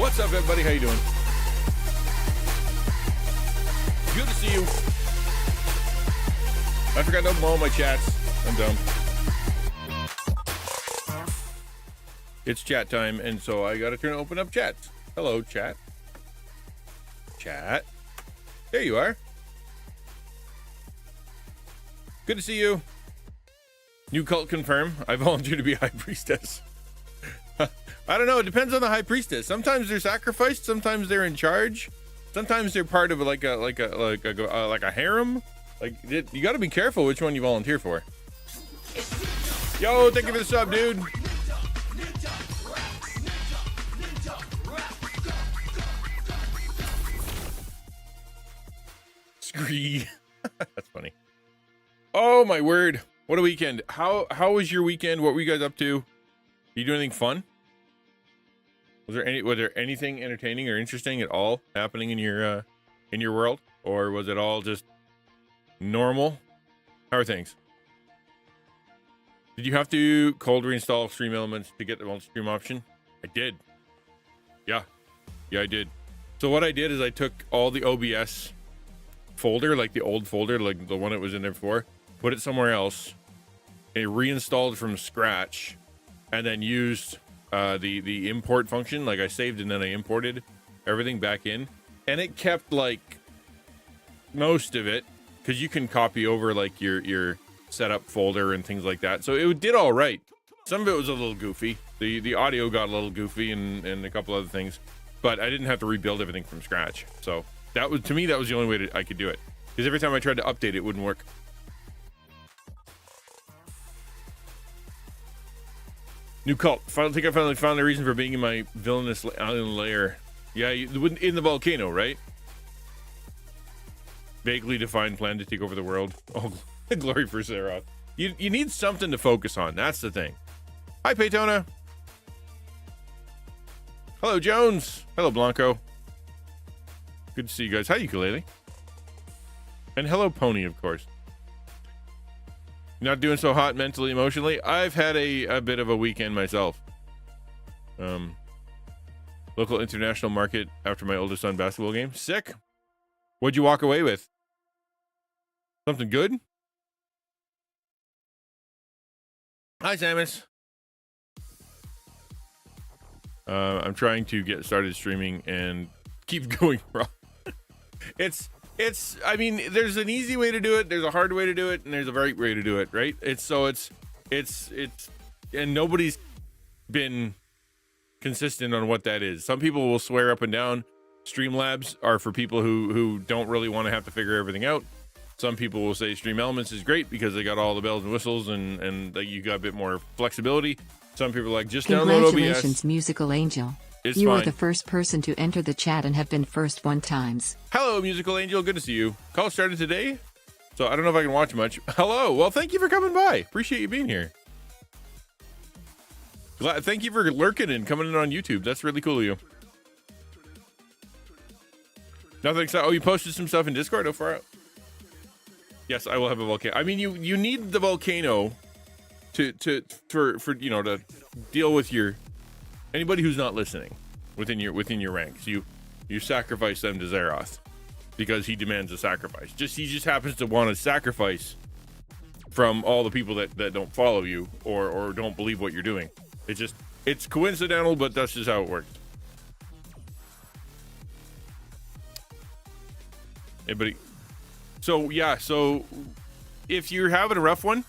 What's up, everybody? How you doing? Good to see you. I forgot to open all my chats. I'm dumb. It's chat time, and so I gotta open up chats. Hello, chat. Chat. There you are. Good to see you. New cult confirm. I volunteer to be high priestess. I don't know. It depends on the high priestess. Sometimes they're sacrificed. Sometimes they're in charge. Sometimes they're part of like a harem. Like you got to be careful which one you volunteer for. Yo, thank you for the sub, dude. Scree. That's funny. Oh my word. What a weekend. How was your weekend? What were you guys up to? Did you do anything fun? Was there anything entertaining or interesting at all happening in your world? Or was it all just normal? How are things? Did you have to cold reinstall Stream Elements to get the multi-stream option? I did. Yeah, I did. So what I did is I took all the OBS folder, like the old folder, like the one it was in there before, put it somewhere else, and reinstalled from scratch, and then used the import function. Like I saved and then I imported everything back in, and it kept like most of it, because you can copy over like your setup folder and things like that. So it did all right. Some of it was a little goofy. The audio got a little goofy and a couple other things, but I didn't have to rebuild everything from scratch. So that was, to me, that was the only way I could do it, because every time I tried to update it wouldn't work. New cult. I think I finally found the reason for being in my villainous island lair. Yeah, in the volcano, right? Vaguely defined plan to take over the world. Oh, glory for Zeroth. You need something to focus on. That's the thing. Hi, Paytona. Hello, Jones. Hello, Blanco. Good to see you guys. Hi, Ukulele. And hello, Pony, of course. Not doing so hot mentally, emotionally. I've had a bit of a weekend myself. Local international market after my oldest son basketball game. Sick. What'd you walk away with? Something good? Hi, Samus. I'm trying to get started streaming and keep going wrong. I mean, there's an easy way to do it, there's a hard way to do it, and there's a right way to do it, right? And nobody's been consistent on what that is. Some people will swear up and down Streamlabs are for people who don't really want to have to figure everything out. Some people will say Stream Elements is great because they got all the bells and whistles and you got a bit more flexibility. Some people are like, just download OBS. Congratulations, Musical Angel. You are the first person to enter the chat and have been first 1 times. Hello, Musical Angel. Good to see you. Call started today, so I don't know if I can watch much. Hello. Well, thank you for coming by. Appreciate you being here. Thank you for lurking and coming in on YouTube. That's really cool of you. Nothing exciting. Oh, you posted some stuff in Discord? Oh, far out. Yes, I will have a volcano. I mean, you need the volcano for to deal with anybody who's not listening within your ranks. You sacrifice them to Zeroth because he demands a sacrifice. He just happens to want a sacrifice from all the people that don't follow you or don't believe what you're doing. It's coincidental, but that's just how it works. Anybody? So if you're having a rough one,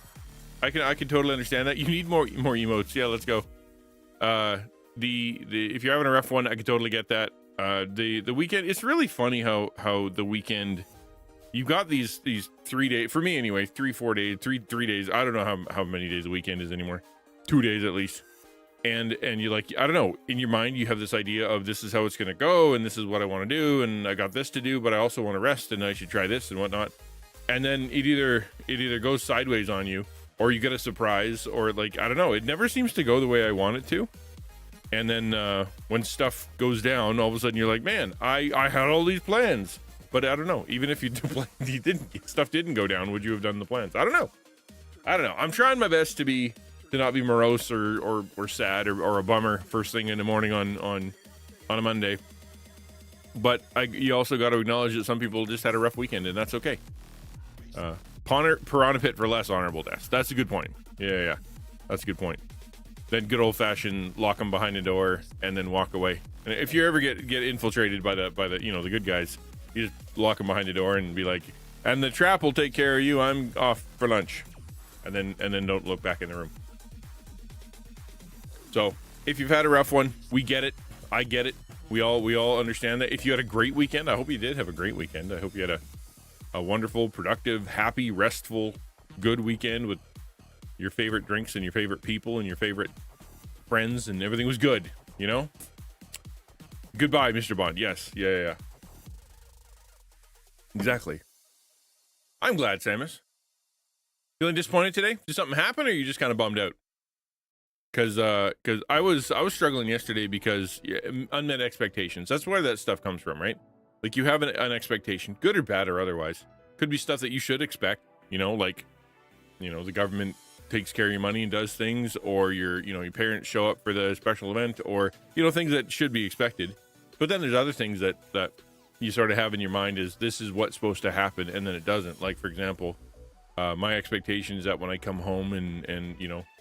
I can totally understand that. You need more emotes. Yeah, let's go. If you're having a rough one, I can totally get that. The weekend, it's really funny how the weekend, you got these 3 days, for me anyway, 3-4 days, three days. I don't know how many days a weekend is anymore. 2 days at least. And you're like, I don't know, in your mind you have this idea of this is how it's gonna go and this is what I want to do and I got this to do, but I also want to rest and I should try this and whatnot. And then it either goes sideways on you or you get a surprise, or like, I don't know, it never seems to go the way I want it to. And then when stuff goes down, all of a sudden you're like, man, I had all these plans, but I don't know, even if stuff didn't go down, would you have done the plans? I don't know. I'm trying my best to not be morose or sad or a bummer first thing in the morning on on a Monday. But you also got to acknowledge that some people just had a rough weekend, and that's okay. Piranha pit for less honorable deaths. That's a good point. Yeah. That's a good point. Then good old fashioned lock them behind a door and then walk away. And if you ever get infiltrated by the the good guys, you just lock them behind the door and be like, and the trap will take care of you. I'm off for lunch, and then don't look back in the room. So if you've had a rough one, we get it. I get it. We all understand that. If you had a great weekend, I hope you did have a great weekend. I hope you had a wonderful, productive, happy, restful, good weekend with your favorite drinks and your favorite people and your favorite friends, and everything was good, you know? Goodbye, Mr. Bond. Yes. Yeah. Exactly. I'm glad, Samus. Feeling disappointed today? Did something happen, or are you just kind of bummed out? Because I was struggling yesterday because unmet expectations. That's where that stuff comes from, right? Like you have an expectation, good or bad or otherwise. Could be stuff that you should expect, like, the government takes care of your money and does things, or your parents show up for the special event, or, things that should be expected. But then there's other things that you sort of have in your mind is this is what's supposed to happen, and then it doesn't. Like, for example, my expectation is that when I come home and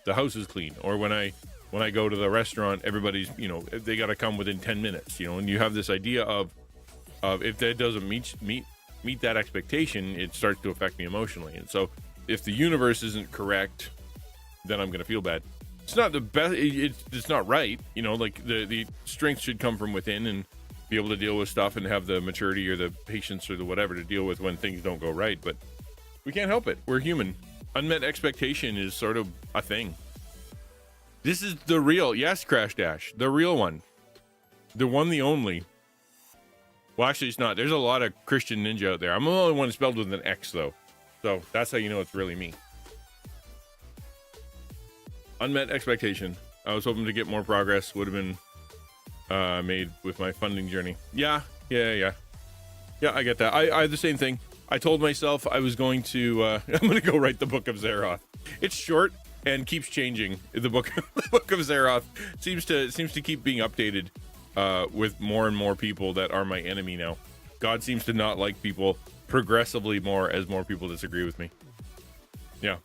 the house is clean, or when I go to the restaurant, everybody's, they got to come within 10 minutes, and you have this idea of if that doesn't meet that expectation, it starts to affect me emotionally. And so if the universe isn't correct, then I'm going to feel bad. It's not the best. It's not right. Like the strength should come from within and be able to deal with stuff and have the maturity or the patience or the whatever to deal with when things don't go right. But we can't help it. We're human. Unmet expectation is sort of a thing. This is the real, yes, Crash Dash, the real one. The one, the only. Well, actually, it's not. There's a lot of Christian ninja out there. I'm the only one spelled with an X, though. So that's how you know it's really me. Unmet expectation. I was hoping to get more progress. Would have been made with my funding journey. Yeah, I get that. I have the same thing. I told myself I was going to, I'm going to go write the Book of Zeroth. It's short and keeps changing. The book of Zeroth seems to keep being updated with more and more people that are my enemy now. God seems to not like people progressively more as more people disagree with me. Yeah.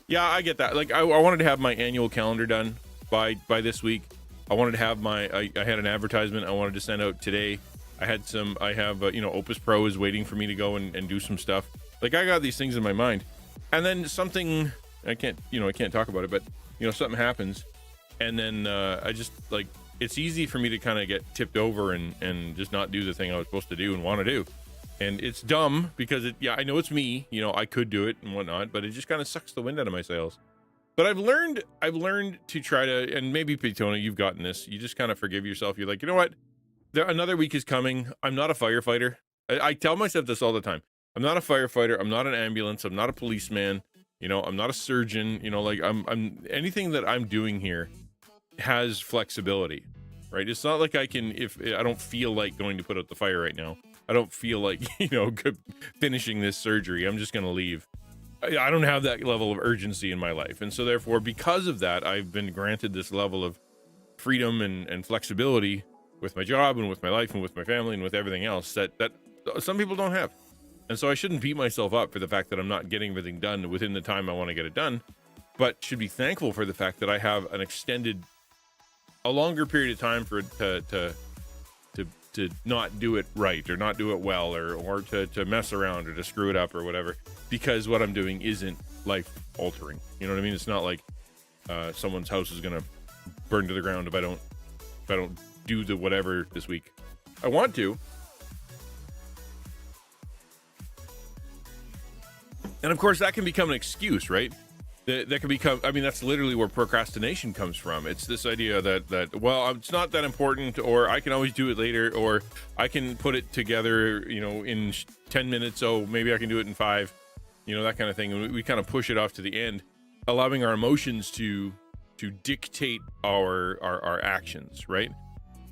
Yeah, I get that. Like, I wanted to have my annual calendar done by this week. I wanted to have I had an advertisement I wanted to send out today. I have Opus Pro is waiting for me to go and do some stuff. Like, I got these things in my mind, and then something, I can't talk about it, but something happens, and then I just, like, it's easy for me to kind of get tipped over and just not do the thing I was supposed to do and want to do. And it's dumb because I know it's me, I could do it and whatnot, but it just kind of sucks the wind out of my sails. But I've learned to try to, and maybe Pitona, you've gotten this, you just kind of forgive yourself. You're like, you know what? Another week is coming. I'm not a firefighter. I tell myself this all the time. I'm not a firefighter. I'm not an ambulance. I'm not a policeman. I'm not a surgeon. Like I'm anything that I'm doing here has flexibility, right? It's not like if I don't feel like going to put out the fire right now, I don't feel like, finishing this surgery, I'm just going to leave. I don't have that level of urgency in my life. And so therefore, because of that, I've been granted this level of freedom and flexibility with my job and with my life and with my family and with everything else that some people don't have. And so I shouldn't beat myself up for the fact that I'm not getting everything done within the time I want to get it done, but should be thankful for the fact that I have a longer period of time for it to not do it right or not do it well or to mess around or to screw it up or whatever, because what I'm doing isn't life altering. You know what I mean? It's not like someone's house is going to burn to the ground if I don't do the whatever this week. I want to. And of course that can become an excuse, right? That can become, that's literally where procrastination comes from. It's this idea that well, it's not that important, or I can always do it later, or I can put it together, in 10 minutes. So maybe I can do it in 5, that kind of thing. And we kind of push it off to the end, allowing our emotions to dictate our actions, right?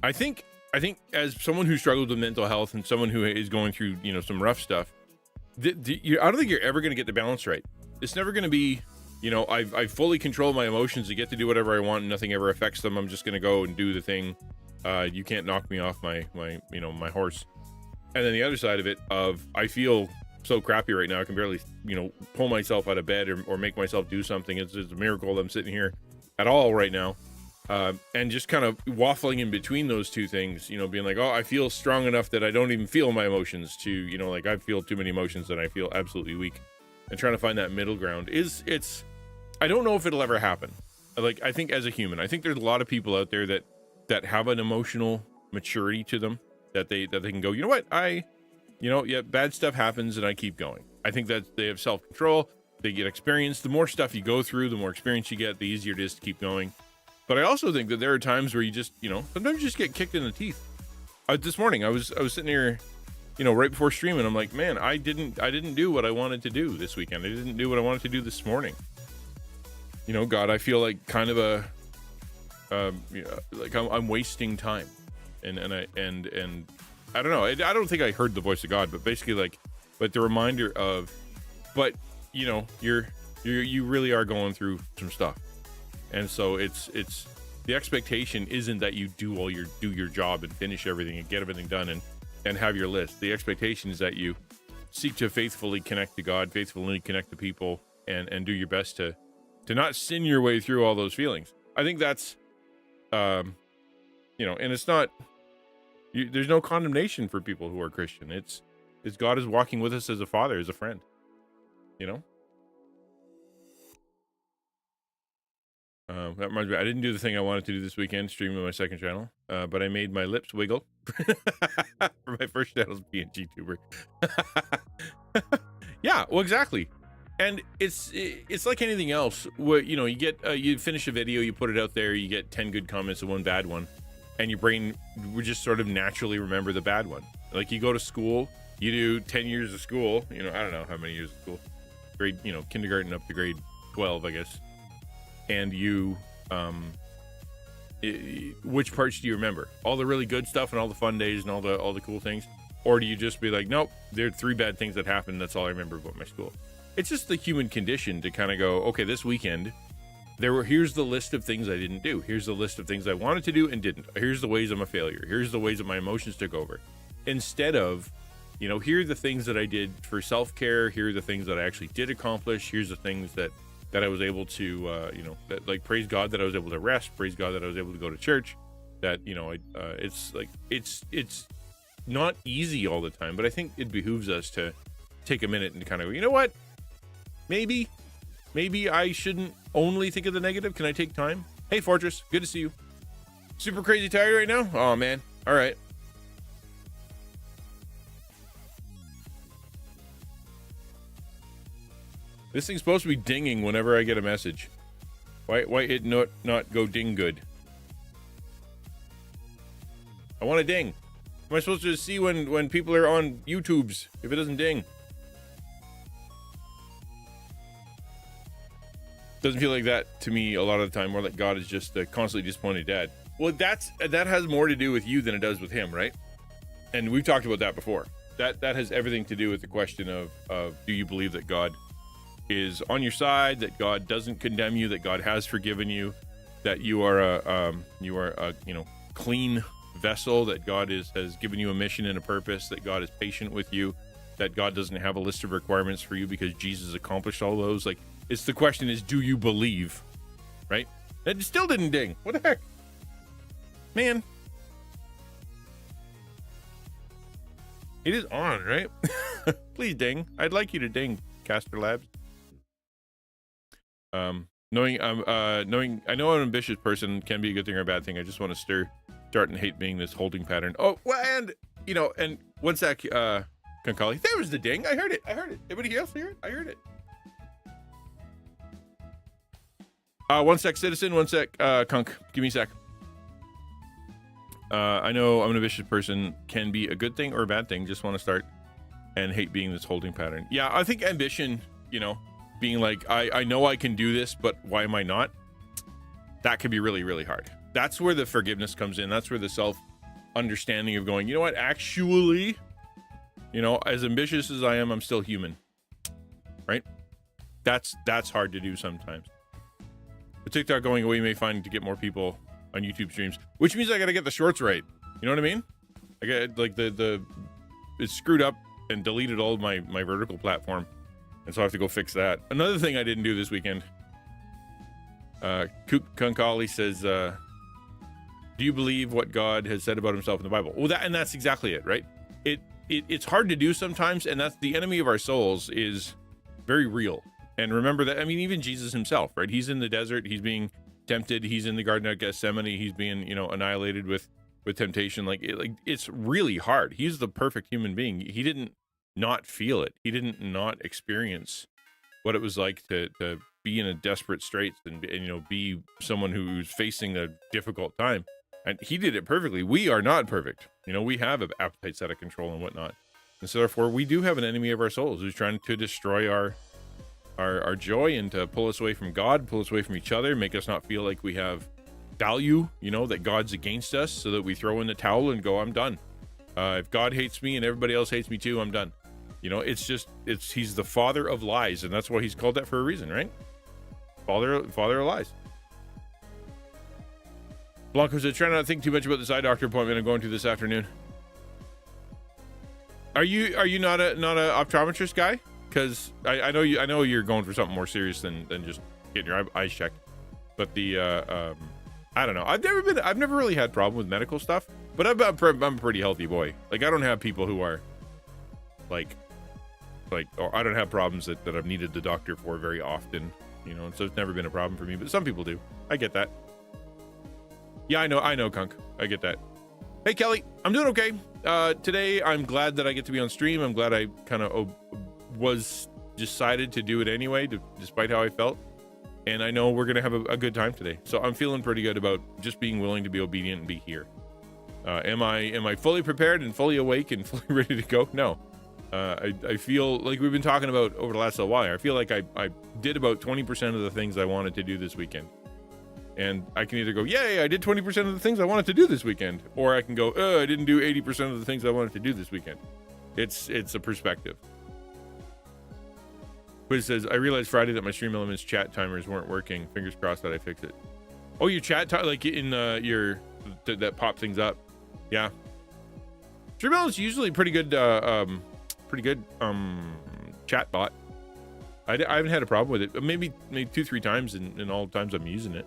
I think as someone who struggles with mental health and someone who is going through, some rough stuff, I don't think you're ever going to get the balance right. It's never going to be I fully control my emotions. I get to do whatever I want and nothing ever affects them. I'm just going to go and do the thing. You can't knock me off my horse. And then the other side of it I feel so crappy right now. I can barely, pull myself out of bed or make myself do something. It's a miracle that I'm sitting here at all right now. And just kind of waffling in between those two things, being like, oh, I feel strong enough that I don't even feel my emotions to, like I feel too many emotions and I feel absolutely weak. And trying to find that middle ground I don't know if it'll ever happen. Like, I think as a human, I think there's a lot of people out there that have an emotional maturity to them that they can go, you know what, bad stuff happens and I keep going. I think that they have self-control, they get experience. The more stuff you go through, the more experience you get, the easier it is to keep going. But I also think that there are times where you just, sometimes you just get kicked in the teeth. This morning, I was sitting here, right before streaming, I'm like, man, I didn't do what I wanted to do this weekend. I didn't do what I wanted to do this morning. God, I feel like kind of like I'm wasting time, and I don't know. I don't think I heard the voice of God, but basically but the reminder of, but you really are going through some stuff, and so it's the expectation isn't that you do your job and finish everything and get everything done and have your list. The expectation is that you seek to faithfully connect to God, faithfully connect to people, and do your best to not sin your way through all those feelings. I think that's, and it's not, there's no condemnation for people who are Christian. It's God is walking with us as a father, as a friend, that reminds me, I didn't do the thing I wanted to do this weekend, streaming on my second channel, but I made my lips wiggle for my first channel as a PNG tuber. Yeah, well, exactly. And it's like anything else where, you get, you finish a video, you put it out there, you get 10 good comments and one bad one, and your brain would just sort of naturally remember the bad one. Like, you go to school, you do 10 years of school, I don't know how many years of school, grade, kindergarten up to grade 12, I guess. And you, which parts do you remember? All the really good stuff and all the fun days and all the cool things? Or do you just be like, nope, there are 3 bad things that happened, that's all I remember about my school? It's just the human condition to kind of go, okay, this weekend, here's the list of things I didn't do. Here's the list of things I wanted to do and didn't. Here's the ways I'm a failure. Here's the ways that my emotions took over. Instead of, here are the things that I did for self-care. Here are the things that I actually did accomplish. Here's the things that I was able to, praise God that I was able to rest. Praise God that I was able to go to church. That, it's not easy all the time, but I think it behooves us to take a minute and kind of go, you know what? Maybe I shouldn't only think of the negative. Can I take time? Hey, Fortress, good to see you. Super crazy tired right now? Oh, man. All right. This thing's supposed to be dinging whenever I get a message. Why it not go ding good? I want a ding. Am I supposed to see when people are on YouTubes if it doesn't ding? Doesn't feel like that to me a lot of the time. More like God is just a constantly disappointed dad. Well, that has more to do with you than it does with him, right? And we've talked about that before. That has everything to do with the question of do you believe that God is on your side, that God doesn't condemn you, that God has forgiven you, that you are a clean vessel, that God has given you a mission and a purpose, that God is patient with you, that God doesn't have a list of requirements for you because Jesus accomplished all those. Like, it's the question is, do you believe? Right? It still didn't ding. What the heck? Man. It is on, right? Please ding. I'd like you to ding, Caster Labs. Knowing I know I'm an ambitious person can be a good thing or a bad thing. I just want to start and hate being this holding pattern. Oh, well, and one sec, Concali. There was the ding. I heard it. Everybody else hear it? I heard it. One sec, Citizen. One sec, Kunk. Give me a sec. I know I'm an ambitious person can be a good thing or a bad thing. Just want to start and hate being this holding pattern. Yeah, I think ambition, being like, I know I can do this, but why am I not? That can be really, really hard. That's where the forgiveness comes in. That's where the self-understanding of going, you know what, actually, as ambitious as I am, I'm still human, right? That's hard to do sometimes. With TikTok going away, you may find to get more people on YouTube streams, which means I got to get the shorts right. You know what I mean? I got like it's screwed up and deleted all of my vertical platform, and so I have to go fix that. Another thing I didn't do this weekend. Kunkali says, do you believe what God has said about himself in the Bible? Well, that's exactly it, right? It's hard to do sometimes, and that's the enemy of our souls is very real. And remember that, I mean, even Jesus himself, right? He's in the desert, he's being tempted, he's in the Garden of Gethsemane, he's being, annihilated with temptation. Like it's really hard. He's the perfect human being. He didn't not feel it. He didn't not experience what it was like to be in a desperate straits and be someone who's facing a difficult time. And he did it perfectly. We are not perfect. We have appetites out of control and whatnot. And so therefore we do have an enemy of our souls who's trying to destroy our joy and to pull us away from God, pull us away from each other, make us not feel like we have value, that God's against us, so that we throw in the towel and go, I'm done. If God hates me and everybody else hates me too, I'm done. He's the father of lies, and that's why he's called that for a reason, right? Father of lies. Blanco said, try not to think too much about this eye doctor appointment I'm going to this afternoon. Are you not a optometrist guy? Because I know you're going for something more serious than just getting your eyes checked. But I don't know. I've never really had a problem with medical stuff, but I'm a pretty healthy boy. Like I don't have people who are like, or I don't have problems that I've needed the doctor for very often, and so it's never been a problem for me, but some people do. I get that. Yeah, I know, Kunk. I get that. Hey, Kelly, I'm doing okay. Today, I'm glad that I get to be on stream. I'm glad I kind of was decided to do it anyway, despite how I felt. And I know we're going to have a good time today. So I'm feeling pretty good about just being willing to be obedient and be here. Am I fully prepared and fully awake and fully ready to go? No. I feel like we've been talking about over the last little while. I feel like I did about 20% of the things I wanted to do this weekend. And I can either go, yay, I did 20% of the things I wanted to do this weekend. Or I can go, I didn't do 80% of the things I wanted to do this weekend. It's a perspective. But it says, I realized Friday that my Stream Elements chat timers weren't working. Fingers crossed that I fix it. Oh, your chat time, like in that pop things up. Yeah. Stream Elements usually pretty good chat bot. I haven't had a problem with it. Maybe 2-3 times in all the times I'm using it.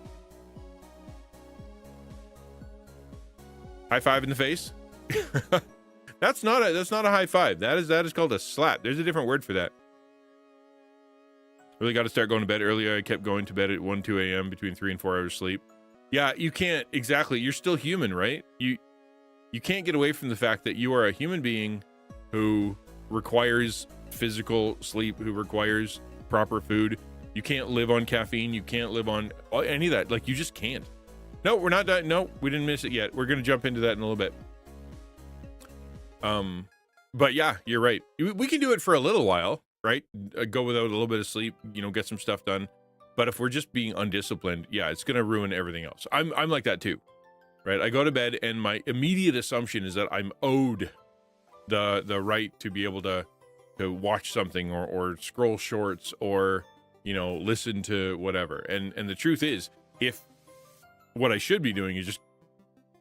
High five in the face. That's not a high five. That is called a slap. There's a different word for that. Really got to start going to bed earlier. I kept going to bed at 1-2 a.m. between 3 and 4 hours sleep. Yeah, you can't exactly. You're still human, right? You can't get away from the fact that you are a human being who requires physical sleep, who requires proper food. You can't live on caffeine. You can't live on any of that. Like, you just can't. No, we're not done. No, we didn't miss it yet. We're going to jump into that in a little bit. But yeah, you're right. We can do it for a little while, right? Go without a little bit of sleep, get some stuff done. But if we're just being undisciplined, yeah, it's going to ruin everything else. I'm like that too, right? I go to bed and my immediate assumption is that I'm owed the right to be able to watch something or scroll shorts or, listen to whatever. And the truth is, if what I should be doing is just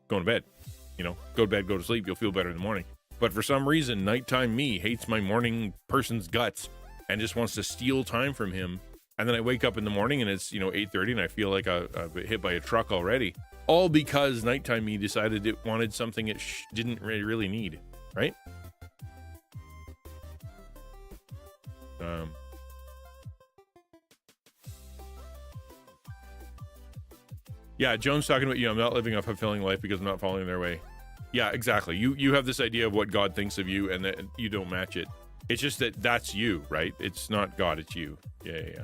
going to bed, go to bed, go to sleep, you'll feel better in the morning. But for some reason, nighttime me hates my morning person's guts and just wants to steal time from him. And then I wake up in the morning and it's, 8:30 and I feel like I've been hit by a truck already. All because nighttime me decided it wanted something it didn't really need, right? Yeah, Joan's talking about, I'm not living a fulfilling life because I'm not following their way. Yeah, exactly. You have this idea of what God thinks of you and that you don't match it. It's just that that's you, right? It's not God, it's you. Yeah.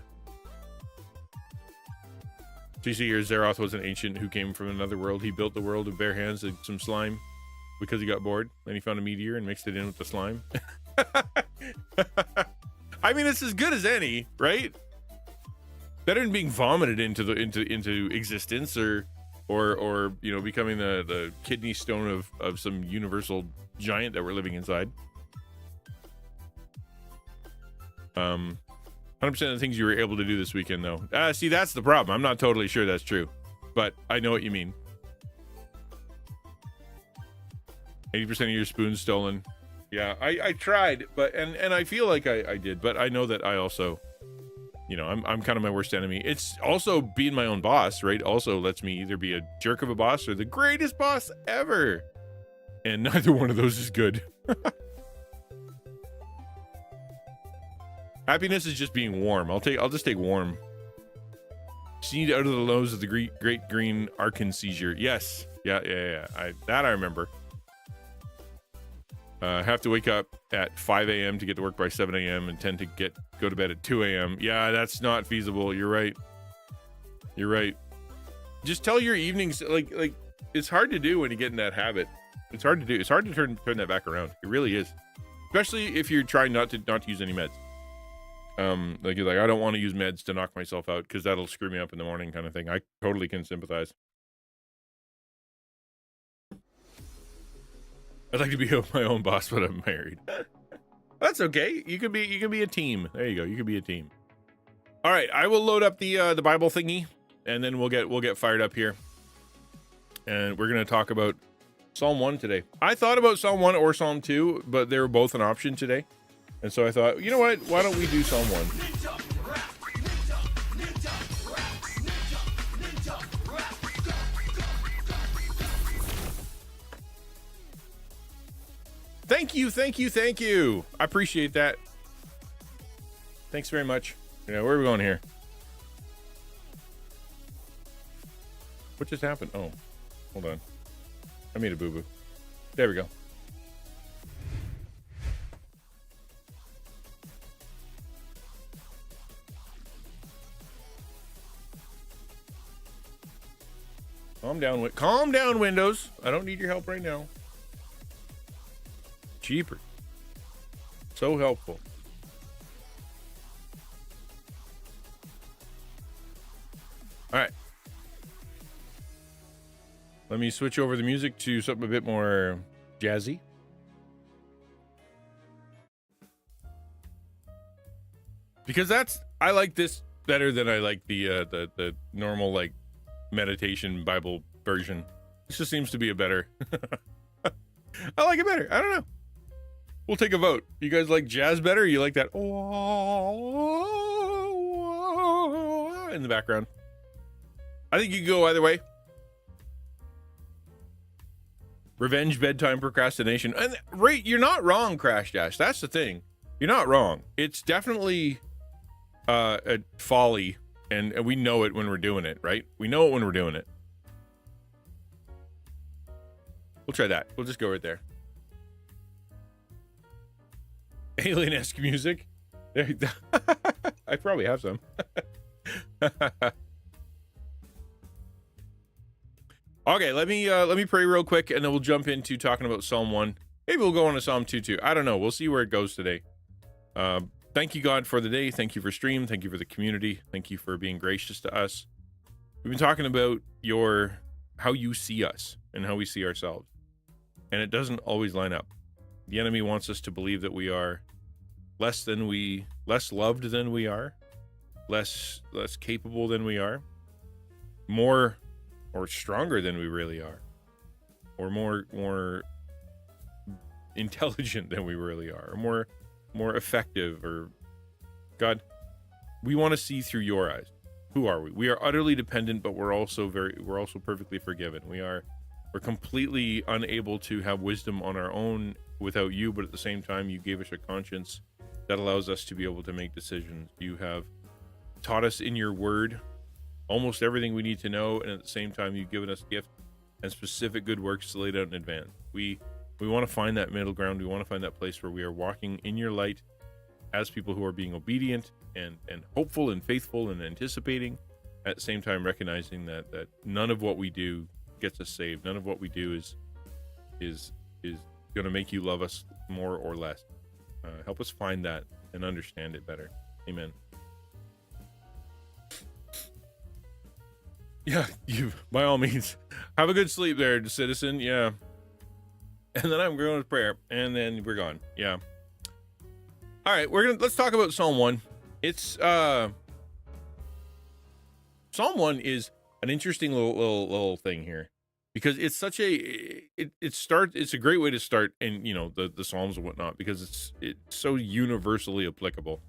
GC here, Zeroth was an ancient who came from another world. He built the world with bare hands and some slime because he got bored. Then he found a meteor and mixed it in with the slime. I mean, it's as good as any, right? Better than being vomited into existence or becoming the kidney stone of some universal giant that we're living inside. 100% of the things you were able to do this weekend, though. See, that's the problem. I'm not totally sure that's true, but I know what you mean. 80% of your spoons stolen. Yeah, I tried, but and I feel like I did, but I know that I also, you know, I'm kind of my worst enemy. It's also being my own boss, right? Also lets me either be a jerk of a boss or the greatest boss ever. And neither one of those is good. Happiness is just being warm. I'll just take warm. Sneezed out of the nose of the great green Arkan seizure. Yes. Yeah. I remember. Have to wake up at 5 a.m. to get to work by 7 a.m. and tend to go to bed at 2 a.m. Yeah, that's not feasible. You're right. Just tell your evenings, like it's hard to do when you get in that habit. It's hard to do. It's hard to turn that back around. It really is. Especially if you're trying not to use any meds. Like you're like, I don't want to use meds to knock myself out because that'll screw me up in the morning kind of thing. I totally can sympathize. I'd like to be my own boss, but I'm married. That's okay. You can be a team. There you go. You can be a team. All right, I will load up the Bible thingy, and then we'll get fired up here. And we're gonna talk about Psalm 1 today. I thought about Psalm 1 or Psalm 2, but they were both an option today. And so I thought, you know what? Why don't we do Psalm 1? Thank you. I appreciate that. Thanks very much. Yeah, where are we going here? What just happened? Oh, hold on. I made a boo-boo. There we go. Calm down, Windows. I don't need your help right now. Cheaper. So helpful. All right. Let me switch over the music to something a bit more jazzy. Because I like this better than I like the normal like meditation Bible version. This just seems to be a better. I like it better. I don't know. We'll take a vote. You guys like jazz better? Or you like that in the background? I think you can go either way. Revenge, bedtime, procrastination. And right, you're not wrong, Crash Dash. That's the thing. You're not wrong. It's definitely a folly, and we know it when we're doing it, right? We know it when we're doing it. We'll try that. We'll just go right there. Alien-esque music. I probably have some. Okay, let me pray real quick, and then we'll jump into talking about Psalm 1. Maybe we'll go on to Psalm 2 too. I don't know. We'll see where it goes today. Thank you, God, for the day. Thank you for stream. Thank you for the community. Thank you for being gracious to us. We've been talking about how you see us and how we see ourselves. And it doesn't always line up. The enemy wants us to believe that we are less loved than we are, less capable than we are, more or stronger than we really are, or more intelligent than we really are, or more effective. Or God, we want to see through your eyes. Who are we? We are utterly dependent, but we're also perfectly forgiven. We're completely unable to have wisdom on our own without you, but at the same time, you gave us a conscience that allows us to be able to make decisions. You have taught us in your word almost everything we need to know, and at the same time, you've given us gifts and specific good works laid out in advance. We want to find that middle ground. We want to find that place where we are walking in your light as people who are being obedient and hopeful and faithful and anticipating, at the same time recognizing that none of what we do gets us saved. None of what we do is going to make you love us more or less. Help us find that and understand it better. Amen. Yeah, you by all means have a good sleep there, citizen. Yeah. And then I'm going to prayer, and then we're gone. Yeah. All right, let's talk about Psalm 1. It's Psalm 1 is an interesting little thing here, because it's such a it's a great way to start, and the Psalms and whatnot, because it's so universally applicable.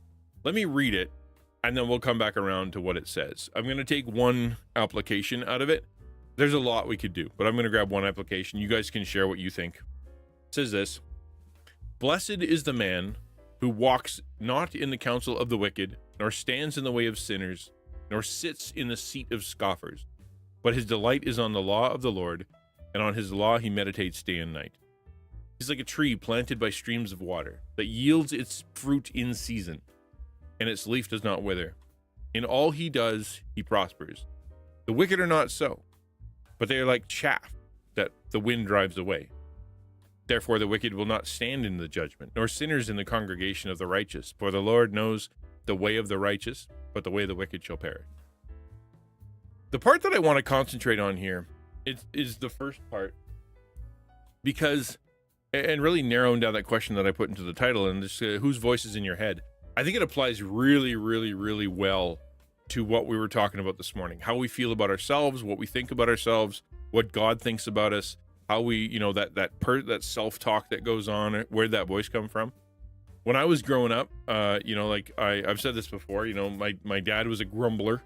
Let me read it, and then we'll come back around to what it says. I'm going to take one application out of it. There's a lot we could do, but I'm going to grab one application. You guys can share what you think. It says this: Blessed is the man who walks not in the counsel of the wicked, nor stands in the way of sinners, nor sits in the seat of scoffers. But his delight is on the law of the Lord, and on his law he meditates day and night. He's like a tree planted by streams of water, that yields its fruit in season, and its leaf does not wither. In all he does, he prospers. The wicked are not so, but they are like chaff that the wind drives away. Therefore the wicked will not stand in the judgment, nor sinners in the congregation of the righteous. For the Lord knows the way of the righteous, but the way of the wicked shall perish. The part that I want to concentrate on here is the first part, because, and really narrowing down that question that I put into the title, and this, whose voice is in your head, I think it applies really, really, really well to what we were talking about this morning. How we feel about ourselves, what we think about ourselves, what God thinks about us, how we, that self-talk that goes on, where'd that voice come from? When I was growing up, I've said this before, my dad was a grumbler,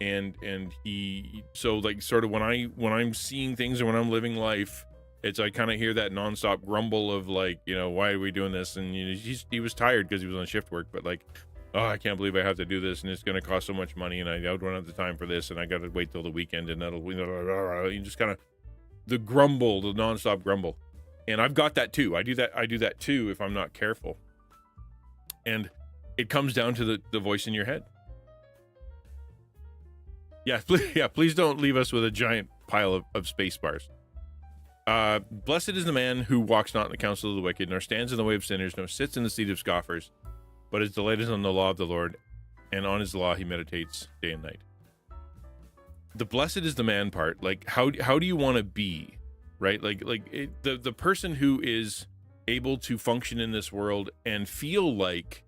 and he, so like sort of when I'm seeing things or when I'm living life, I kind of hear that nonstop grumble of like, why are we doing this? And he was tired because he was on shift work, but like, oh, I can't believe I have to do this, and it's going to cost so much money, and I don't have the time for this, and I got to wait till the weekend, and you just kind of the grumble, the nonstop grumble. And I've got that too. I do that too if I'm not careful. And it comes down to the voice in your head. Please don't leave us with a giant pile of space bars. Blessed is the man who walks not in the counsel of the wicked, nor stands in the way of sinners, nor sits in the seat of scoffers, but his delight is on the law of the Lord, and on his law he meditates day and night. The blessed is the man part, like how do you want to be, right? The person who is able to function in this world and feel like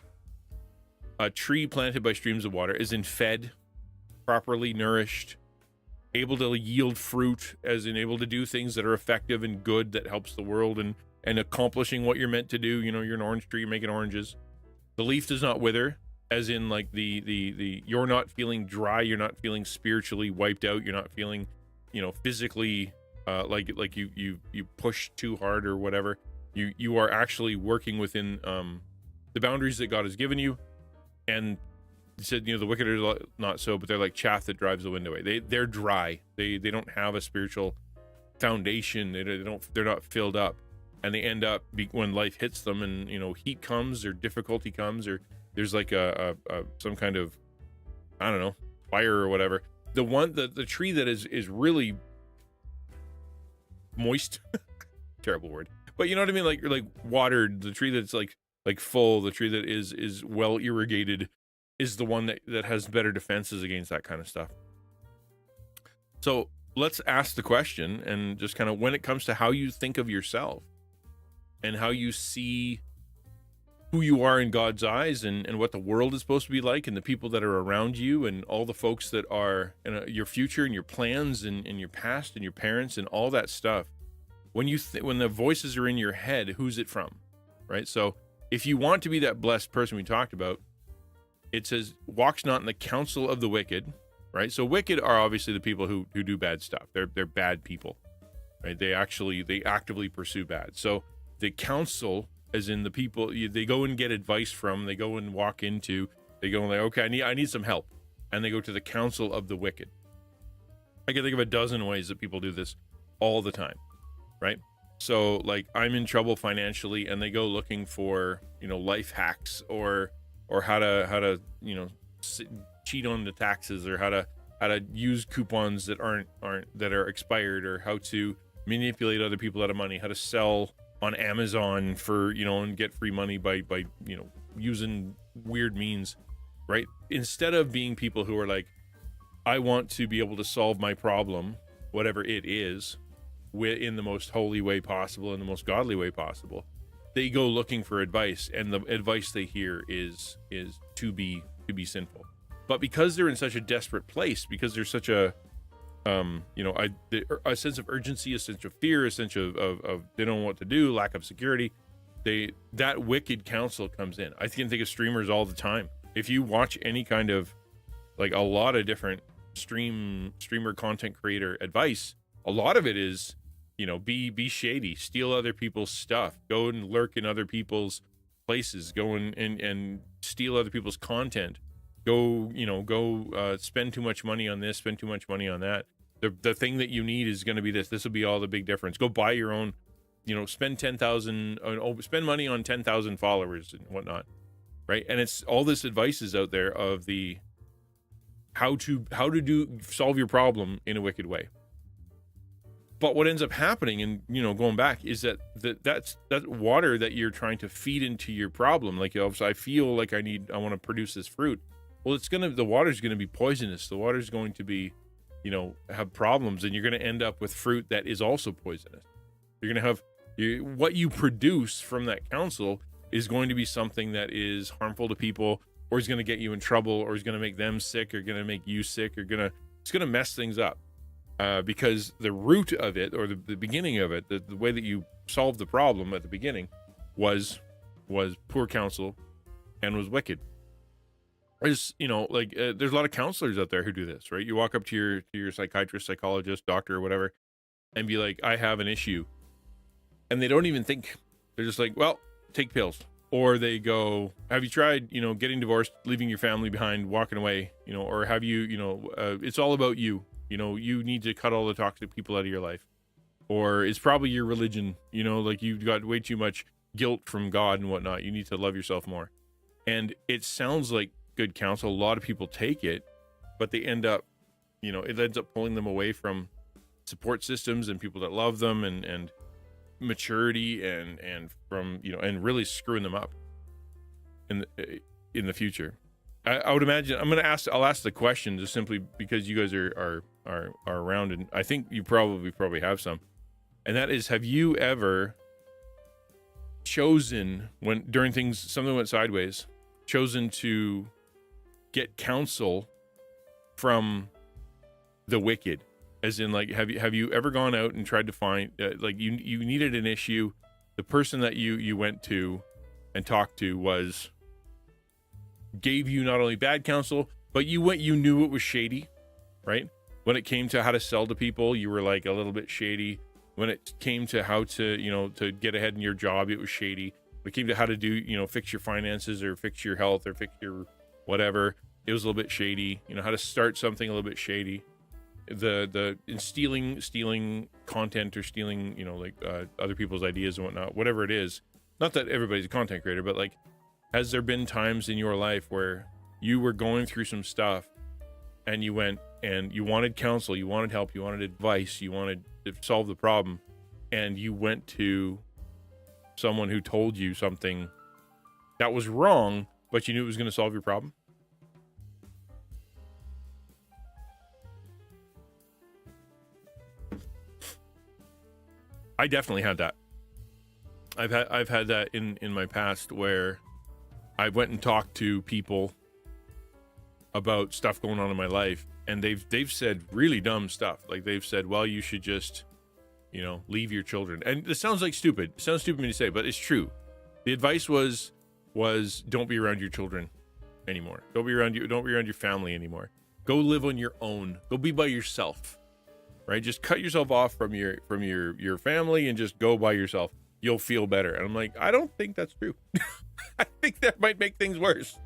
a tree planted by streams of water, is in fed, properly nourished, able to yield fruit, as in able to do things that are effective and good, that helps the world, and accomplishing what you're meant to do. You're an orange tree, you're making oranges. The leaf does not wither, as in like the you're not feeling dry, you're not feeling spiritually wiped out, you're not feeling physically like you push too hard or whatever. You are actually working within the boundaries that God has given you. And he said, the wicked are not so, but they're like chaff that drives the wind away. They're dry. They don't have a spiritual foundation. They're not filled up, and they end up when life hits them, and heat comes or difficulty comes, or there's like a some kind of, I don't know, fire or whatever. The tree that is really moist, terrible word, but you know what I mean, like watered, the tree that's like full, the tree that is well irrigated, is the one that has better defenses against that kind of stuff. So let's ask the question, and just kind of, when it comes to how you think of yourself and how you see who you are in God's eyes, and what the world is supposed to be like, and the people that are around you, and all the folks that are in your future, and your plans, and your past, and your parents, and all that stuff, when the voices are in your head, who's it from, right? So if you want to be that blessed person we talked about, it says, walks not in the counsel of the wicked, right? So wicked are obviously the people who do bad stuff. They're bad people, right? They actively pursue bad. So the counsel, as in the people they go and get advice from, they go and walk into, they go and like, okay, I need some help. And they go to the counsel of the wicked. I can think of a dozen ways that people do this all the time, right? So like, I'm in trouble financially, and they go looking for, life hacks, or how to cheat on the taxes, or how to use coupons that are expired, or how to manipulate other people out of money, how to sell on Amazon for, and get free money by using weird means, right? Instead of being people who are like, I want to be able to solve my problem, whatever it is, in the most holy way possible, in the most godly way possible, they go looking for advice, and the advice they hear is to be to be sinful. But because they're in such a desperate place, because there's such a a sense of urgency, a sense of fear, a sense of they don't know what to do, lack of security, that wicked counsel comes in. I can think of streamers all the time. If you watch any kind of, like, a lot of different streamer content creator advice, a lot of it is, be shady, steal other people's stuff, go and lurk in other people's places, go and steal other people's content, go spend too much money on this, spend too much money on that. The thing that you need is going to be this will be all the big difference. Go buy your own, spend 10,000, spend money on 10,000 followers and whatnot, right? And it's all this advice is out there of the how to solve your problem in a wicked way. But what ends up happening, and going back, is that's water that you're trying to feed into your problem. Like, I feel like I want to produce this fruit. Well, the water's going to be poisonous. The water's going to be, have problems, and you're going to end up with fruit that is also poisonous. You're going to have what you produce from that counsel is going to be something that is harmful to people, or is going to get you in trouble, or is going to make them sick, or going to make you sick, or it's going to mess things up. Because the root of it, or the beginning of it, the way that you solved the problem at the beginning was poor counsel and was wicked. There's there's a lot of counselors out there who do this, right? You walk up to your psychiatrist, psychologist, doctor, or whatever, and be like, I have an issue. And they don't even think. They're just like, well, take pills. Or they go, have you tried, getting divorced, leaving your family behind, walking away, or have you, it's all about you. You need to cut all the toxic people out of your life. Or it's probably your religion, you've got way too much guilt from God and whatnot. You need to love yourself more. And it sounds like good counsel. A lot of people take it, but they end up, it ends up pulling them away from support systems and people that love them and maturity and from, and really screwing them up in the future. I would imagine I'll ask the question just simply because you guys are around, and I think you probably have some, and that is, have you ever chosen, when during something went sideways, chosen to get counsel from the wicked? As in, like, have you ever gone out and tried to find, you needed an issue, the person that you went to and talked to gave you not only bad counsel, but you knew it was shady, right? When it came to how to sell to people, you were like a little bit shady. When it came to how to, to get ahead in your job, it was shady. When it came to how to do, fix your finances or fix your health or fix your whatever, it was a little bit shady. How to start something, a little bit shady. In stealing content or stealing, other people's ideas and whatnot, whatever it is. Not that everybody's a content creator, but like, has there been times in your life where you were going through some stuff and you went and you wanted counsel, you wanted help, you wanted advice, you wanted to solve the problem, and you went to someone who told you something that was wrong, but you knew it was going to solve your problem? I definitely had that. I've had that in my past where I went and talked to people about stuff going on in my life, and they've said really dumb stuff. Like, they've said, well, you should just, leave your children. And it sounds like stupid. It sounds stupid to me to say, but it's true. The advice was don't be around your children anymore. Don't be around your family anymore. Go live on your own. Go be by yourself. Right? Just cut yourself off from your family and just go by yourself. You'll feel better. And I'm like, I don't think that's true. I think that might make things worse.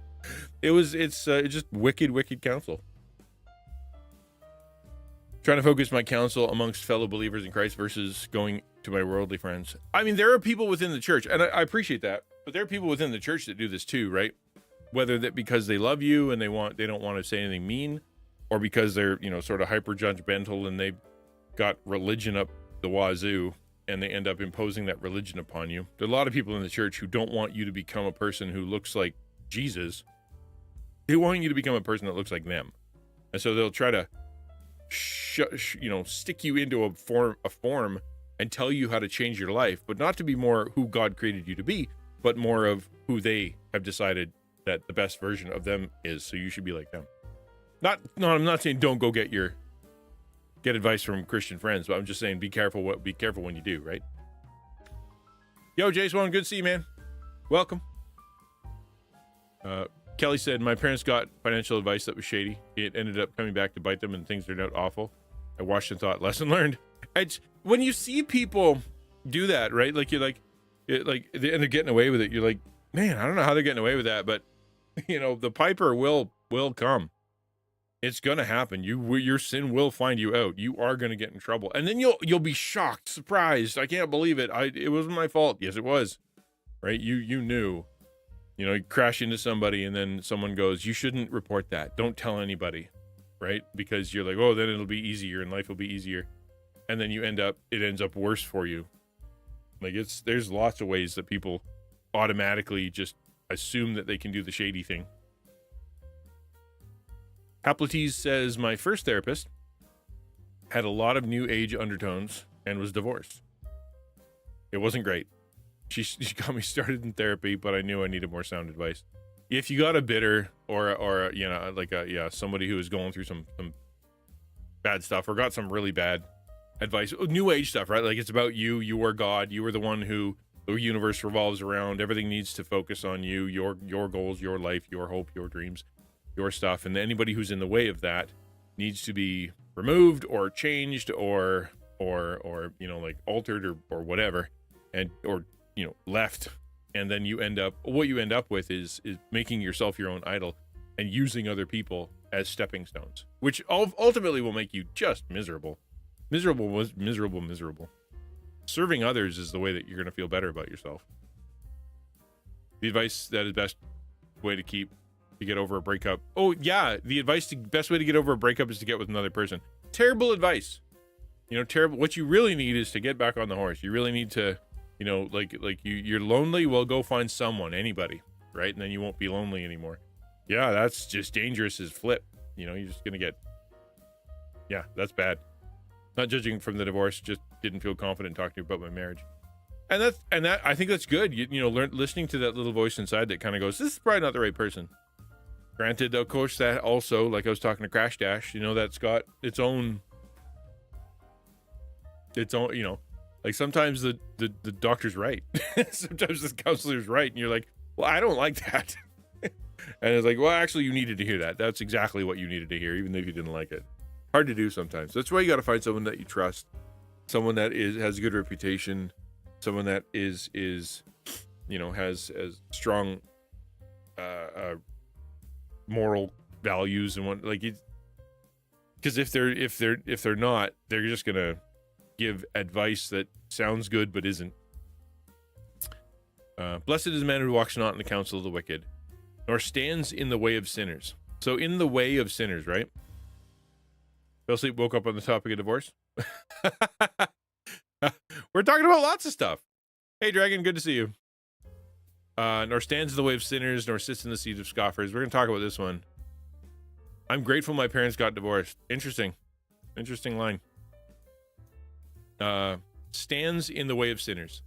It's just wicked counsel. Trying to focus my counsel amongst fellow believers in Christ versus going to my worldly friends. I mean, there are people within the church, and I appreciate that, but there are people within the church that do this too, right? Whether that because they love you and they don't want to say anything mean, or because they're, sort of hyper judgmental and they've got religion up the wazoo and they end up imposing that religion upon you. There are a lot of people in the church who don't want you to become a person who looks like Jesus. They want you to become a person that looks like them. And so they'll try to stick you into a form and tell you how to change your life, but not to be more who God created you to be, but more of who they have decided that the best version of them is. So you should be like them. I'm not saying don't go get advice from Christian friends, but I'm just saying be careful when you do, right? Yo, Jason, good to see you, man. Welcome. Kelly said, my parents got financial advice that was shady. It ended up coming back to bite them and things turned out awful. I watched and thought, lesson learned. When you see people do that, right? Like you're like, and they're getting away with it. You're like, man, I don't know how they're getting away with that, but the piper will come. It's gonna happen. Your sin will find you out. You are gonna get in trouble, and then you'll be shocked, surprised. I can't believe it. It wasn't my fault. Yes, it was. Right? You knew. You crash into somebody, and then someone goes, "You shouldn't report that. Don't tell anybody." Right? Because you're like, "Oh, then it'll be easier, and life will be easier," and then it ends up worse for you. Like there's lots of ways that people automatically just assume that they can do the shady thing. Haplates says, my first therapist had a lot of new age undertones and was divorced. It wasn't great. She got me started in therapy, but I knew I needed more sound advice. If you got a bitter or somebody who is going through some bad stuff or got some really bad advice, new age stuff, right? Like it's about you are God, you are the one who the universe revolves around, everything needs to focus on you, your goals, your life, your hope, your dreams, your stuff, and anybody who's in the way of that needs to be removed or changed or altered or whatever, and or left. And then what you end up with is making yourself your own idol and using other people as stepping stones, which ultimately will make you just miserable. Miserable. Serving others is the way that you're going to feel better about yourself. The advice that is best way to get over a breakup. Oh yeah, the best way to get over a breakup is to get with another person. Terrible advice. Terrible. What you really need is to get back on the horse. You really need to, you're lonely. Well, go find someone, anybody, right? And then you won't be lonely anymore. Yeah, that's just dangerous as flip. You're just gonna get. Yeah, that's bad. Not judging from the divorce, just didn't feel confident talking to you about my marriage. And that I think that's good. Listening to that little voice inside that kind of goes, this is probably not the right person. Granted, of course, that also, like I was talking to Crash Dash, that's got its own, like sometimes the doctor's right. Sometimes the counselor's right. And you're like, well, I don't like that. And it's like, well, actually, you needed to hear that. That's exactly what you needed to hear, even if you didn't like it. Hard to do sometimes. That's why you got to find someone that you trust, someone that has a good reputation, someone that is has strong moral values and what, like, because if they're not, they're just gonna give advice that sounds good but isn't. Blessed is the man who walks not in the counsel of the wicked, nor stands in the way of sinners. So in the way of sinners, right? Fell asleep, woke up on the topic of divorce. We're talking about lots of stuff. Hey, Dragon, good to see you. Nor stands in the way of sinners, nor sits in the seat of scoffers. We're going to talk about this one. I'm grateful my parents got divorced. Interesting line. Stands in the way of sinners,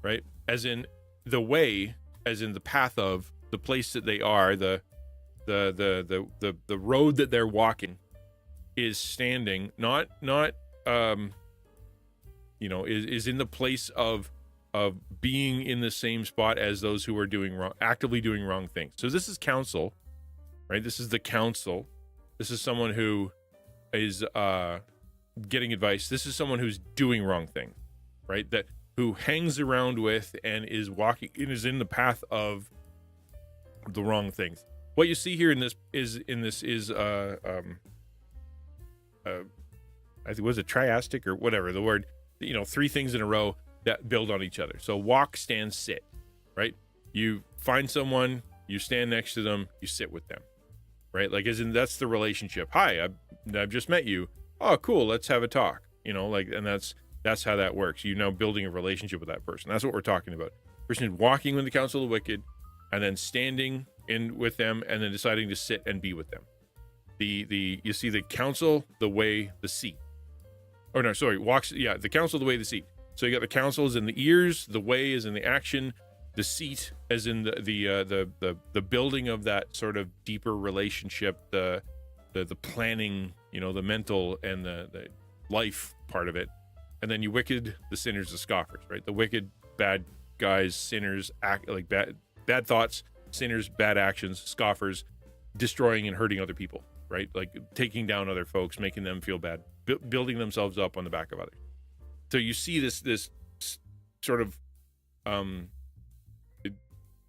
right? As in the way, as in the path of the place that they are, the road that they're walking is standing, not is in the place of being in the same spot as those who are doing wrong, actively doing wrong things. So this is counsel, right? This is the counsel. This is someone who is getting advice. This is someone who's doing wrong things, right? That who hangs around with and is walking and is in the path of the wrong things. What you see here in this is I think was it triastic or whatever the word, three things in a row that build on each other. So walk, stand, sit, right? You find someone, you stand next to them, you sit with them, right? Like, as in, that's the relationship. Hi, I've just met you. Oh, cool. Let's have a talk. And that's how that works. You're now building a relationship with that person. That's what we're talking about. Person walking with the counsel of the wicked, and then standing in with them, and then deciding to sit and be with them. You see the counsel, the way, the seat. Oh no, sorry, walks. Yeah, the counsel, the way, the seat. So you got the counsel is in the ears, the way is in the action, deceit, as in the building of that sort of deeper relationship, the planning, the mental and the life part of it. And then you wicked, the sinners, the scoffers, right? The wicked, bad guys, sinners, act like bad thoughts, sinners, bad actions, scoffers, destroying and hurting other people, right? Like taking down other folks, making them feel bad, building themselves up on the back of others. So you see this sort of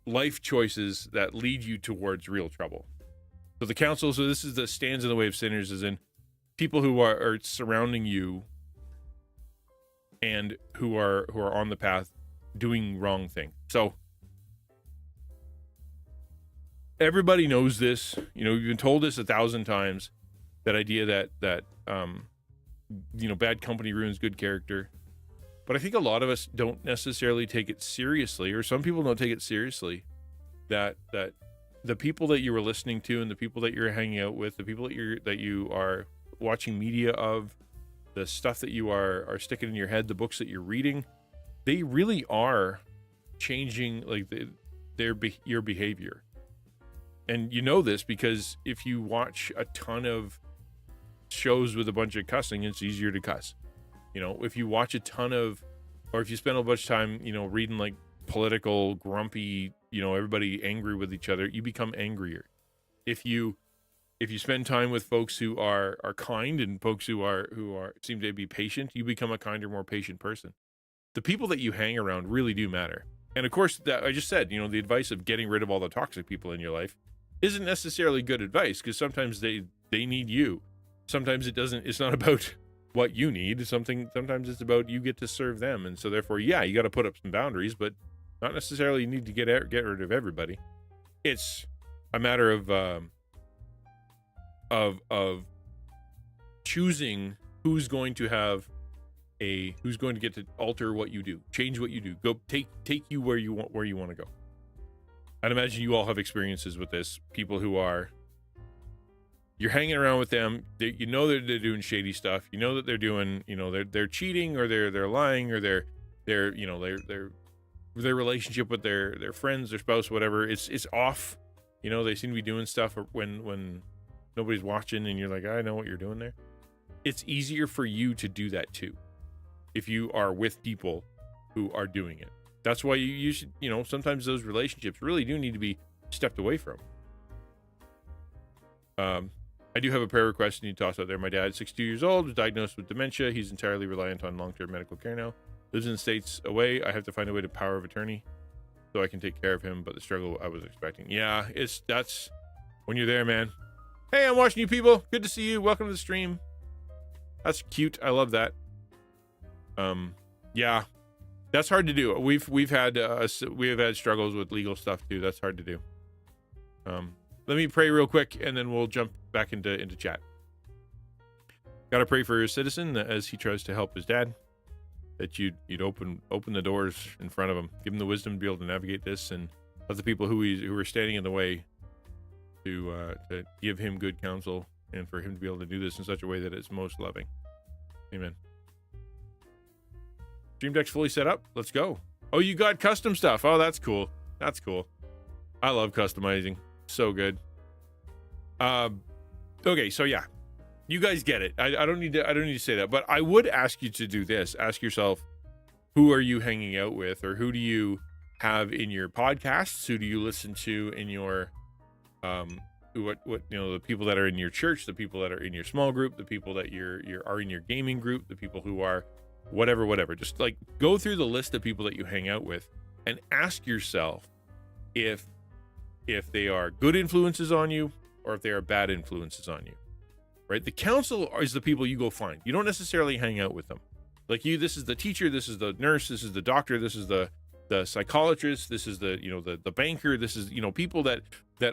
life choices that lead you towards real trouble. So the counsel, so this is the stands in the way of sinners, as in people who are surrounding you and who are on the path doing wrong thing. So everybody knows this, you've been told this 1,000 times, that idea that bad company ruins good character. But I think a lot of us don't necessarily take it seriously, or some people don't take it seriously, that the people that you were listening to and the people that you're hanging out with, the people that you are watching media of, the stuff that you are sticking in your head, the books that you're reading, they really are changing your behavior. And you know this because if you watch a ton of shows with a bunch of cussing, it's easier to cuss. If you watch a ton of, or if you spend a bunch of time, reading like political, grumpy, everybody angry with each other, you become angrier. If you spend time with folks who are kind and folks who seem to be patient, you become a kinder, more patient person. The people that you hang around really do matter. And of course, that I just said, the advice of getting rid of all the toxic people in your life isn't necessarily good advice, because sometimes they need you. Sometimes it's not about what you need. Sometimes it's about you get to serve them. And so therefore, yeah, you got to put up some boundaries, but not necessarily you need to get rid of everybody. It's a matter of choosing who's going to get to alter what you do, change what you do, go take you where you want to go. I'd imagine you all have experiences with this. People who you're hanging around with them, that they're doing shady stuff. That they're doing, they're cheating, or they're lying, or their relationship with their friends, their spouse, whatever. It's off. They seem to be doing stuff when nobody's watching, and you're like, I know what you're doing there. It's easier for you to do that too, if you are with people who are doing it. That's why you should, sometimes those relationships really do need to be stepped away from. I do have a prayer request, and you toss out there. My dad, 62 years old, was diagnosed with dementia. He's entirely reliant on long-term medical care now. Lives in the States away. I have to find a way to power of attorney so I can take care of him, but the struggle I was expecting. Yeah, that's when you're there, man. Hey, I'm watching you people. Good to see you. Welcome to the stream. That's cute. I love that. Yeah, that's hard to do. We've had struggles with legal stuff too. That's hard to do. Let me pray real quick, and then we'll jump back into chat. Gotta pray for your citizen as he tries to help his dad, that you'd open the doors in front of him, give him the wisdom to be able to navigate this, and let the people who are standing in the way to give him good counsel, and for him to be able to do this in such a way that it's most loving. Amen. Stream Deck's fully set up. Let's go. Oh, you got custom stuff. Oh, that's cool. That's cool. I love customizing. So good. Okay, so yeah, you guys get it. I don't need to say that, but I would ask you to do this. Ask yourself, who are you hanging out with, or who do you have in your podcasts? Who do you listen to in your the people that are in your church, the people that are in your small group, the people that are in your gaming group, the people who are whatever. Just like go through the list of people that you hang out with and ask yourself if they are good influences on you or if they are bad influences on you, right? The counsel is the people you go find. You don't necessarily hang out with them. Like this is the teacher, this is the nurse, this is the doctor, this is the psychologist, this is the banker, this is, people that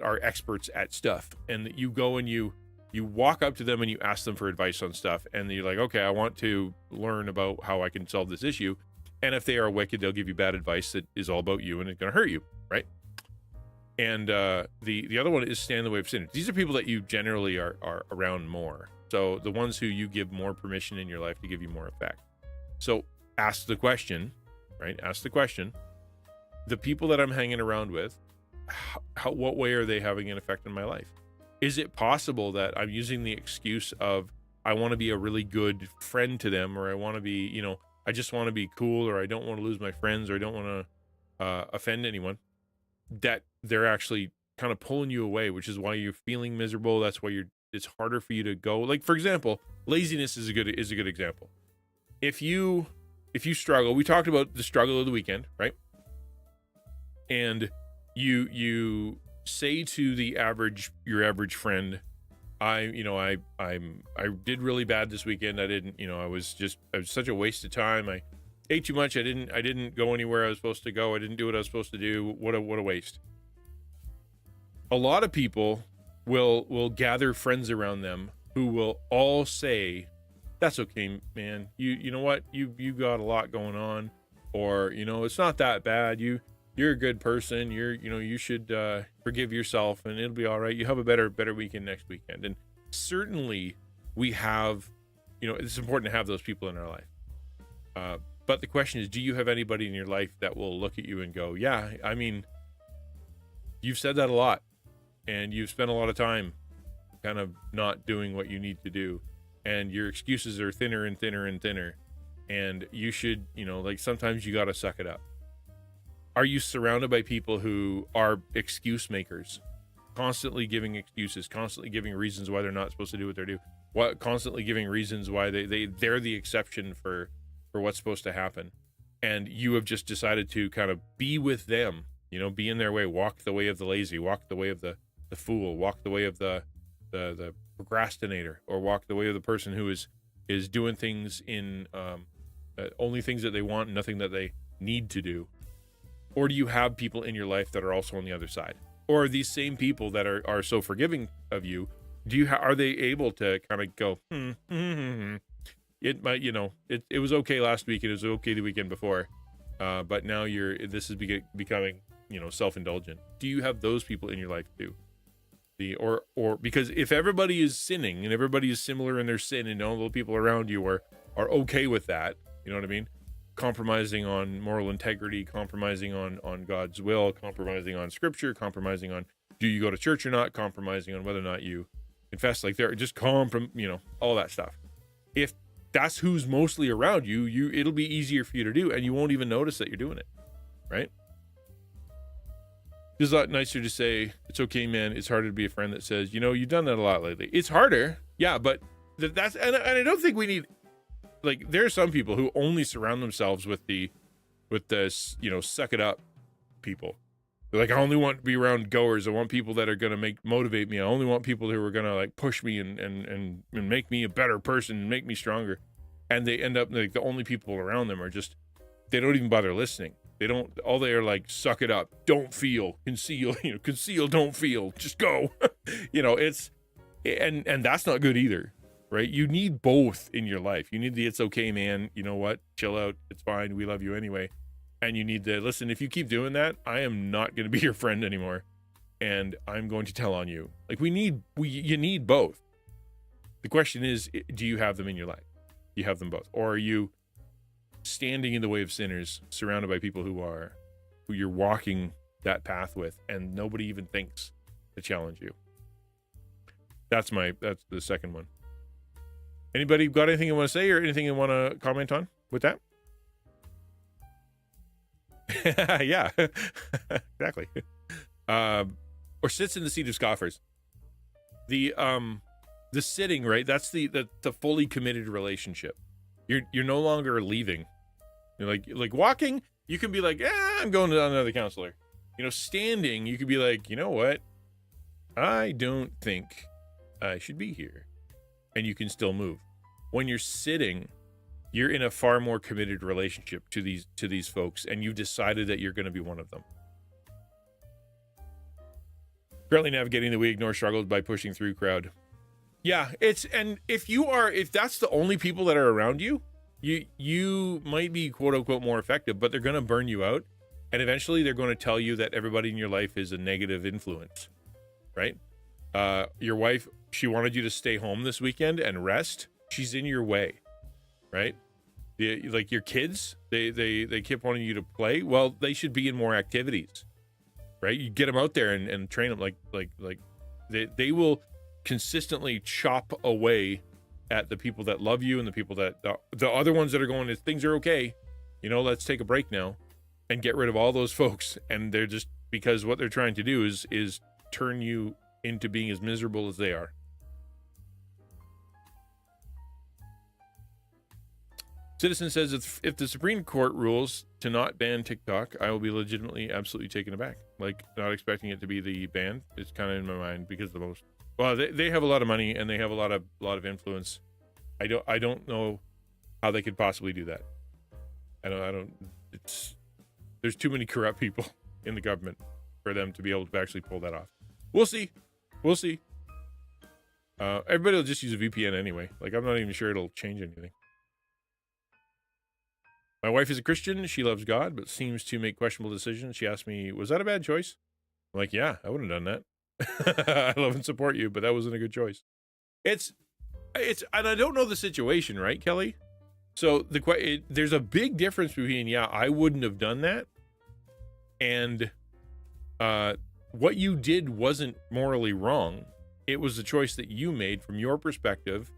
are experts at stuff. And you go and you walk up to them and you ask them for advice on stuff. And you're like, okay, I want to learn about how I can solve this issue. And if they are wicked, they'll give you bad advice that is all about you and it's going to hurt you, right? And the other one is stand in the way of sinners. These are people that you generally are around more. So the ones who you give more permission in your life to give you more effect. So ask the question, right? Ask the question, the people that I'm hanging around with, what way are they having an effect on my life? Is it possible that I'm using the excuse of I want to be a really good friend to them, or I want to be, you know, I just want to be cool, or I don't want to lose my friends, or I don't want to offend anyone, that they're actually kind of pulling you away, which is why you're feeling miserable. That's why it's harder for you to go. Like, for example, laziness is a good example. If you struggle, we talked about the struggle of the weekend, right? And you say to your average friend, I did really bad this weekend. I was such a waste of time. I ate too much. I didn't go anywhere I was supposed to go. I didn't do what I was supposed to do. What a waste. A lot of people will gather friends around them who will all say, that's okay, man. You know what? You got a lot going on, or, you know, it's not that bad. You're a good person. You should forgive yourself and it'll be all right. You have a better weekend next weekend. And certainly we have, you know, it's important to have those people in our life. But the question is, do you have anybody in your life that will look at you and go, yeah, I mean, you've said that a lot and you've spent a lot of time kind of not doing what you need to do. And your excuses are thinner and thinner and thinner. And you should, you know, like, sometimes you got to suck it up. Are you surrounded by people who are excuse makers, constantly giving excuses, constantly giving reasons why they're not supposed to do what they do, constantly giving reasons why they're the exception for what's supposed to happen, and you have just decided to kind of be with them, you know, be in their way, walk the way of the lazy, walk the way of the fool, walk the way of the procrastinator, or walk the way of the person who is doing things in only things that they want, nothing that they need to do? Or do you have people in your life that are also on the other side? Or are these same people that are so forgiving of you, are they able to kind of go, it might, you know, it was okay last week, it was okay the weekend before, but now this is becoming, you know, self-indulgent? Do you have those people in your life too? Or because if everybody is sinning and everybody is similar in their sin, and all the people around you are okay with that, you know what I mean? Compromising on moral integrity, compromising on God's will, compromising on scripture, compromising on do you go to church or not, compromising on whether or not you confess, like, they're just you know, all that stuff. If that's who's mostly around you, it'll be easier for you to do, and you won't even notice that you're doing it, right? It's a lot nicer to say, it's okay, man. It's harder to be a friend that says, you know, you've done that a lot lately. It's harder, yeah, but that's, and I don't think we need, like, there are some people who only surround themselves with this, you know, suck it up people. They're like, I only want to be around goers. I want people that are going to motivate me. I only want people who are going to, like, push me and make me a better person and make me stronger. And they end up, like, the only people around them are just, they don't even bother listening. They are like, suck it up, don't feel, conceal, you know, conceal, don't feel, just go. You know, and that's not good either, right? You need both in your life. You need the, it's okay, man, you know what, chill out, it's fine, we love you anyway. And you need to listen, if you keep doing that, I am not going to be your friend anymore, and I'm going to tell on you. Like, you need both. The question is, do you have them in your life? Do you have them both? Or are you standing in the way of sinners, surrounded by people who you're walking that path with, and nobody even thinks to challenge you? That's the second one. Anybody got anything you want to say, or anything you want to comment on with that? Yeah, exactly. Or sits in the seat of scoffers. The sitting, right? That's the fully committed relationship. You're no longer leaving. You're like walking, you can be like, I'm going to another counselor. You know, standing, you could be like, you know what? I don't think I should be here. And you can still move. When you're sitting, you're in a far more committed relationship to these folks, and you've decided that you're going to be one of them. Currently navigating the we ignore struggles by pushing through crowd. Yeah, and if that's the only people that are around you, you might be quote unquote more effective, but they're going to burn you out, and eventually they're going to tell you that everybody in your life is a negative influence, right? Your wife, she wanted you to stay home this weekend and rest. She's in your way, right? like your kids, they keep wanting you to play. Well, they should be in more activities, right? You get them out there and train them. Like they will consistently chop away at the people that love you and the people that the other ones that are going, things are okay, let's take a break now, and get rid of all those folks. And they're just, because what they're trying to do is turn you into being as miserable as they are. Citizen says, if the Supreme Court rules to not ban TikTok, I will be legitimately absolutely taken aback. Like, not expecting it to be the ban. It's kind of in my mind because they have a lot of money and they have a lot of influence. I don't know how they could possibly do that. There's too many corrupt people in the government for them to be able to actually pull that off. We'll see. Everybody will just use a VPN anyway. Like, I'm not even sure it'll change anything. My wife is a Christian. She loves God, but seems to make questionable decisions. She asked me, was that a bad choice? I'm like, yeah, I wouldn't have done that. I love and support you, but that wasn't a good choice. It's, and I don't know the situation, right, Kelly? So there's a big difference between, I wouldn't have done that, and what you did wasn't morally wrong. It was the choice that you made from your perspective,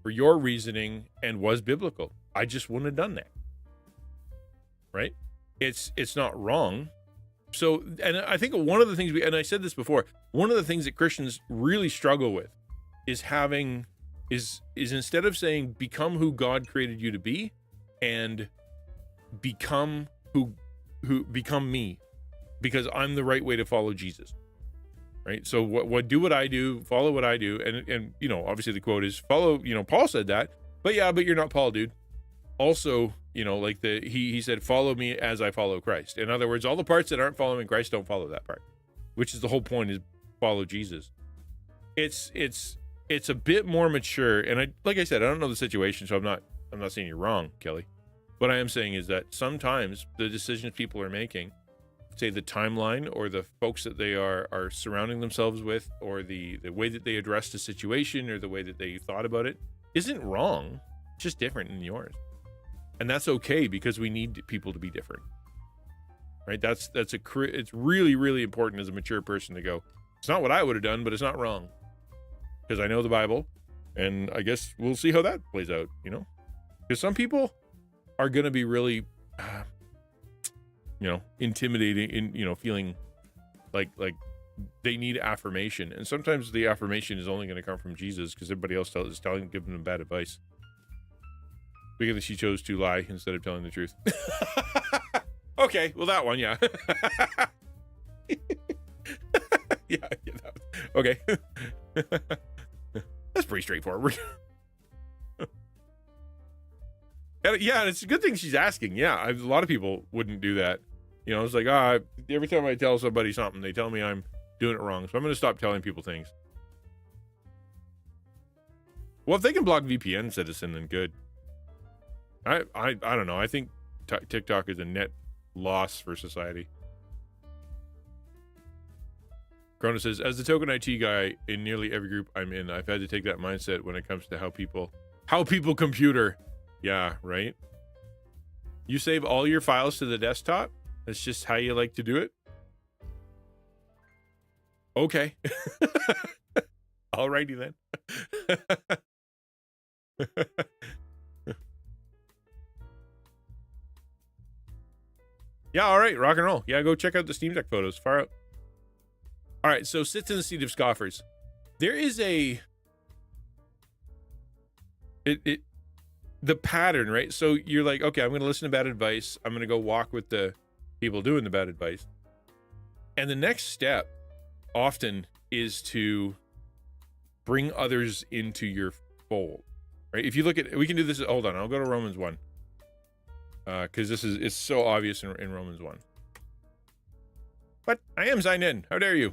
for your reasoning, and was biblical. I just wouldn't have done that. Right? It's not wrong. So, and I think one of the things and I said this before, one of the things that Christians really struggle with is instead of saying become who God created you to be, and become become me, because I'm the right way to follow Jesus. Right? So what do what I do, follow what I do, and obviously the quote is follow, Paul said that, but you're not Paul, dude. Also, like he said, follow me as I follow Christ. In other words, all the parts that aren't following Christ, don't follow that part, which is the whole point, is follow Jesus. It's a bit more mature. And like I said, I don't know the situation, so I'm not saying you're wrong, Kelly. What I am saying is that sometimes the decisions people are making, say the timeline or the folks that they are surrounding themselves with, or the way that they addressed a situation or the way that they thought about it, isn't wrong. It's just different than yours. And that's okay, because we need people to be different, right? It's really, really important as a mature person to go, it's not what I would have done, but it's not wrong, because I know the Bible, and I guess we'll see how that plays out, because some people are going to be really, intimidating in, feeling like they need affirmation. And sometimes the affirmation is only going to come from Jesus, because everybody else is giving them bad advice. Because she chose to lie instead of telling the truth. Okay, well, that one, yeah. Yeah. Okay. That's pretty straightforward. Yeah, it's a good thing she's asking. Yeah, a lot of people wouldn't do that. It's like, every time I tell somebody something, they tell me I'm doing it wrong. So I'm going to stop telling people things. Well, if they can block VPN citizen, then good. I don't know. I think TikTok is a net loss for society. Corona says, as the token IT guy in nearly every group I'm in, I've had to take that mindset when it comes to how people computer. Yeah, right? You save all your files to the desktop? That's just how you like to do it? Okay. Alrighty then. Yeah, all right, rock and roll. Yeah, go check out the Steam Deck photos. Far out. All right, so sits in the seat of scoffers. There is the pattern, right? So you're like, okay, I'm going to listen to bad advice. I'm going to go walk with the people doing the bad advice. And the next step often is to bring others into your fold, right? If you look at, we can do this. Hold on, I'll go to Romans 1. Because it's so obvious in Romans 1. But I am signed in. How dare you?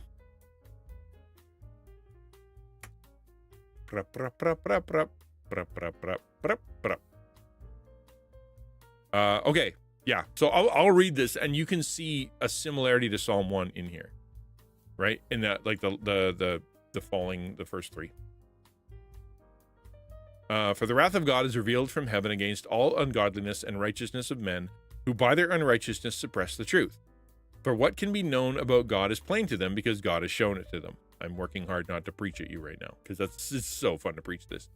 Okay, yeah. So I'll read this, and you can see a similarity to Psalm 1 in here, right? In that, like the falling, the first three. For the wrath of God is revealed from heaven against all ungodliness and righteousness of men, who by their unrighteousness suppress the truth. For what can be known about God is plain to them, because God has shown it to them. I'm working hard not to preach at you right now, because it's so fun to preach this.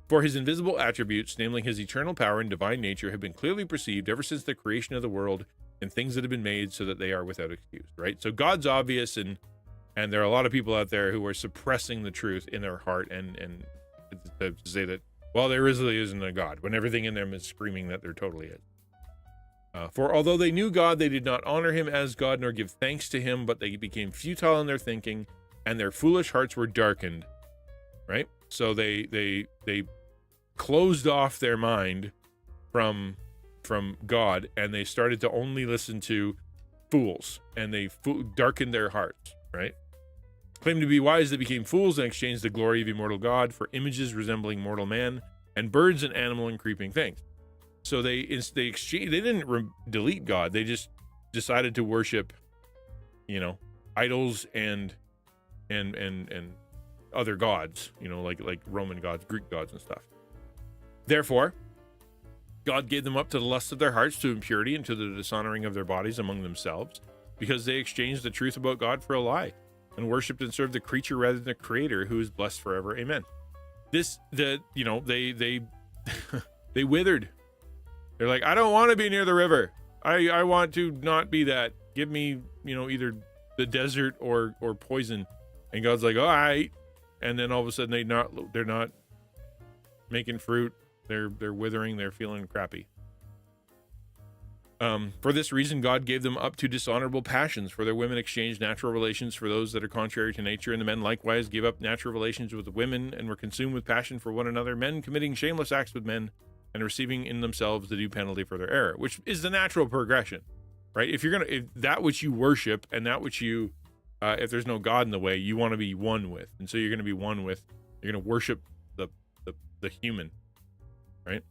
For his invisible attributes, namely his eternal power and divine nature, have been clearly perceived ever since the creation of the world and things that have been made, so that they are without excuse, right? So God's obvious, and there are a lot of people out there who are suppressing the truth in their heart and to say that, well, there really isn't a God, when everything in them is screaming that there totally is. For although they knew God, they did not honor him as God nor give thanks to him, but they became futile in their thinking, and their foolish hearts were darkened, right? So they closed off their mind from God, and they started to only listen to fools, and they darkened their hearts, right? Claiming to be wise, they became fools and exchanged the glory of immortal God for images resembling mortal man and birds and animal and creeping things. So they exchanged. They didn't delete God. They just decided to worship, idols and other gods, like Roman gods, Greek gods, and stuff. Therefore, God gave them up to the lust of their hearts, to impurity, and to the dishonoring of their bodies among themselves, because they exchanged the truth about God for a lie, and worshipped and served the creature rather than the Creator, who is blessed forever. Amen. They withered. They're like, I don't want to be near the river. I want to not be that. Give me, either the desert or poison. And God's like, all right. And then all of a sudden they're not making fruit. They're withering. They're feeling crappy. For this reason, God gave them up to dishonorable passions, for their women exchanged natural relations for those that are contrary to nature, and the men likewise gave up natural relations with the women and were consumed with passion for one another, men committing shameless acts with men and receiving in themselves the due penalty for their error, which is the natural progression, right? If that which you worship and that which you, if there's no God in the way, you want to be one with, and so you're going to be one with, you're going to worship the human, right?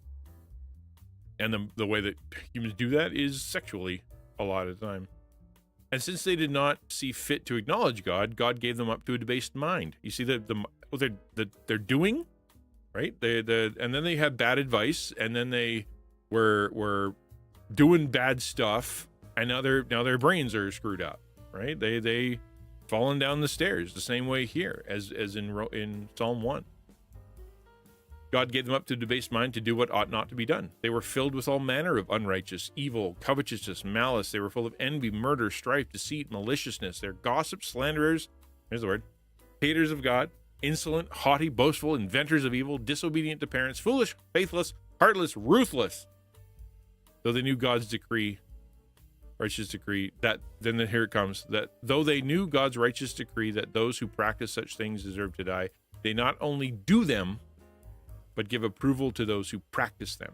And the way that humans do that is sexually a lot of the time. And since they did not see fit to acknowledge God, God gave them up to a debased mind. You see what they're doing, right? And then they had bad advice, and then they were doing bad stuff, and now their brains are screwed up, right? They fallen down the stairs the same way here as in Psalm 1. God gave them up to debased mind to do what ought not to be done. They were filled with all manner of unrighteous, evil, covetousness, malice. They were full of envy, murder, strife, deceit, maliciousness. They're gossips, slanderers, here's the word, haters of God, insolent, haughty, boastful, inventors of evil, disobedient to parents, foolish, faithless, heartless, ruthless. Though they knew God's decree, righteous decree, here it comes, that though they knew God's righteous decree that those who practice such things deserve to die, they not only do them, but give approval to those who practice them.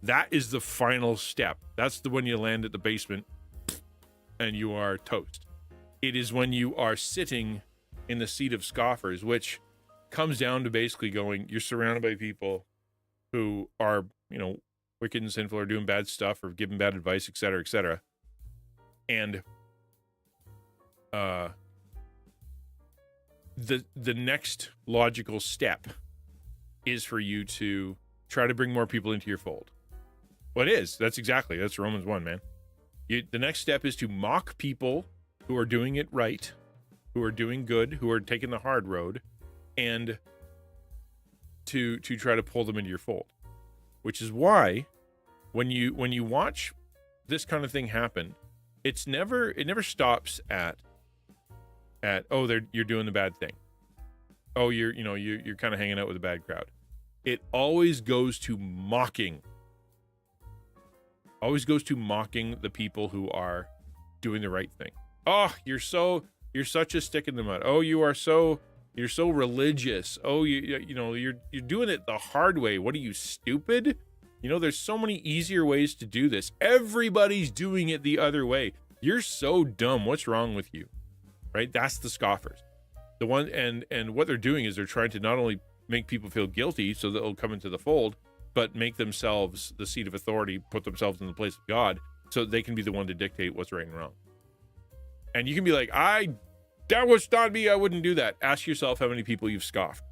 That is the final step. That's the when you land at the basement and you are toast. It is when you are sitting in the seat of scoffers, which comes down to basically going, you're surrounded by people who are, wicked and sinful, or doing bad stuff, or giving bad advice, etc., etc. And the next logical step is for you to try to bring more people into your fold. Well, it is. That's Romans 1, man. The next step is to mock people who are doing it right, who are doing good, who are taking the hard road, and to try to pull them into your fold. Which is why when you watch this kind of thing happen, it never stops at you're doing the bad thing. Oh, you're kind of hanging out with a bad crowd. It always goes to mocking. Always goes to mocking the people who are doing the right thing. Oh, you're such a stick in the mud. Oh, you're so religious. Oh, you're doing it the hard way. What are you, stupid? There's so many easier ways to do this. Everybody's doing it the other way. You're so dumb. What's wrong with you? Right? That's the scoffers. The one and what they're doing is they're trying to not only make people feel guilty so that they'll come into the fold, but make themselves the seat of authority, put themselves in the place of God, so they can be the one to dictate what's right and wrong. And you can be like, that was not me, I wouldn't do that. Ask yourself how many people you've scoffed.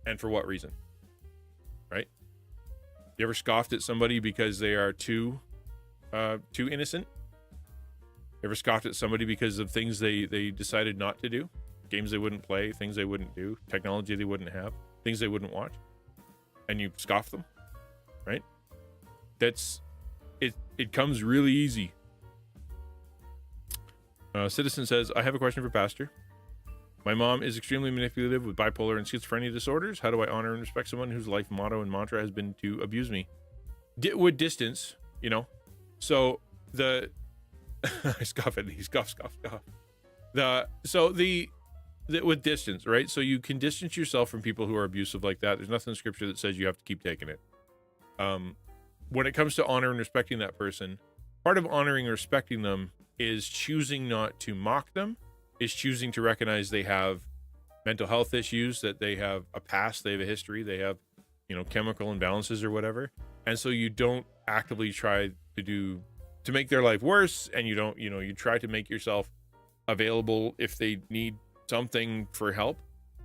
And for what reason? right? You ever scoffed at somebody because they are too innocent? You ever scoffed at somebody because of things they decided not to do? Games they wouldn't play, things they wouldn't do, technology they wouldn't have, things they wouldn't watch, and you scoff them, right? That's it. It comes really easy. Citizen says, I have a question for Pastor. My mom is extremely manipulative with bipolar and schizophrenia disorders. How do I honor and respect someone whose life motto and mantra has been to abuse me? With distance, you know. So the I scoff at it. He scoff. With distance, right? So you can distance yourself from people who are abusive like that. There's nothing in scripture that says you have to keep taking it. When it comes to honor and respecting that person, part of honoring and respecting them is choosing not to mock them, is choosing to recognize they have mental health issues, that they have a past, they have a history, they have, chemical imbalances or whatever. And so you don't actively try to make their life worse, and you try to make yourself available if they need something for help,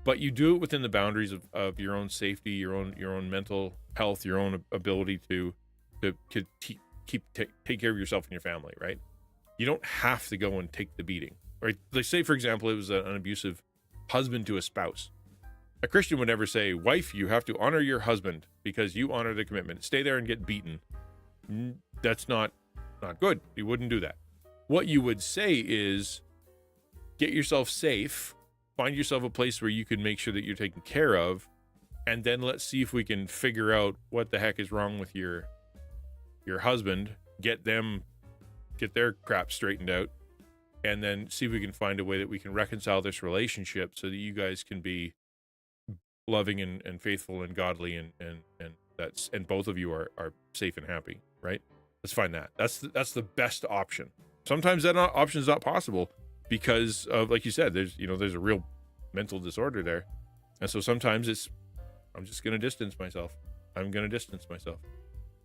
but you do it within the boundaries of your own safety, your own mental health, your own ability to take care of yourself and your family, right? You don't have to go and take the beating, right? Like, say for example, it was an abusive husband to a spouse. A Christian would never say, wife, you have to honor your husband because you honor the commitment. Stay there and get beaten. That's not good. You wouldn't do that. What you would say is, get yourself safe, find yourself a place where you can make sure that you're taken care of, and then let's see if we can figure out what the heck is wrong with your husband, get their crap straightened out, and then see if we can find a way that we can reconcile this relationship so that you guys can be loving and faithful and godly and both of you are safe and happy, right? Let's find that. That's the best option. Sometimes that option is not possible because of, like you said, there's a real mental disorder there. And so sometimes I'm just going to distance myself. I'm going to distance myself.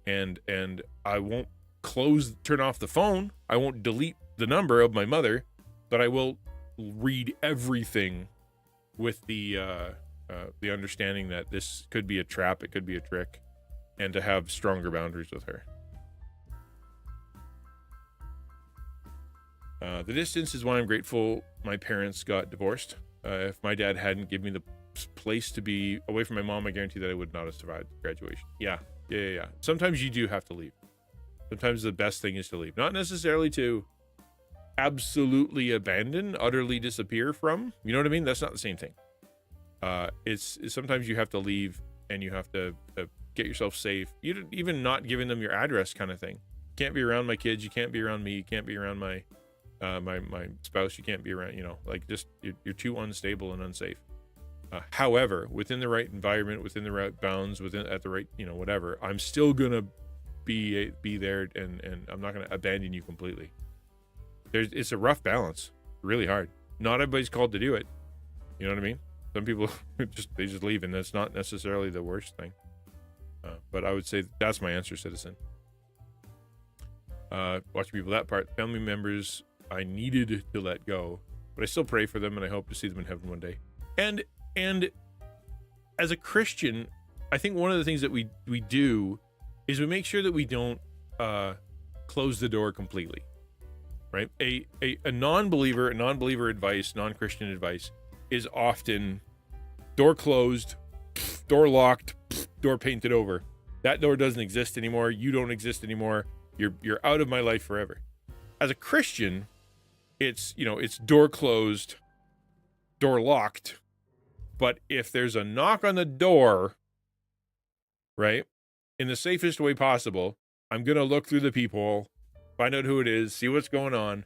And I won't turn off the phone. I won't delete the number of my mother, but I will read everything with the understanding that this could be a trap, it could be a trick, and to have stronger boundaries with her. The distance is why I'm grateful my parents got divorced. If my dad hadn't given me the place to be away from my mom, I guarantee that I would not have survived graduation. Yeah. Sometimes you do have to leave. Sometimes the best thing is to leave. Not necessarily to absolutely abandon, utterly disappear from. You know what I mean? That's not the same thing. It's sometimes you have to leave and you have to get yourself safe. Even not giving them your address kind of thing. You can't be around my kids. You can't be around me. You can't be around my spouse. You can't be around, just you're too unstable and unsafe. However, within the right environment, within the right bounds, at the right, whatever, I'm still gonna be there, and I'm not gonna abandon you completely. It's a rough balance, really hard. Not everybody's called to do it. You know what I mean? Some people they just leave, and that's not necessarily the worst thing. But I would say that's my answer, citizen. Watching people that part, family members I needed to let go, but I still pray for them, and I hope to see them in heaven one day. And as a Christian, I think one of the things that we do is we make sure that we don't close the door completely, right? A non-believer advice, non-Christian advice is often door closed, door locked, door painted over. That door doesn't exist anymore. You don't exist anymore. You're out of my life forever. As a Christian, it's door closed, door locked. But if there's a knock on the door, right, in the safest way possible, I'm going to look through the peephole, find out who it is, see what's going on.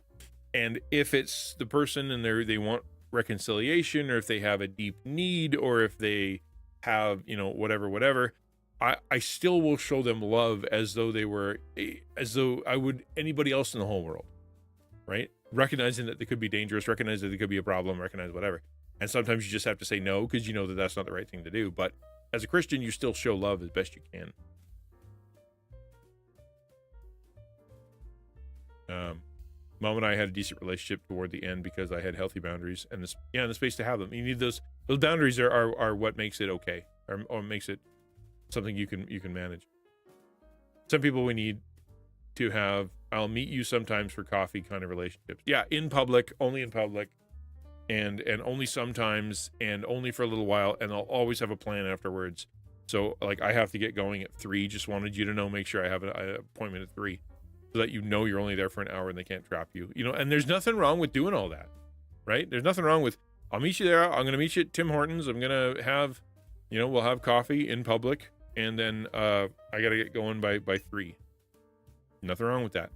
And if it's the person and they want reconciliation, or if they have a deep need, or if they have, whatever, I still will show them love as though I would anybody else in the whole world, right? Recognizing that they could be dangerous, recognize that they could be a problem, recognize whatever. And sometimes you just have to say no because you know that that's not the right thing to do. But as a Christian, you still show love as best you can. Mom and I had a decent relationship toward the end because I had healthy boundaries and the space to have them. You need those boundaries are what makes it okay, or makes it something you can manage. Some people we need to have I'll meet you sometimes for coffee kind of relationships. Yeah, in public, only in public, and only sometimes, and only for a little while, and I'll always have a plan afterwards. So like I have to get going at 3. Just wanted you to know, make sure I have an appointment at 3, so that you know you're only there for an hour and they can't trap you. You know, and there's nothing wrong with doing all that, right? There's nothing wrong with, I'll meet you there. I'm gonna meet you at Tim Hortons. I'm gonna have, we'll have coffee in public, and then I gotta get going by 3. Nothing wrong with that.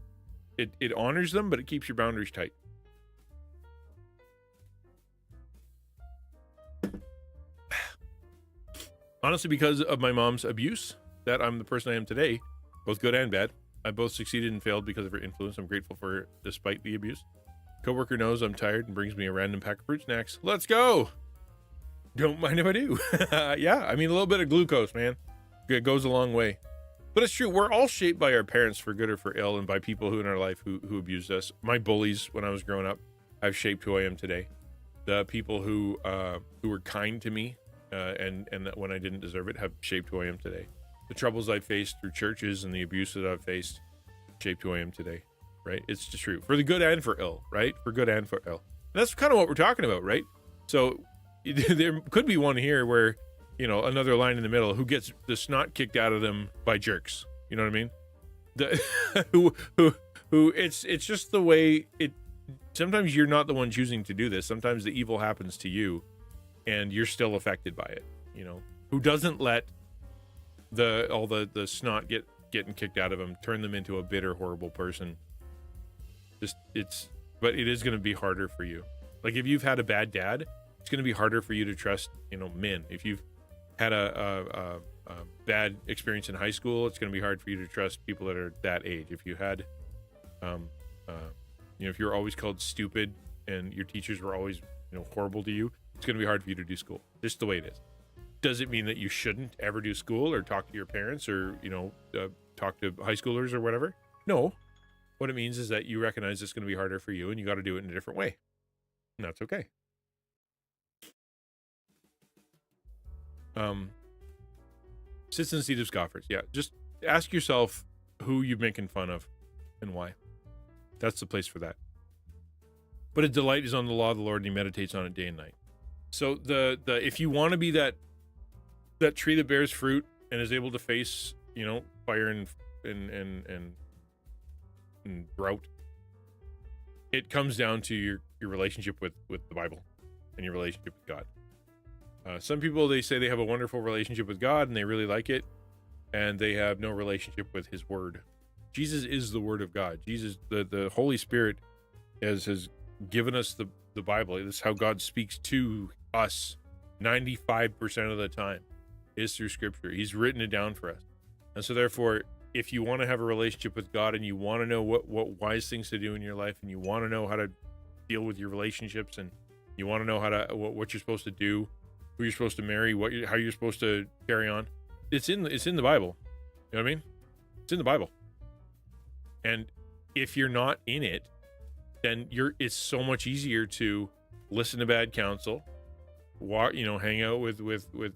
It honors them, but it keeps your boundaries tight. Honestly, because of my mom's abuse, that I'm the person I am today, both good and bad. I both succeeded and failed because of her influence. I'm grateful for her despite the abuse. Coworker knows I'm tired and brings me a random pack of fruit snacks. Let's go. Don't mind if I do. Yeah, I mean, a little bit of glucose, man. It goes a long way. But it's true. We're all shaped by our parents for good or for ill, and by people who in our life who abused us. My bullies when I was growing up have shaped who I am today. The people who were kind to me and that when I didn't deserve it have shaped who I am today. The troubles I faced through churches and the abuse that I've faced shaped who I am today, right? It's just true. For the good and for ill, right? For good and for ill. And that's kind of what we're talking about, right? So there could be one here where, another line in the middle, who gets the snot kicked out of them by jerks. You know what I mean? Who it's just the way it, sometimes you're not the one choosing to do this. Sometimes the evil happens to you and you're still affected by it, who doesn't let all the snot getting kicked out of them turn them into a bitter, horrible person. But it is going to be harder for you. Like if you've had a bad dad, it's going to be harder for you to trust, men. If you've had a bad experience in high school, it's going to be hard for you to trust people that are that age. If you had, if you're always called stupid and your teachers were always, horrible to you, it's going to be hard for you to do school. Just the way it is. Does it mean that you shouldn't ever do school or talk to your parents or, talk to high schoolers or whatever? No. What it means is that you recognize it's going to be harder for you and you got to do it in a different way. And that's okay. Sits in the seat of scoffers. Yeah, just ask yourself who you're making fun of and why. That's the place for that. But a delight is on the law of the Lord, and he meditates on it day and night. So the if you want to be that tree that bears fruit and is able to face, fire and drought, it comes down to your relationship with the Bible and your relationship with God. Some people, they say they have a wonderful relationship with God and they really like it, and they have no relationship with his word. Jesus is the word of God. Jesus, the Holy Spirit has given us the Bible. This is how God speaks to us 95% of the time, is through scripture. He's written it down for us. And so therefore, if you want to have a relationship with God and you want to know what wise things to do in your life, and you want to know how to deal with your relationships, and you want to know how to what you're supposed to do, who you're supposed to marry, how you're supposed to carry on, it's in the Bible. You know what I mean? It's in the Bible. And if you're not in it, then it's so much easier to listen to bad counsel, hang out with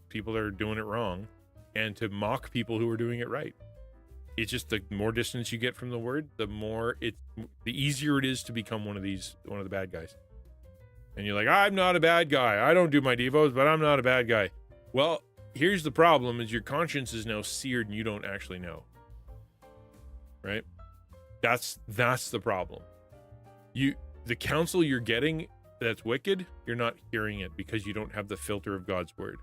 people that are doing it wrong, and to mock people who are doing it right. It's just the more distance you get from the word, the easier it is to become one of the bad guys. And you're like, I'm not a bad guy. I don't do my devos, but I'm not a bad guy. Well, here's the problem: is your conscience is now seared and you don't actually know. Right? That's the problem. The counsel you're getting that's wicked, you're not hearing it because you don't have the filter of God's word.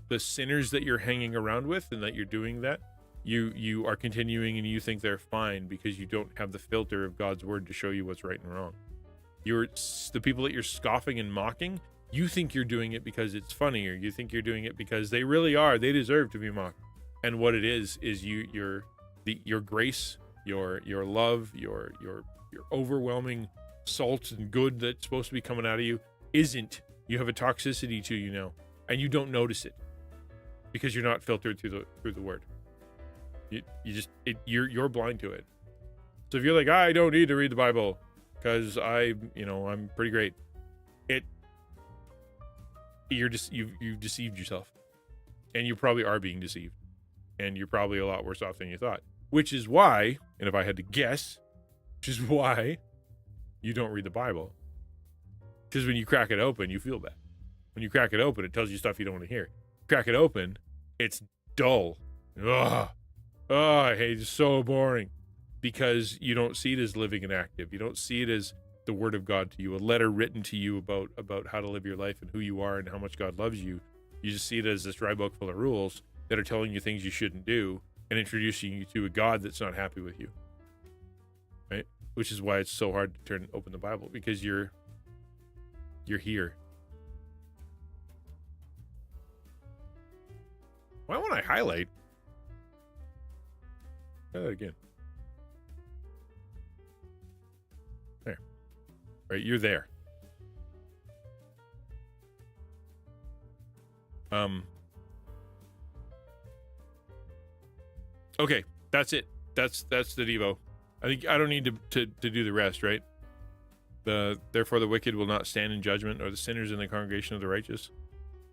The sinners that you're hanging around with and that you're doing that, you are continuing and you think they're fine because you don't have the filter of God's word to show you what's right and wrong. The people that you're scoffing and mocking, you think you're doing it because it's funny, or you think you're doing it because they really are. They deserve to be mocked. And what it is your grace, your love, your overwhelming salt and good that's supposed to be coming out of you isn't. You have a toxicity to you now, and you don't notice it because you're not filtered through the word. You're blind to it. So if you're like, I don't need to read the Bible because I'm pretty great, you've deceived yourself, and you probably are being deceived. and you're probably a lot worse off than you thought. Which is why, and if I had to guess, which is why you don't read the Bible. Because when you crack it open, you feel bad. When you crack it open, it tells you stuff you don't want to hear. Crack it open, it's dull. Ugh. Oh, I hate it. It's so boring. Because you don't see it as living and active. You don't see it as the word of God to you, a letter written to you about how to live your life and who you are and how much God loves you. You just see it as this dry book full of rules that are telling you things you shouldn't do and introducing you to a God that's not happy with you. Right? Which is why it's so hard to open the Bible, because you're here. Why won't I highlight? Try that again. There. Right, you're there. Okay, that's it. That's the Devo. I think I don't need to do the rest, right? Therefore the wicked will not stand in judgment, or the sinners in the congregation of the righteous.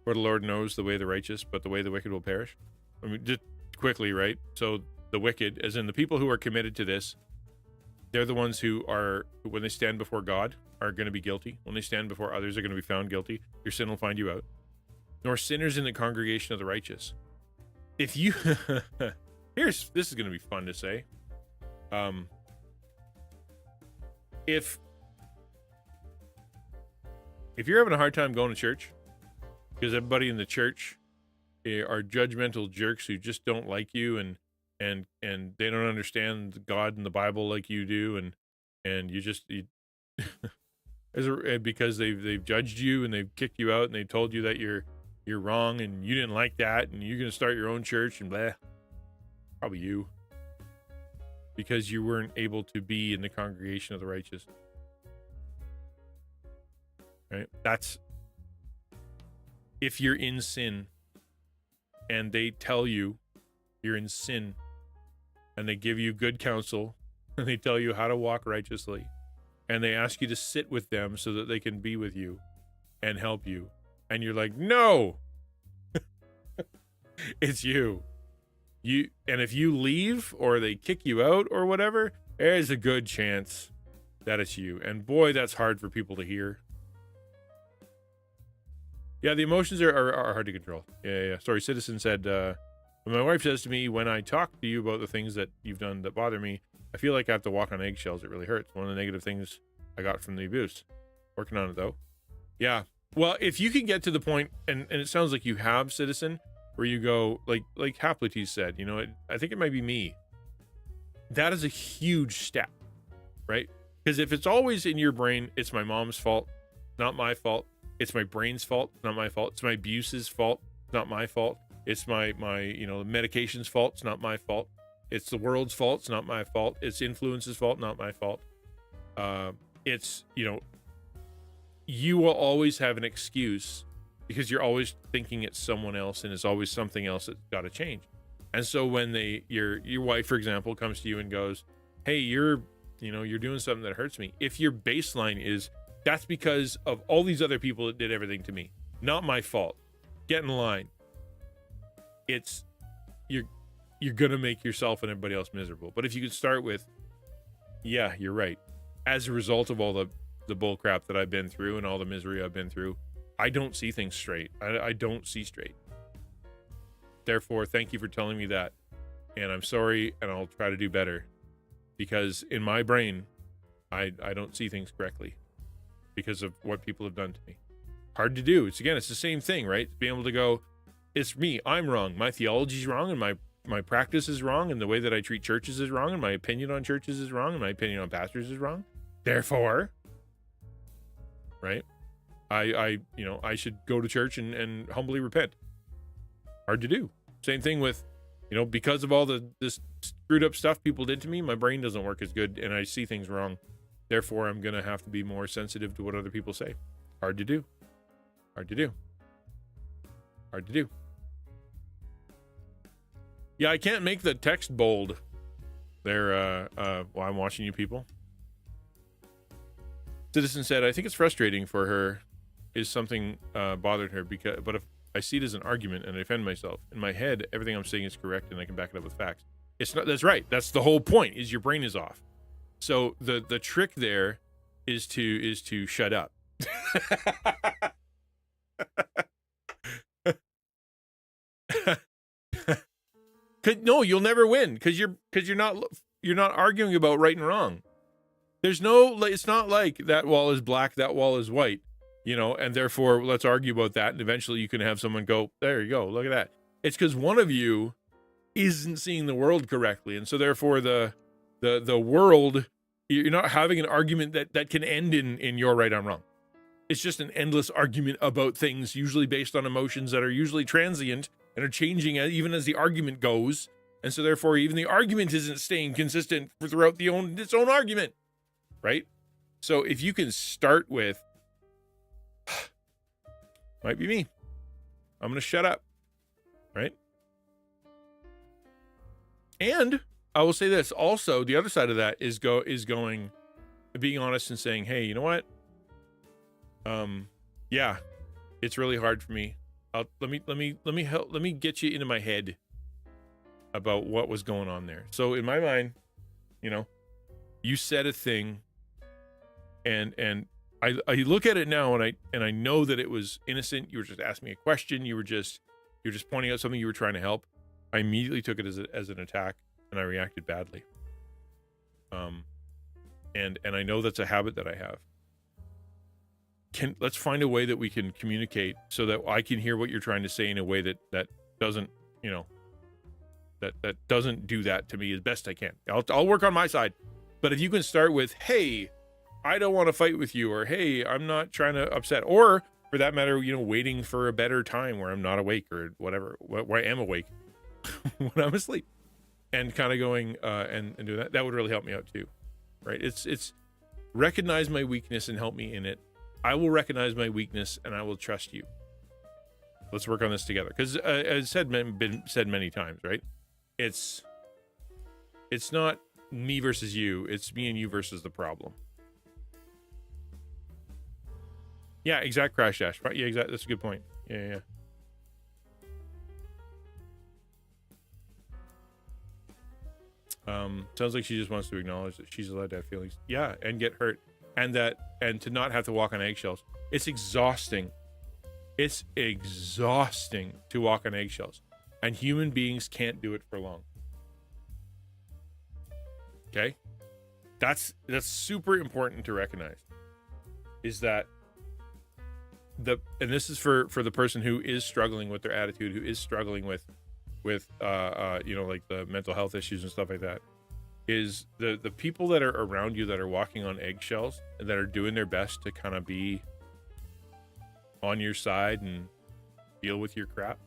For the Lord knows the way of the righteous, but the way of the wicked will perish. I mean, just quickly, right? So the wicked, as in the people who are committed to this, they're the ones who are, when they stand before God, are going to be guilty. When they stand before others, are going to be found guilty. Your sin will find you out. Nor sinners in the congregation of the righteous. If you... this is going to be fun to say. If you're having a hard time going to church because everybody in the church are judgmental jerks who just don't like you and they don't understand God and the Bible like you do, and because they've judged you and they've kicked you out and they told you that you're wrong and you didn't like that and you're going to start your own church and blah. Probably you. Because you weren't able to be in the congregation of the righteous. Right? That's if you're in sin and they tell you you're in sin and they give you good counsel and they tell you how to walk righteously and they ask you to sit with them so that they can be with you and help you, and you're like, no. It's you. And if you leave or they kick you out or whatever, there's a good chance that it's you. And boy, that's hard for people to hear. Yeah, the emotions are hard to control. Yeah. Sorry, Citizen said, when my wife says to me, when I talk to you about the things that you've done that bother me, I feel like I have to walk on eggshells. It really hurts. One of the negative things I got from the abuse. Working on it, though. Yeah. Well, if you can get to the point, and it sounds like you have, Citizen, where you go, like Haplites said, I think it might be me. That is a huge step, right? Because if it's always in your brain, it's my mom's fault, not my fault. It's my brain's fault, not my fault. It's my abuse's fault, not my fault. It's my medication's fault, it's not my fault. It's the world's fault, it's not my fault. It's influence's fault, not my fault. It's, you will always have an excuse because you're always thinking it's someone else and it's always something else that's got to change. And so when your wife, for example, comes to you and goes, hey, you're doing something that hurts me. If your baseline is, that's because of all these other people that did everything to me, not my fault. Get in line. It's, you're going to make yourself and everybody else miserable. But if you could start with, yeah, you're right. As a result of all the bull crap that I've been through and all the misery I've been through, I don't see things straight. I don't see straight. Therefore, thank you for telling me that. And I'm sorry, and I'll try to do better. Because in my brain, I don't see things correctly because of what people have done to me. Hard to do. It's the same thing, right? Being able to go, it's me. I'm wrong. My theology's wrong, and my practice is wrong, and the way that I treat churches is wrong, and my opinion on churches is wrong, and my opinion on pastors is wrong. Therefore, right? I should go to church and humbly repent. Hard to do. Same thing with, because of all this screwed up stuff people did to me, my brain doesn't work as good and I see things wrong. Therefore, I'm going to have to be more sensitive to what other people say. Hard to do. Yeah, I can't make the text bold there while I'm watching you people. Citizen said, I think it's frustrating for her is something bothered her but I see it as an argument and I defend myself. In my head, everything I'm saying is correct and I can back it up with facts. It's not. That's right. That's the whole point. Is your brain is off. So the trick there is to shut up. No, you'll never win because you're not arguing about right and wrong. There's no. It's not like that wall is black, that wall is white, and therefore let's argue about that, and eventually you can have someone go, there you go, look at that. It's because one of you isn't seeing the world correctly, and so therefore the world, you're not having an argument that can end in you're right, I'm wrong. It's just an endless argument about things, usually based on emotions that are usually transient and are changing even as the argument goes, and so therefore even the argument isn't staying consistent throughout its own argument, right? So if you can start with, might be me, I'm gonna shut up, right? And I will say this also, the other side of that is being honest and saying, hey, you know what? Yeah, it's really hard for me. Let me get you into my head about what was going on there. So in my mind, you said a thing, and I look at it now and I know that it was innocent. You were just asking me a question. You're just pointing out something you were trying to help. I immediately took it as an attack and I reacted badly. And I know that's a habit that I have. Let's find a way that we can communicate so that I can hear what you're trying to say in a way that doesn't, that doesn't do that to me as best I can. I'll work on my side. But if you can start with, hey, I don't want to fight with you, or hey, I'm not trying to upset, or for that matter, waiting for a better time where I'm not awake or whatever, where I am awake when I'm asleep, and kind of going and do that would really help me out too, right? It's recognize my weakness and help me in it. I will recognize my weakness and I will trust you. Let's work on this together. Because as been said many times, right? It's not me versus you. It's me and you versus the problem. Yeah, exact crash dash. Right? Yeah, exactly. That's a good point. Yeah. Sounds like she just wants to acknowledge that she's allowed to have feelings. Yeah, and get hurt. And to not have to walk on eggshells. It's exhausting. It's exhausting to walk on eggshells. And human beings can't do it for long. Okay? That's super important to recognize. Is that and this is for the person who is struggling with their attitude, who is struggling with like the mental health issues and stuff like that. Is the people that are around you that are walking on eggshells and that are doing their best to kind of be on your side and deal with your crap.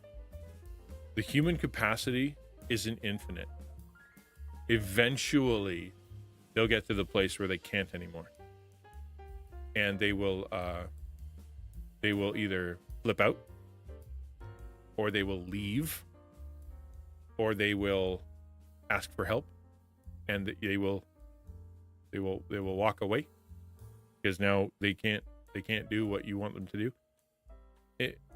The human capacity isn't infinite. Eventually, they'll get to the place where they can't anymore, and they will either flip out, or they will leave, or they will ask for help. And they will walk away because now they can't do what you want them to do.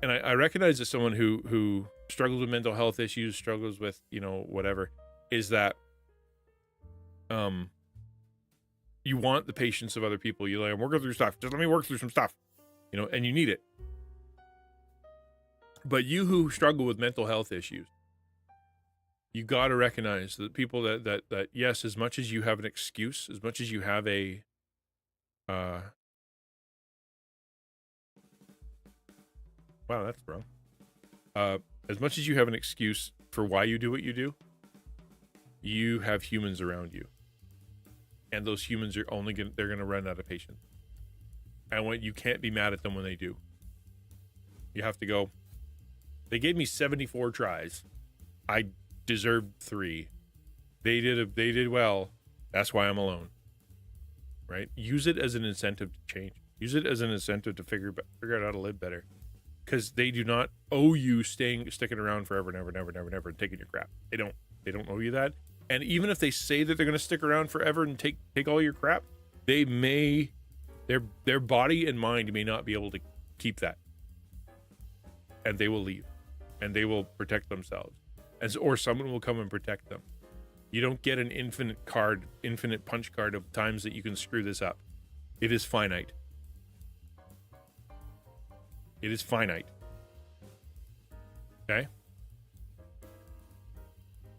And I recognize as someone who struggles with mental health issues, struggles with whatever, is that you want the patience of other people. You're like, I'm working through stuff. Just let me work through some stuff, and you need it. But you who struggle with mental health issues, you got to recognize that people that yes, as much as you have an excuse, as much as you have a wow, that's wrong. As much as you have an excuse for why you do what you do, you have humans around you, and those humans are they're gonna run out of patience. And you can't be mad at them when they do. You have to go, they gave me 74 tries. I deserved 3. They did well. That's why I'm alone. Right? Use it as an incentive to change. Use it as an incentive to figure out how to live better. Because they do not owe you sticking around forever and ever and taking your crap. They don't owe you that. And even if they say that they're going to stick around forever and take all your crap, they may, their body and mind may not be able to keep that. and they will leave, and they will protect themselves, or someone will come and protect them. You don't get an infinite punch card of times that you can screw this up. It is finite. It is finite. Okay?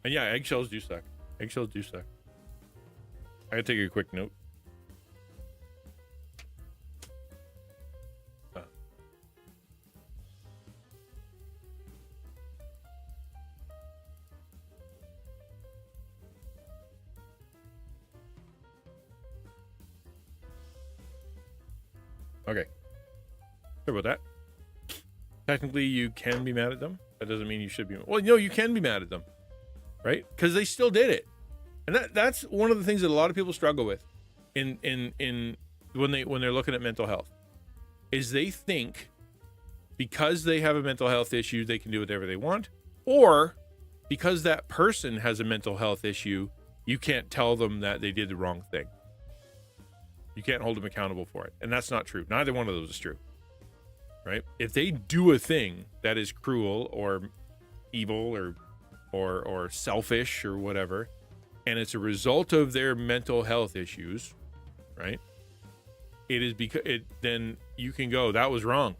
And yeah, eggshells do suck. Eggshells do suck. I gotta take a quick note. Okay. Sorry about that. Technically, you can be mad at them. That doesn't mean you should be. Well, no, you can be mad at them, right? Because they still did it, and that's one of the things that a lot of people struggle with, in when they're looking at mental health, is they think because they have a mental health issue they can do whatever they want, or because that person has a mental health issue, you can't tell them that they did the wrong thing. You can't hold them accountable for it. And that's not true. Neither one of those is true. Right? If they do a thing that is cruel or evil or selfish or whatever, and it's a result of their mental health issues, right? It is because then you can go, that was wrong.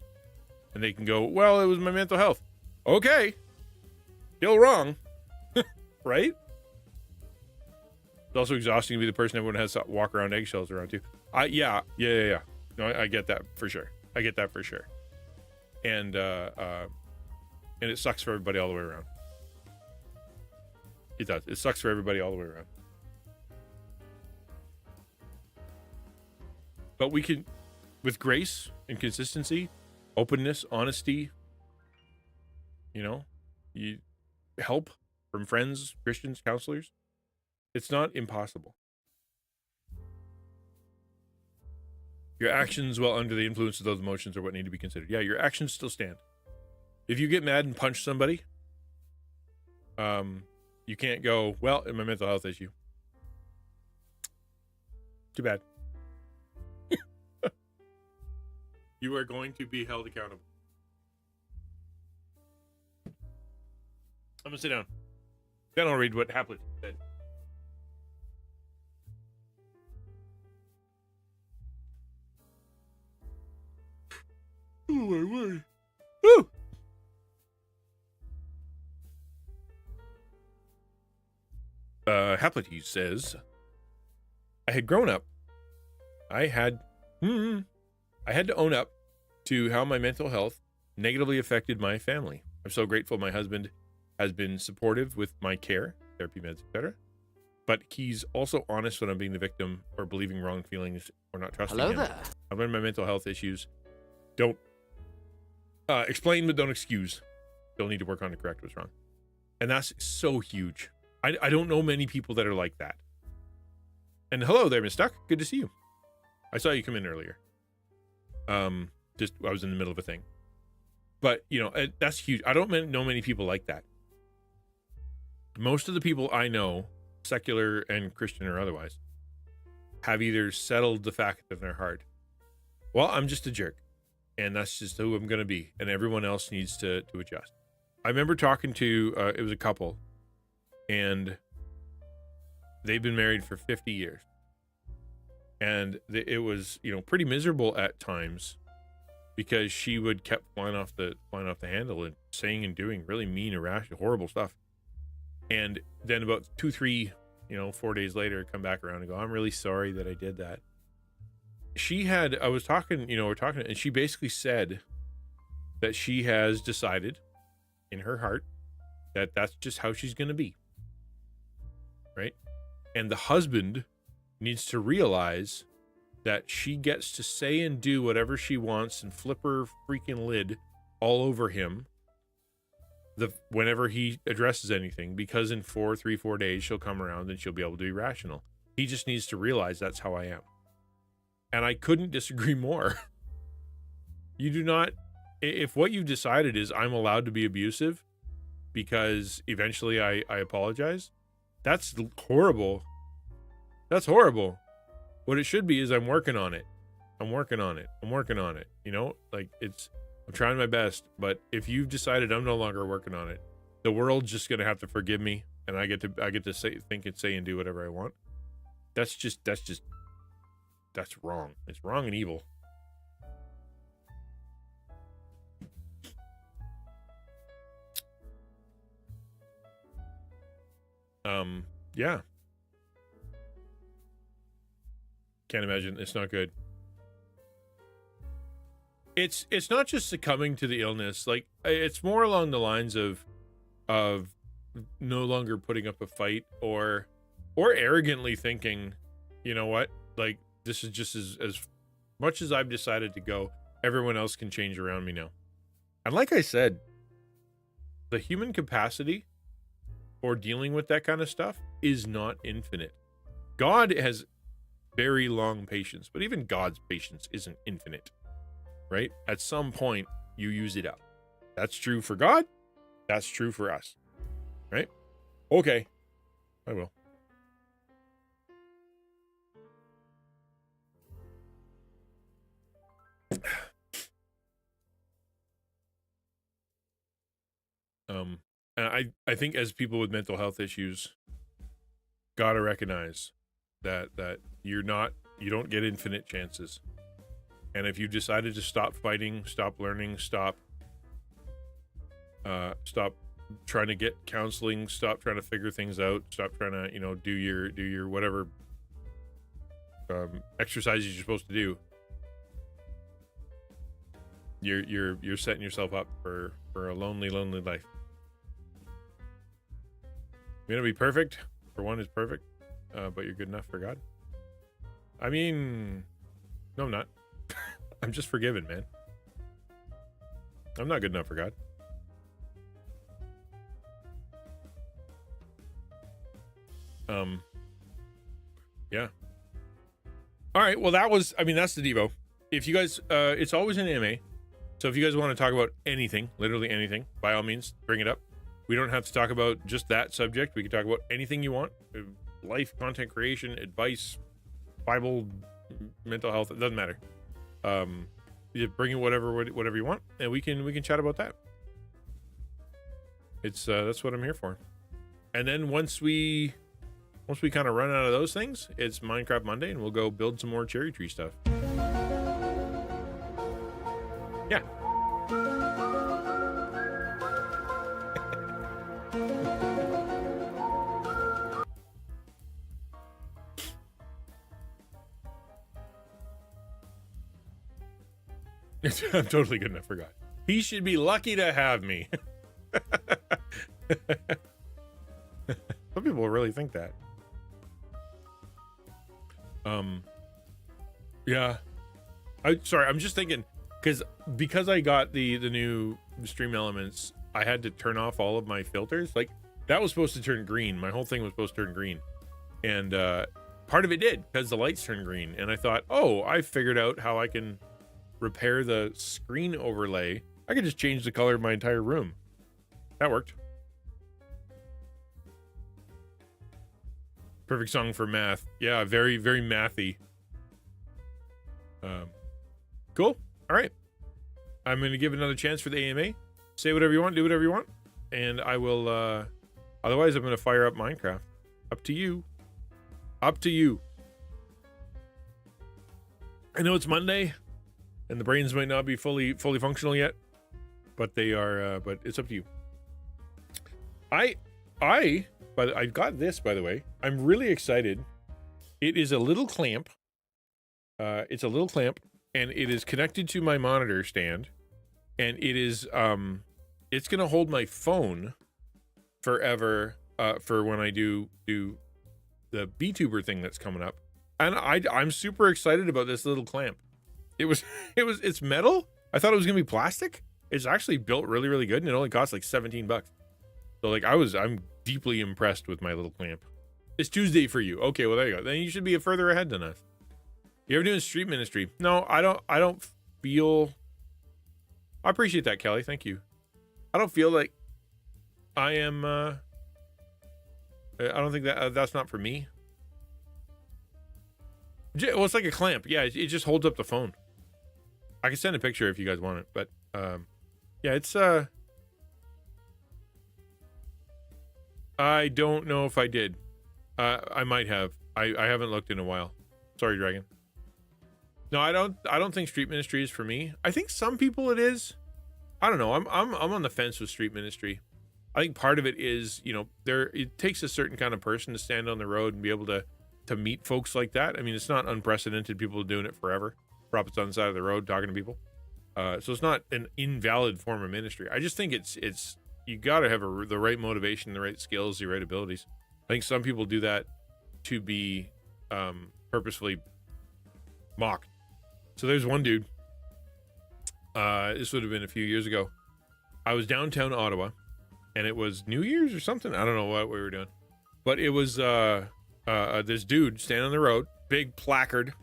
And they can go, well, it was my mental health. Okay. Still wrong. Right? It's also exhausting to be the person everyone has to walk around eggshells around too. Yeah. No, I get that for sure. And it sucks for everybody all the way around. It does. It sucks for everybody all the way around. But we can, with grace and consistency, openness, honesty, you help from friends, Christians, counselors. It's not impossible. Your actions while under the influence of those emotions are what need to be considered. Yeah, your actions still stand. If you get mad and punch somebody, you can't go, well, it's my mental health issue. Too bad. You are going to be held accountable. I'm going to sit down. Then I'll read what Haplet said. Oh my word. Woo! Haplety says, I had grown up. I had to own up to how my mental health negatively affected my family. I'm so grateful my husband has been supportive with my care, therapy, meds, etc. But he's also honest when I'm being the victim or believing wrong feelings or not trusting him. Hello there. I've learned my mental health issues don't explain but don't excuse. Still need to work on to correct what's wrong. And that's so huge. I don't know many people that are like that. And hello there, Miss Stuck. Good to see you. I saw you come in earlier. I was in the middle of a thing. But, that's huge. I don't know many people like that. Most of the people I know, secular and Christian or otherwise, have either settled the fact in their heart, well, I'm just a jerk. And that's just who I'm going to be. And everyone else needs to adjust. I remember talking to, it was a couple. And they've been married for 50 years. And it was, pretty miserable at times because she would kept flying off the handle and saying and doing really mean, irrational, horrible stuff. And then about 2-3, 4 days later, come back around and go, I'm really sorry that I did that. We're talking, and she basically said that she has decided in her heart that that's just how she's going to be. Right? And the husband needs to realize that she gets to say and do whatever she wants and flip her freaking lid all over him whenever he addresses anything, because in 4 days she'll come around and she'll be able to be rational. He just needs to realize that's how I am. And I couldn't disagree more. You do not, if what you've decided is I'm allowed to be abusive because eventually I apologize, that's horrible. That's horrible. What it should be is I'm working on it. I'm trying my best, but if you've decided I'm no longer working on it, the world's just gonna have to forgive me, and I get to say, think and say and do whatever I want. That's wrong. It's wrong and evil. Yeah. Can't imagine. It's not good. It's not just succumbing to the illness. Like, it's more along the lines of no longer putting up a fight, or arrogantly thinking, you know what? Like, this is just as much as I've decided to go, everyone else can change around me now. And like I said, the human capacity for dealing with that kind of stuff is not infinite. God has very long patience, but even God's patience isn't infinite, right? At some point, you use it up. That's true for God. That's true for us, right? Okay, I will. And I think as people with mental health issues gotta recognize that you don't get infinite chances. And if you decided to stop fighting, stop learning, stop trying to get counseling, stop trying to figure things out, stop trying to, do your whatever exercises you're supposed to do, you're setting yourself up for a lonely life. You're gonna be perfect, for one is perfect, but you're good enough for God. I mean, no, I'm not. I'm just forgiven, man. I'm not good enough for God. Yeah. All right, well, that's the Devo. If you guys, it's always an AMA, so if you guys want to talk about anything, literally anything, by all means, bring it up. We don't have to talk about just that subject. We can talk about anything you want. Life, content creation, advice, Bible, mental health. It doesn't matter. You bring in whatever you want, and we can chat about that. It's that's what I'm here for. And then once we kind of run out of those things, it's Minecraft Monday, and we'll go build some more cherry tree stuff. Yeah. I'm totally good enough for God. He should be lucky to have me. Some people really think that. Yeah. I'm just thinking, because I got the new Stream Elements, I had to turn off all of my filters. Like, that was supposed to turn green. My whole thing was supposed to turn green. And part of it did, because the lights turned green. And I thought, I figured out how I can repair the screen overlay. I could just change the color of my entire room. That worked. Perfect song for math. Yeah, very, very mathy. Cool. All right. I'm going to give another chance for the AMA. Say whatever you want, do whatever you want. And I will, otherwise I'm going to fire up Minecraft. Up to you. Up to you. I know it's Monday, and the brains might not be fully functional yet, but they are, but it's up to you. But I got this, by the way. I'm really excited. It is a little clamp. It's a little clamp, and it is connected to my monitor stand, and it is, it's going to hold my phone forever, for when I do the VTuber thing that's coming up. And I'm super excited about this little clamp. It's metal. I thought it was going to be plastic. It's actually built really, really good, and it only costs like $17. So like, I'm deeply impressed with my little clamp. It's Tuesday for you. Okay, well, there you go. Then you should be further ahead than us. You ever doing street ministry? No, I don't feel. I appreciate that, Kelly. Thank you. I don't feel like I am. I don't think that's not for me. Well, it's like a clamp. Yeah, it just holds up the phone. I can send a picture if you guys want it, but Yeah, it's I don't know if I did. I might have. I haven't looked in a while. Sorry, Dragon. No, I don't think street ministry is for me. I think some people it is. I don't know. I'm on the fence with street ministry. I think part of it is, it takes a certain kind of person to stand on the road and be able to meet folks like that. I mean, it's not unprecedented. People are doing it forever. Prophets on the side of the road talking to people. So it's not an invalid form of ministry. I just think it's you got to have the right motivation, the right skills, the right abilities. I think some people do that to be purposefully mocked. So there's one dude. This would have been a few years ago. I was downtown Ottawa, and it was New Year's or something. I don't know what we were doing, but it was this dude standing on the road, big placard,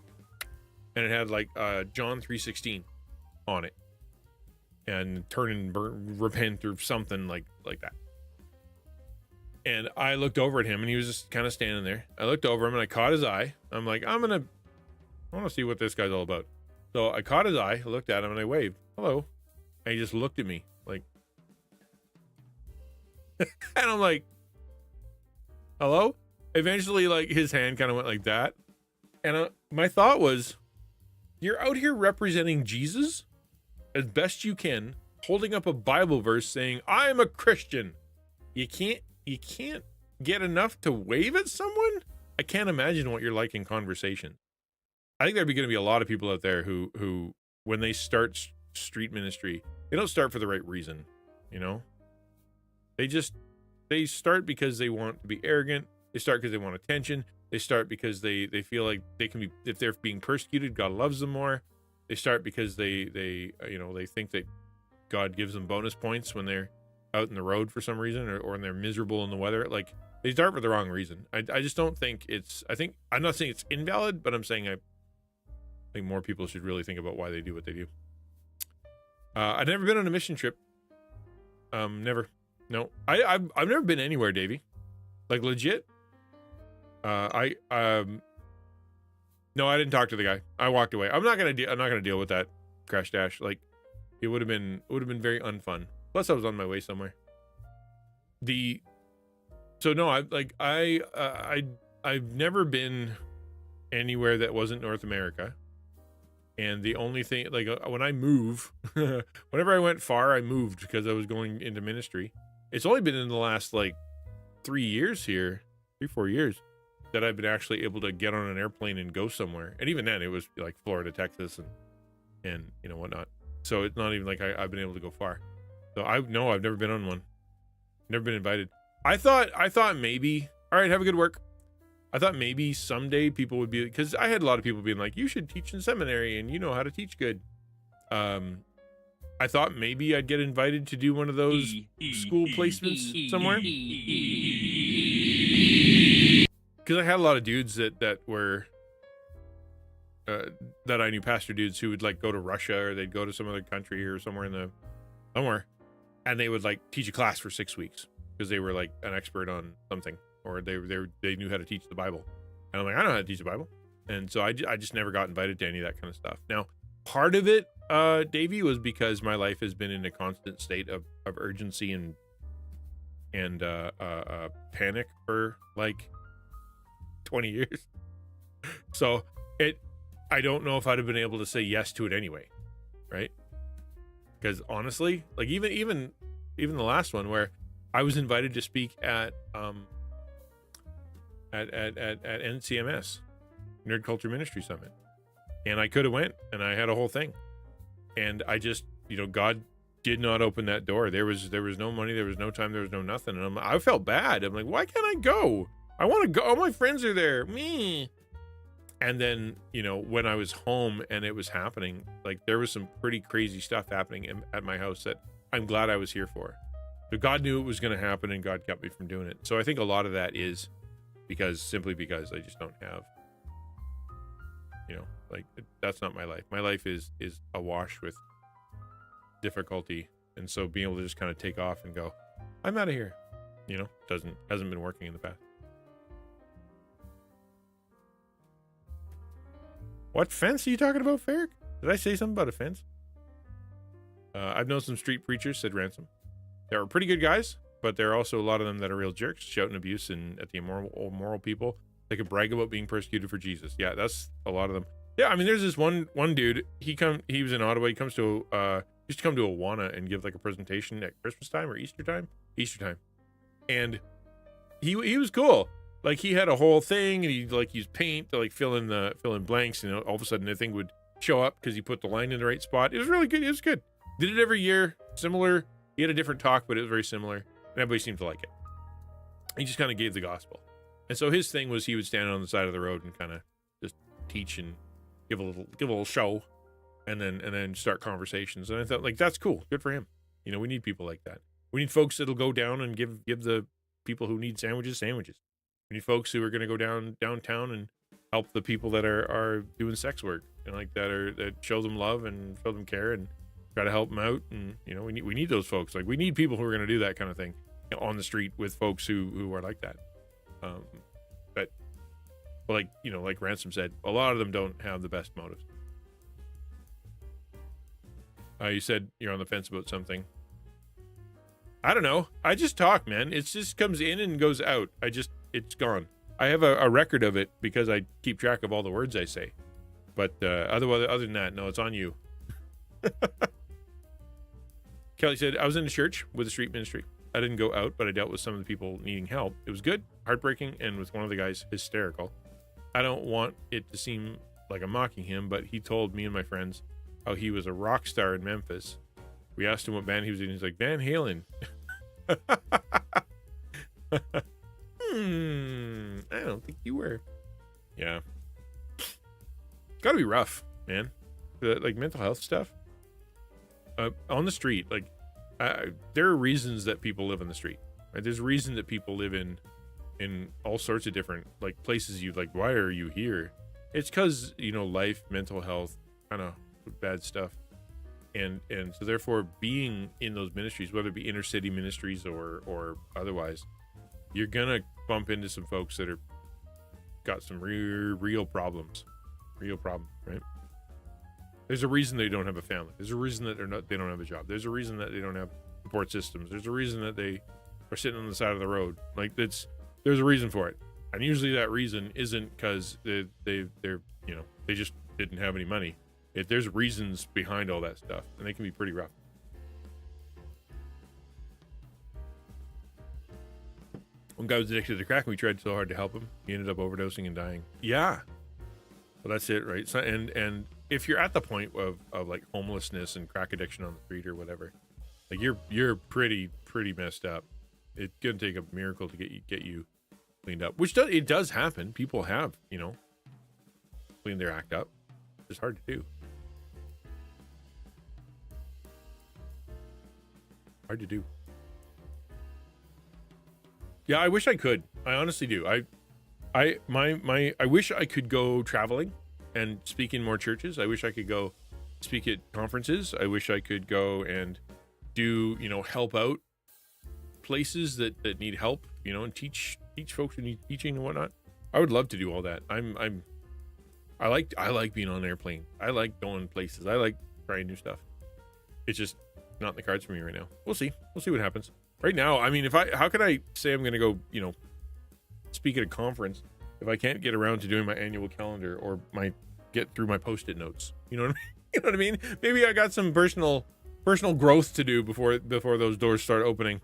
and it had like John 3:16 on it, and turn and repent or something like that. And I looked over at him, and he was just kind of standing there. I looked over him, and I caught his eye. I'm like, I want to see what this guy's all about. So I caught his eye, I looked at him, and I waved, hello. And he just looked at me like, and I'm like, hello? Eventually, like, his hand kind of went like that. And my thought was, you're out here representing Jesus as best you can, holding up a Bible verse saying, I'm a Christian. You can't get enough to wave at someone? I can't imagine what you're like in conversation. I think there'd be going to be a lot of people out there who when they start street ministry, they don't start for the right reason, They start because they want to be arrogant. They start because they want attention. They start because they feel like they can be, if they're being persecuted, God loves them more. They start because they think that God gives them bonus points when they're out in the road for some reason, or when they're miserable in the weather. Like, they start for the wrong reason. I just don't think I'm not saying it's invalid, but I'm saying I think more people should really think about why they do what they do. I've never been on a mission trip. Never. No. I've never been anywhere, Davey. Like, legit. No, I didn't talk to the guy. I walked away. I'm not gonna deal with that crash dash. Like, it would have been very unfun. Plus, I was on my way somewhere. So no, I've never been anywhere that wasn't North America. And the only thing, like, when I move, whenever I went far, I moved because I was going into ministry. It's only been in the last, like, 4 years, that I've been actually able to get on an airplane and go somewhere. And even then, it was like Florida, Texas, and whatnot. So it's not even like I've been able to go far. So I've never been on one. Never been invited. I thought maybe, all right, have a good work. I thought maybe someday people would be, because I had a lot of people being like, you should teach in seminary and you know how to teach good. I thought maybe I'd get invited to do one of those school placements somewhere. Because I had a lot of dudes that were, that I knew, pastor dudes who would like go to Russia, or they'd go to some other country or somewhere and they would like teach a class for 6 weeks because they were like an expert on something. Or they knew how to teach the Bible. And I'm like, I know how to teach the Bible. And so I just never got invited to any of that kind of stuff. Now, part of it, Davey, was because my life has been in a constant state of urgency and panic for like 20 years. So I don't know if I'd have been able to say yes to it anyway. Right? Because honestly, like even the last one where I was invited to speak at NCMS, Nerd Culture Ministry Summit, and I could have went, and I had a whole thing, and I just, God did not open that door. There was no money, there was no time, there was no nothing, and I felt bad. I'm like, why can't I go? I want to go. All my friends are there. Me. And then, when I was home and it was happening, like, there was some pretty crazy stuff happening at my house that I'm glad I was here for. But God knew it was going to happen, and God kept me from doing it. So I think a lot of that is simply because I just don't have, that's not my life. My life is awash with difficulty. And so being able to just kind of take off and go, I'm out of here, hasn't been working in the past. What fence are you talking about, Ferric? Did I say something about a fence? I've known some street preachers, said Ransom. There are pretty good guys, but there are also a lot of them that are real jerks, shouting abuse at the immoral people. They could brag about being persecuted for Jesus. Yeah, that's a lot of them. Yeah, I mean, there's this one dude. He was in Ottawa. He used to come to Awana and give like a presentation at Christmas time or Easter time, and he was cool. Like he had a whole thing, and he like used paint to like fill in blanks. And all of a sudden, the thing would show up because he put the line in the right spot. It was really good. It was good. Did it every year. Similar. He had a different talk, but it was very similar, and everybody seemed to like it. He just kind of gave the gospel, and so his thing was he would stand on the side of the road and kind of just teach and give a little show, and then start conversations. And I thought, like, that's cool. Good for him. You know, we need people like that. We need folks that'll go down and give the people who need sandwiches. We need folks who are going to go downtown and help the people that are doing sex work and like that show them love and show them care and try to help them out. And you know, we need those folks. Like we need people who are going to do that kind of thing on the street with folks who are like that. But like, you know, like Ransom said, a lot of them don't have the best motives. You said you're on the fence about something. I don't know. I just talk, man. It just comes in and goes out. It's gone. I have a record of it because I keep track of all the words I say. But other than that, no, it's on you. Kelly said, I was in a church with a street ministry. I didn't go out, but I dealt with some of the people needing help. It was good, heartbreaking, and with one of the guys, hysterical. I don't want it to seem like I'm mocking him, but he told me and my friends how he was a rock star in Memphis. We asked him what band he was in. He's like, Van Halen. I don't think you were. Yeah. Gotta be rough, man. Like mental health stuff. On the street, like, there are reasons that people live on the street. Right? There's a reason that people live in all sorts of different like places. You like, why are you here? It's because, you know, life, mental health, kind of bad stuff. And so therefore being in those ministries, whether it be inner city ministries or otherwise, you're gonna bump into some folks that are got some real problems, right? There's a reason they don't have a family. There's a reason that they don't have a job. There's a reason that they don't have support systems. There's a reason that they are sitting on the side of the road. Like there's a reason for it. And usually that reason isn't because they're you know, they just didn't have any money. There's reasons behind all that stuff, and they can be pretty rough. One guy was addicted to crack, and we tried so hard to help him. He ended up overdosing and dying. Yeah. Well, that's it, right? So, and if you're at the point of like homelessness and crack addiction on the street or whatever, like you're pretty messed up. It's gonna take a miracle to get you cleaned up, which it does happen. People have, you know, cleaned their act up. It's hard to do. Hard to do. Yeah, I wish I could. I honestly do. I wish I could go traveling and speak in more churches. I wish I could go speak at conferences. I wish I could go and do, you know, help out places that need help, you know, and teach folks who need teaching and whatnot. I would love to do all that. I like being on an airplane. I like going places. I like trying new stuff. It's just not in the cards for me right now. We'll see what happens. Right now, I mean, how can I say I'm going to go, you know, speak at a conference if I can't get around to doing my annual calendar or get through my Post-it notes? You know what I mean? You know what I mean? Maybe I got some personal growth to do before those doors start opening.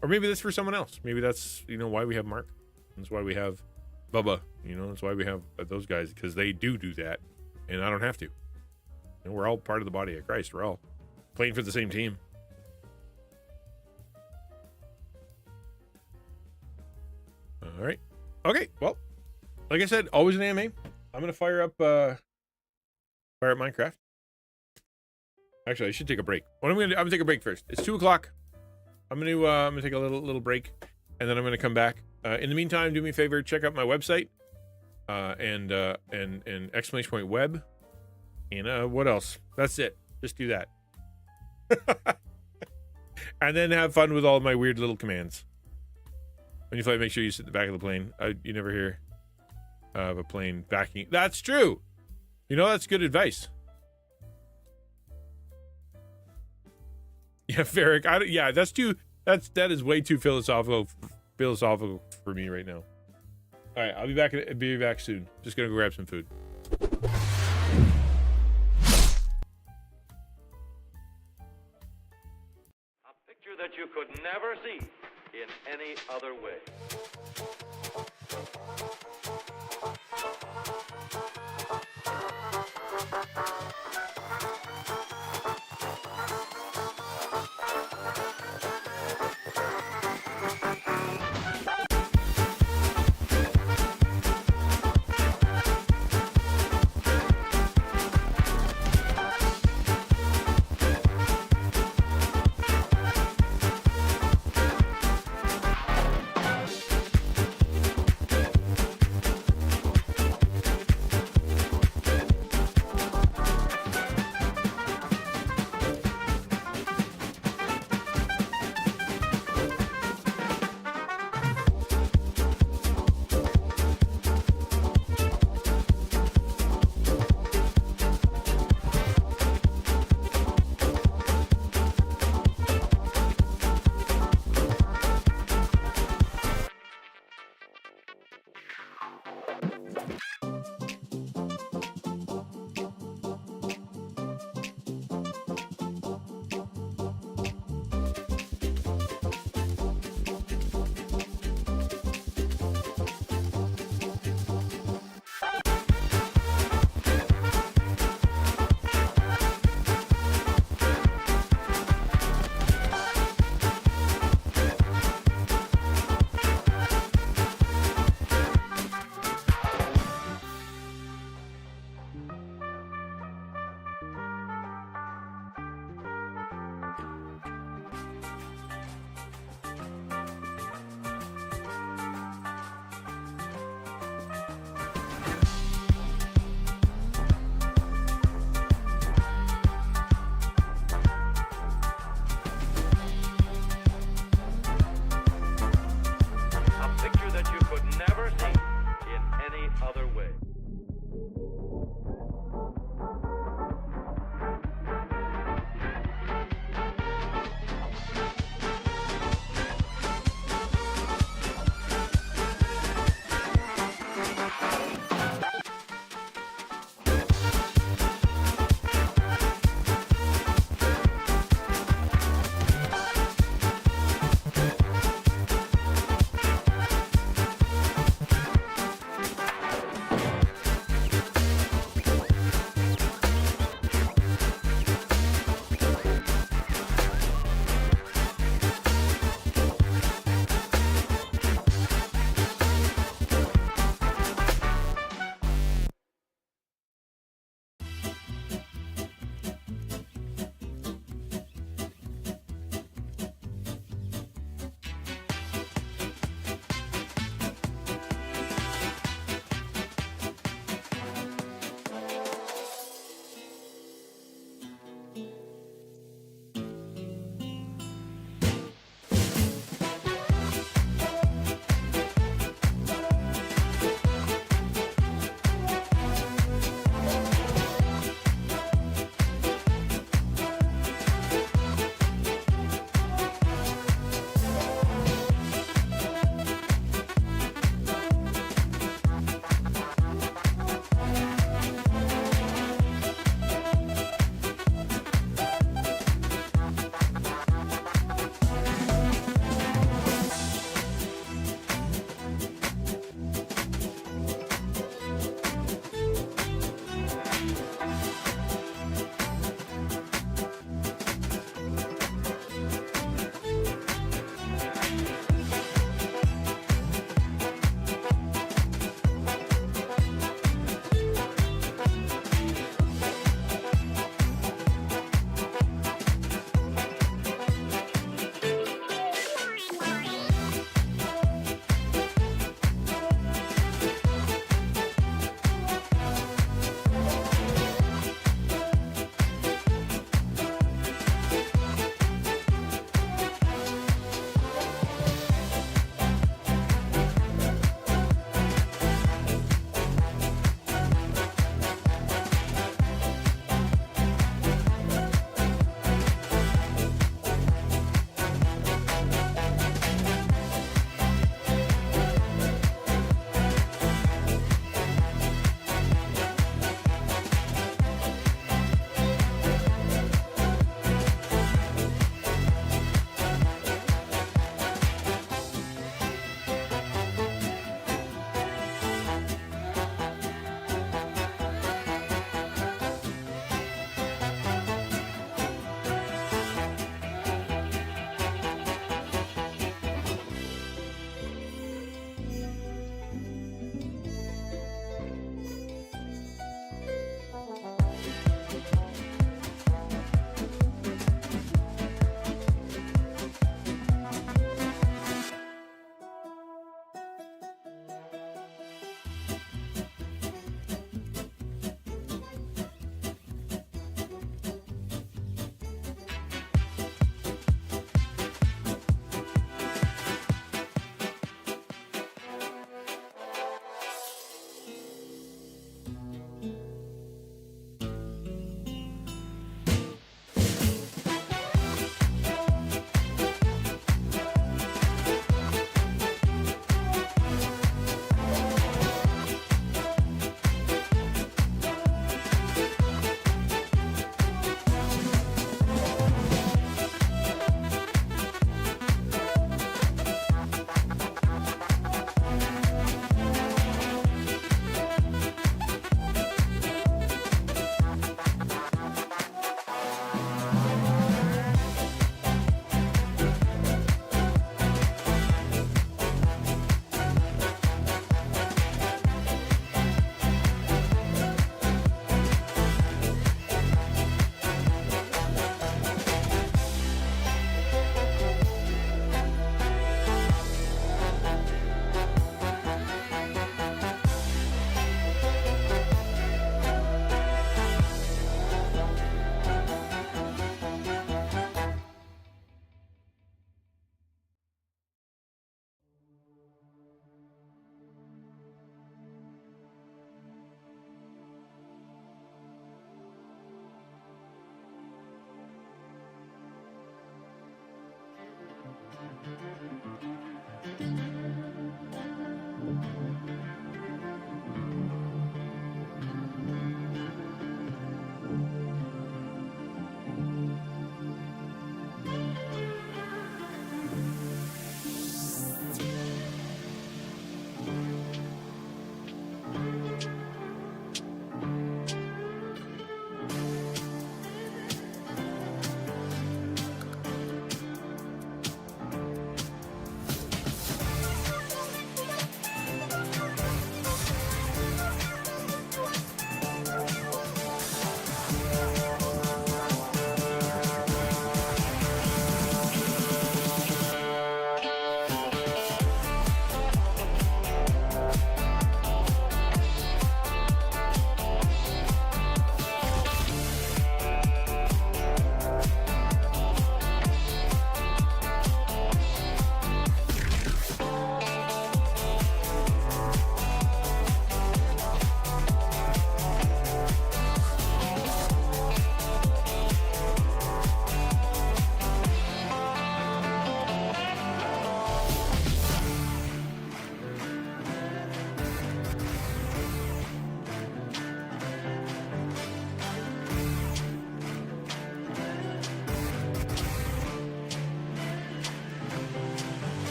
Or maybe that's for someone else. Maybe that's, you know, why we have Mark. That's why we have Bubba. You know, that's why we have those guys, because they do that, and I don't have to. You know, we're all part of the body of Christ. We're all playing for the same team. All right. Okay. Well, like I said, always an AMA. I'm gonna fire up Minecraft. Actually, I should take a break. What I'm gonna take a break first. It's 2:00. I'm gonna take a little break, and then I'm gonna come back. In the meantime, do me a favor, check out my website, and exclamation point web, and what else? That's it. Just do that. And then have fun with all my weird little commands. When you fly, make sure you sit in the back of the plane. You never hear of a plane backing. That's true. You know, that's good advice. Yeah, Ferric. Yeah, that is way too philosophical for me right now. All right, I'll be back soon. Just gonna go grab some food. A picture that you could never see in any other way.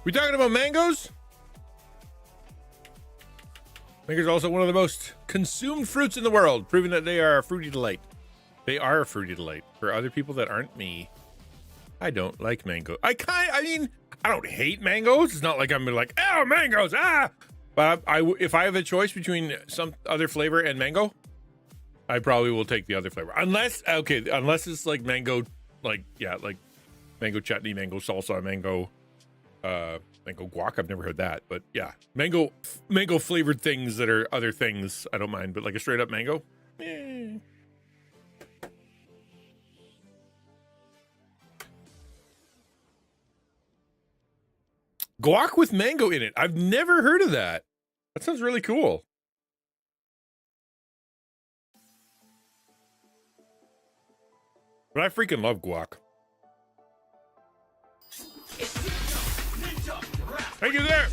We talking about mangoes? Mangoes are also one of the most consumed fruits in the world, proving that they are a fruity delight. They are a fruity delight. For other people that aren't me, I don't like mango. I mean, I don't hate mangoes. It's not like I'm like, oh, mangoes, ah! But if I have a choice between some other flavor and mango, I probably will take the other flavor. Unless it's like mango, like mango chutney, mango salsa, mango guac. I've never heard that, but yeah, mango flavored things that are other things I don't mind, but like a straight up mango, Guac with mango in it. I've never heard of that. That sounds really cool. But I freaking love guac. Thank you there.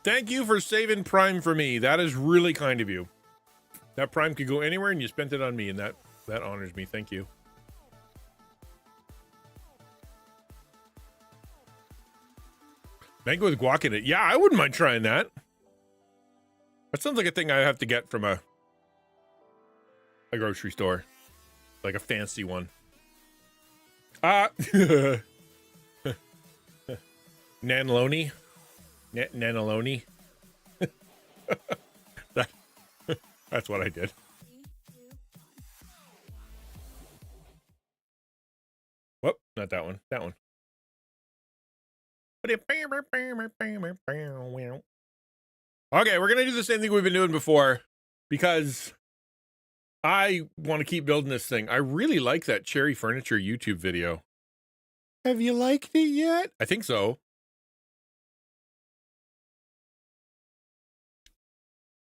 Thank you for saving Prime for me. That is really kind of you. That Prime could go anywhere and you spent it on me, and that honors me. Thank you. Mango with guac in it. Yeah, I wouldn't mind trying that. That sounds like a thing I have to get from a grocery store. Like a fancy one. Nanaloni. Nanaloni. That's what I did. Whoop, not that one. That one. Okay, we're gonna do the same thing we've been doing before because I want to keep building this thing. I really like that Cherry Furniture YouTube video. Have you liked it yet? I think so.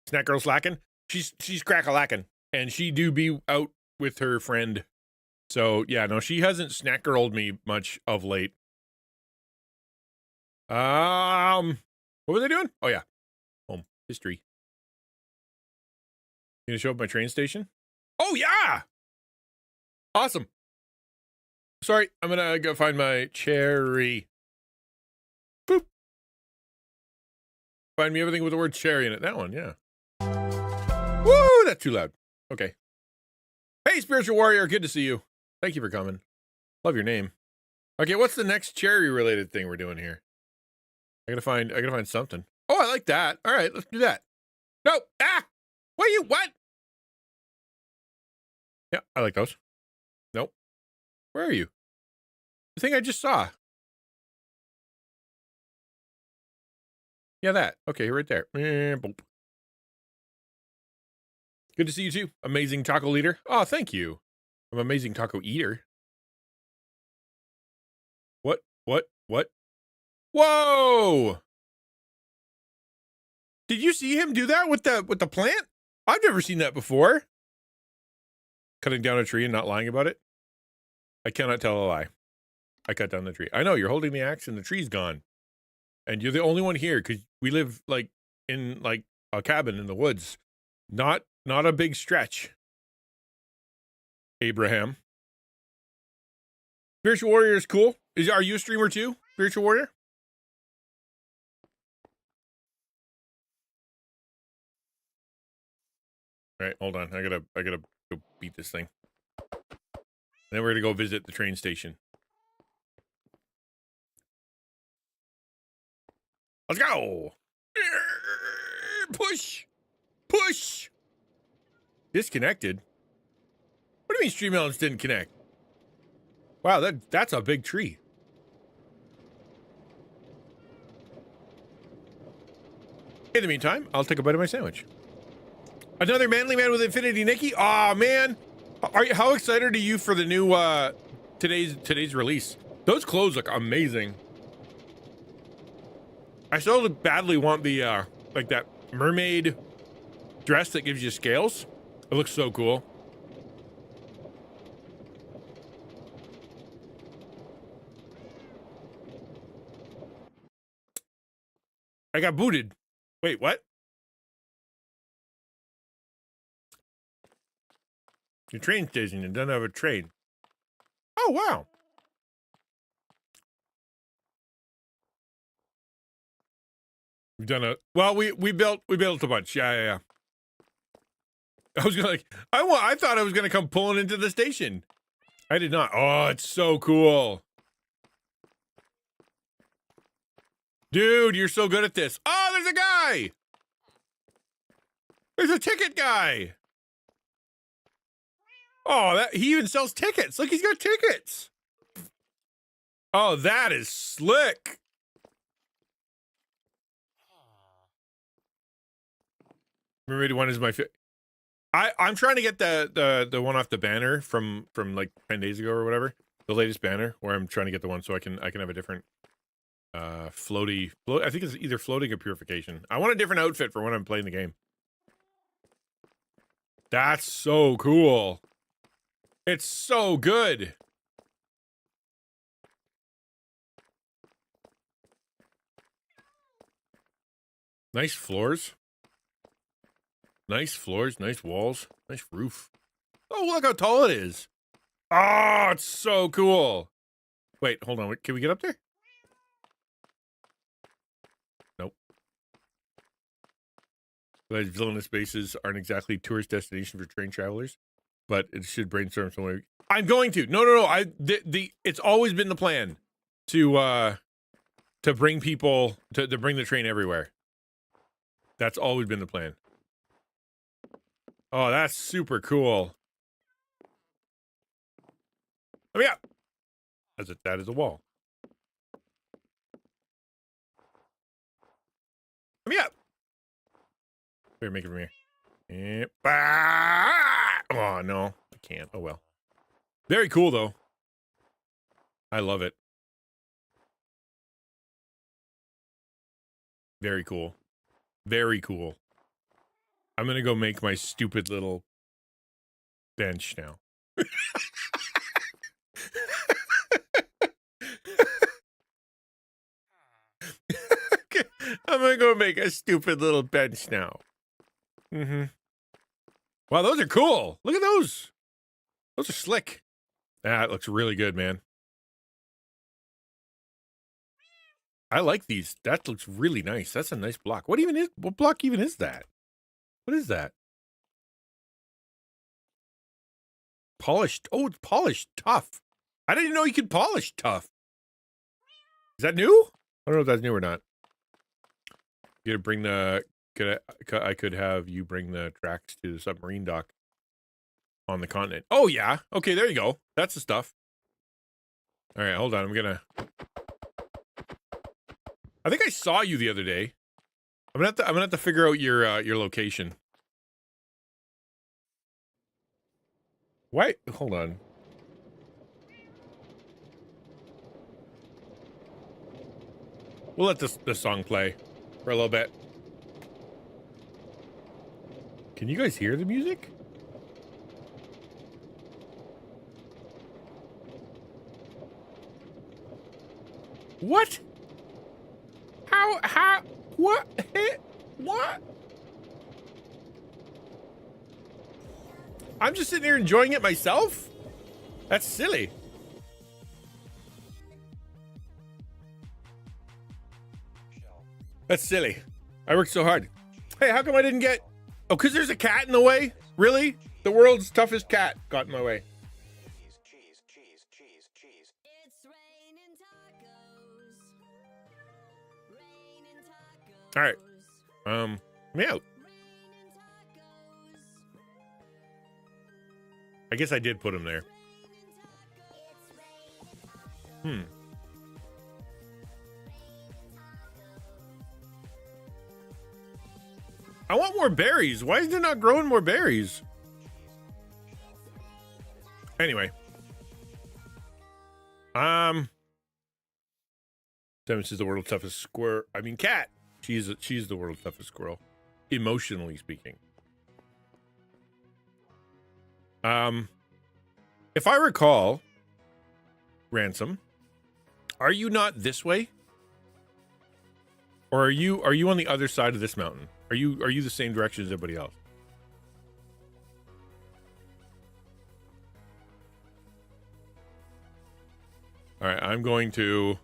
Snack girl slacking. She's crack-a-lacking, and she do be out with her friend. So yeah, no, she hasn't snack girled me much of late. What was I doing? Oh yeah, home history. You gonna show up my train station? Oh yeah, awesome. Sorry, I'm gonna go find my cherry. Boop. Find me everything with the word cherry in it. That one, yeah. Woo, that's too loud. Okay. Hey, Spiritual Warrior, good to see you. Thank you for coming. Love your name. Okay, what's the next cherry related thing we're doing here? I gotta find something. Oh, I like that. All right, let's do that. No, what? Yeah, I like those. Nope. Where are you? The thing I just saw. Yeah, that. Okay, right there. Boop. Good to see you too. Amazing taco leader. Oh, thank you. I'm amazing taco eater. What? Whoa! Did you see him do that with the plant? I've never seen that before. Cutting down a tree and not lying about it. I cannot tell a lie. I cut down the tree. I know, you're holding the axe and the tree's gone. And you're the only one here because we live like in like a cabin in the woods. Not a big stretch. Abraham. Spiritual Warrior is cool. Are you a streamer too, Spiritual Warrior? All right, hold on. I gotta go beat this thing. Then we're gonna go visit the train station. Let's go. Push. Disconnected. What do you mean stream elements didn't connect? Wow, that's a big tree. In the meantime, I'll take a bite of my sandwich. Another manly man with Infinity Nikki. Aw, man. How excited are you for the new today's release? Those clothes look amazing. I so badly want the like that mermaid dress that gives you scales. It looks so cool. I got booted. Wait, what? The train station. It doesn't have a train. Oh, wow. We've done we built a bunch. Yeah. I was gonna I thought I was gonna come pulling into the station. I did not. Oh, it's so cool. Dude, you're so good at this. Oh, there's a guy. There's a ticket guy. Oh, he even sells tickets. Look, he's got tickets. Oh, that is slick. Remember one is my I'm trying to get the one off the banner from like 10 days ago or whatever. The latest banner, where I'm trying to get the one so I can have a different floaty. I think it's either floating or purification. I want a different outfit for when I'm playing the game. That's so cool. It's so good. Nice floors. Nice floors, nice walls, nice roof. Oh, look how tall it is. Oh, it's so cool. Wait, hold on. Can we get up there? Nope. These villainous bases aren't exactly tourist destination for train travelers, but it should brainstorm somewhere. I'm going to. No. It's always been the plan to bring people to bring the train everywhere. That's always been the plan. Oh, that's super cool. Oh yeah. That is a wall. Oh yeah. Here, make it from here. Yep. Oh no, I can't. Oh well. Very cool though. I love it. Very cool. Very cool. I'm gonna go make my stupid little bench now. I'm gonna go make a stupid little bench now. Mm-hmm. Wow, those are cool. Look at those. Those are slick. That looks really good, man. I like these. That looks really nice. That's a nice block. What block even is that? What is that? Polished. Oh, it's polished tough. I didn't know you could polish tough. Is that new? I don't know if that's new or not. You gotta bring I could have you bring the tracks to the submarine dock on the continent. Oh yeah. Okay, there you go. That's the stuff. All right, hold on. I think I saw you the other day. I'm gonna have to figure out your location. Why? Hold on. We'll let this song play for a little bit. Can you guys hear the music? What? How, what? What? I'm just sitting here enjoying it myself? That's silly. That's silly. I worked so hard. Hey, how come I didn't get... Oh, because there's a cat in the way? Really? The world's toughest cat got in my way. All right. Me out. I guess I did put him there. I want more berries. Why is there not growing more berries? Anyway. Seven is the world's toughest squirrel. I mean, cat. She's the world's toughest squirrel, emotionally speaking. If I recall, Ransom, are you not this way? Or are you on the other side of this mountain? Are you the same direction as everybody else? All right, I'm going to...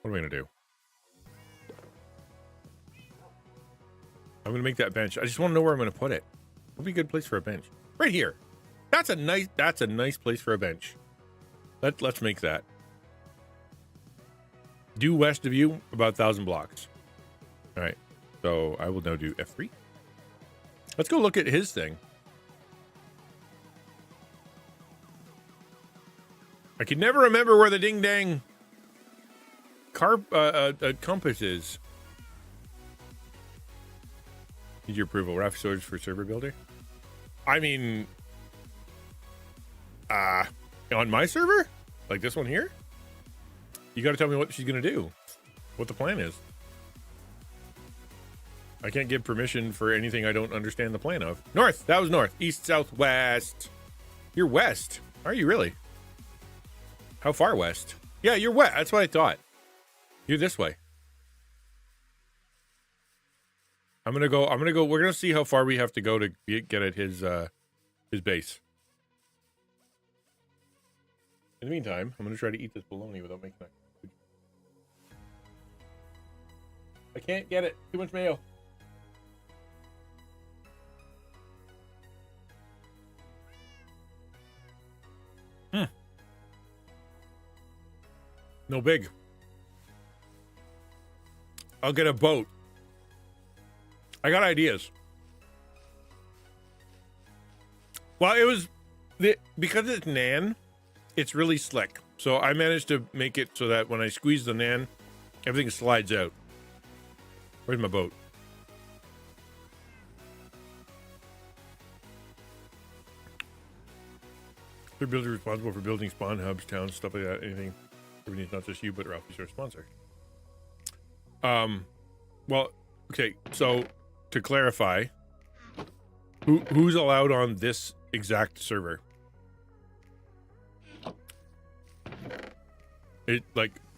What am I going to do? I'm going to make that bench. I just want to know where I'm going to put it. What would be a good place for a bench? Right here. That's a nice place for a bench. Let's make that. Due west of you, about 1,000 blocks. All right. So I will now do F3. Let's go look at his thing. I can never remember where the ding dang compass is. Need your approval. Rafi Swords for server builder. I mean, on my server, like this one here, you got to tell me what she's gonna do, what the plan is. I can't give permission for anything I don't understand the plan of. North. That was north. East, south, west. You're west. Are you really? How far west? Yeah, you're west. That's what I thought. You're this way. I'm gonna go. We're gonna see how far we have to go to get at his base. In the meantime, I'm gonna try to eat this bologna without making that. I can't get it. Too much mayo. No big. I'll get a boat. I got ideas. Well, it was because it's nan, it's really slick. So I managed to make it so that when I squeeze the nan, everything slides out. Where's my boat? The builder responsible for building spawn hubs, towns, stuff like that. Anything. Everything's not just you, but Ralphie's your sponsor. Well, okay. So to clarify, who's allowed on this exact server? Is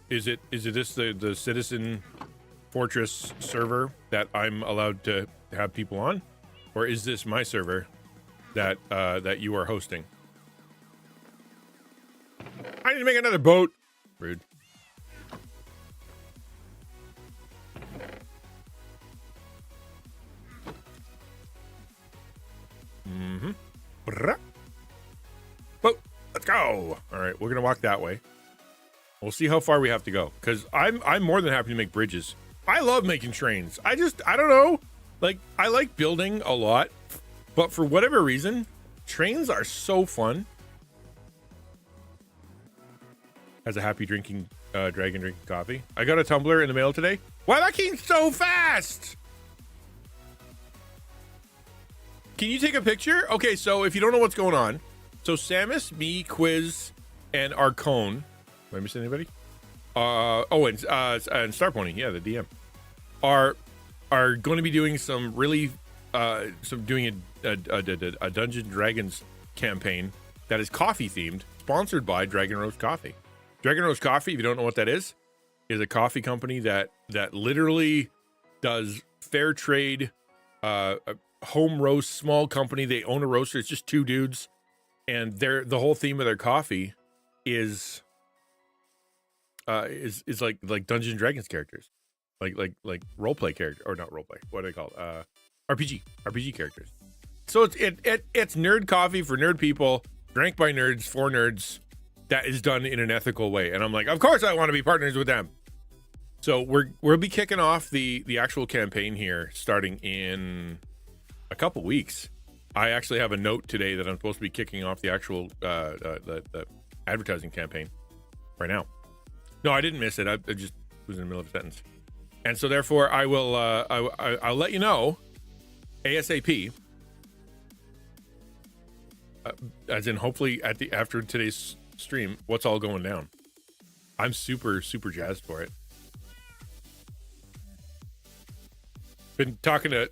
this the Citizen Fortress server that I'm allowed to have people on, or is this my server that you are hosting? I need to make another boat. Rude. Boat. Let's go. All right, we're gonna walk that way. We'll see how far we have to go, because I'm more than happy to make bridges. I love making trains. I don't know. Like, I like building a lot, but for whatever reason, trains are so fun. Has a happy dragon drinking coffee. I got a tumbler in the mail today. Wow, that came so fast! Can you take a picture? Okay, so if you don't know what's going on, so Samus, me, Quiz, and Arcone. Am I missing anybody? And Star Pony, yeah, the DM, are going to be doing some really a Dungeons Dragons campaign that is coffee themed, sponsored by Dragon Roast Coffee. Dragon Roast Coffee, if you don't know what that is a coffee company that literally does fair trade, home roast, small company. They own a roaster. It's just two dudes, and the whole theme of their coffee is like Dungeons and Dragons characters, like role play character, or not role play. What are they called? RPG characters. So it's nerd coffee for nerd people, drank by nerds for nerds. That is done in an ethical way, and I'm like, of course I want to be partners with them. So we'll be kicking off the actual campaign here, starting in a couple weeks. I actually have a note today that I'm supposed to be kicking off the actual the advertising campaign right now. No, I didn't miss it. I just was in the middle of a sentence, and so therefore I will I'll let you know ASAP. As in, hopefully after today's stream, what's all going down. I'm super jazzed for it. Been talking to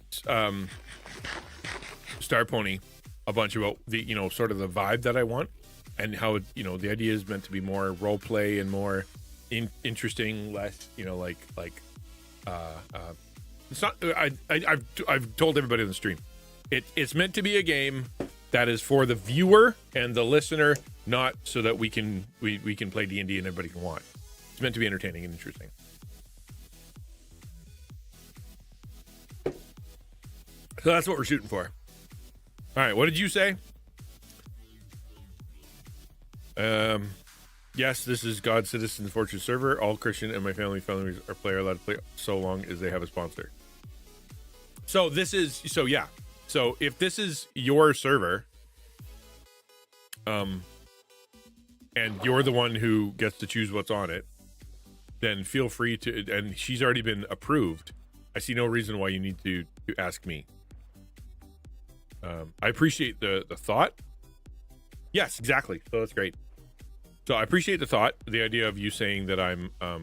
Star Pony a bunch about the sort of the vibe that I want, and how the idea is meant to be more role play and more interesting, less it's not. I've told everybody on the stream, it's meant to be a game that is for the viewer and the listener, not so that we can play D&D and everybody can watch. It's meant to be entertaining and interesting. So that's what we're shooting for. All right, what did you say? Yes, this is God's Citizen Fortress server. All Christian and my families are allowed to play so long as they have a sponsor. So yeah. So if this is your server, and you're the one who gets to choose what's on it, then feel free to, and she's already been approved. I see no reason why you need to ask me. I appreciate the thought. Yes, exactly. So that's great. So I appreciate the thought, the idea of you saying that I'm, I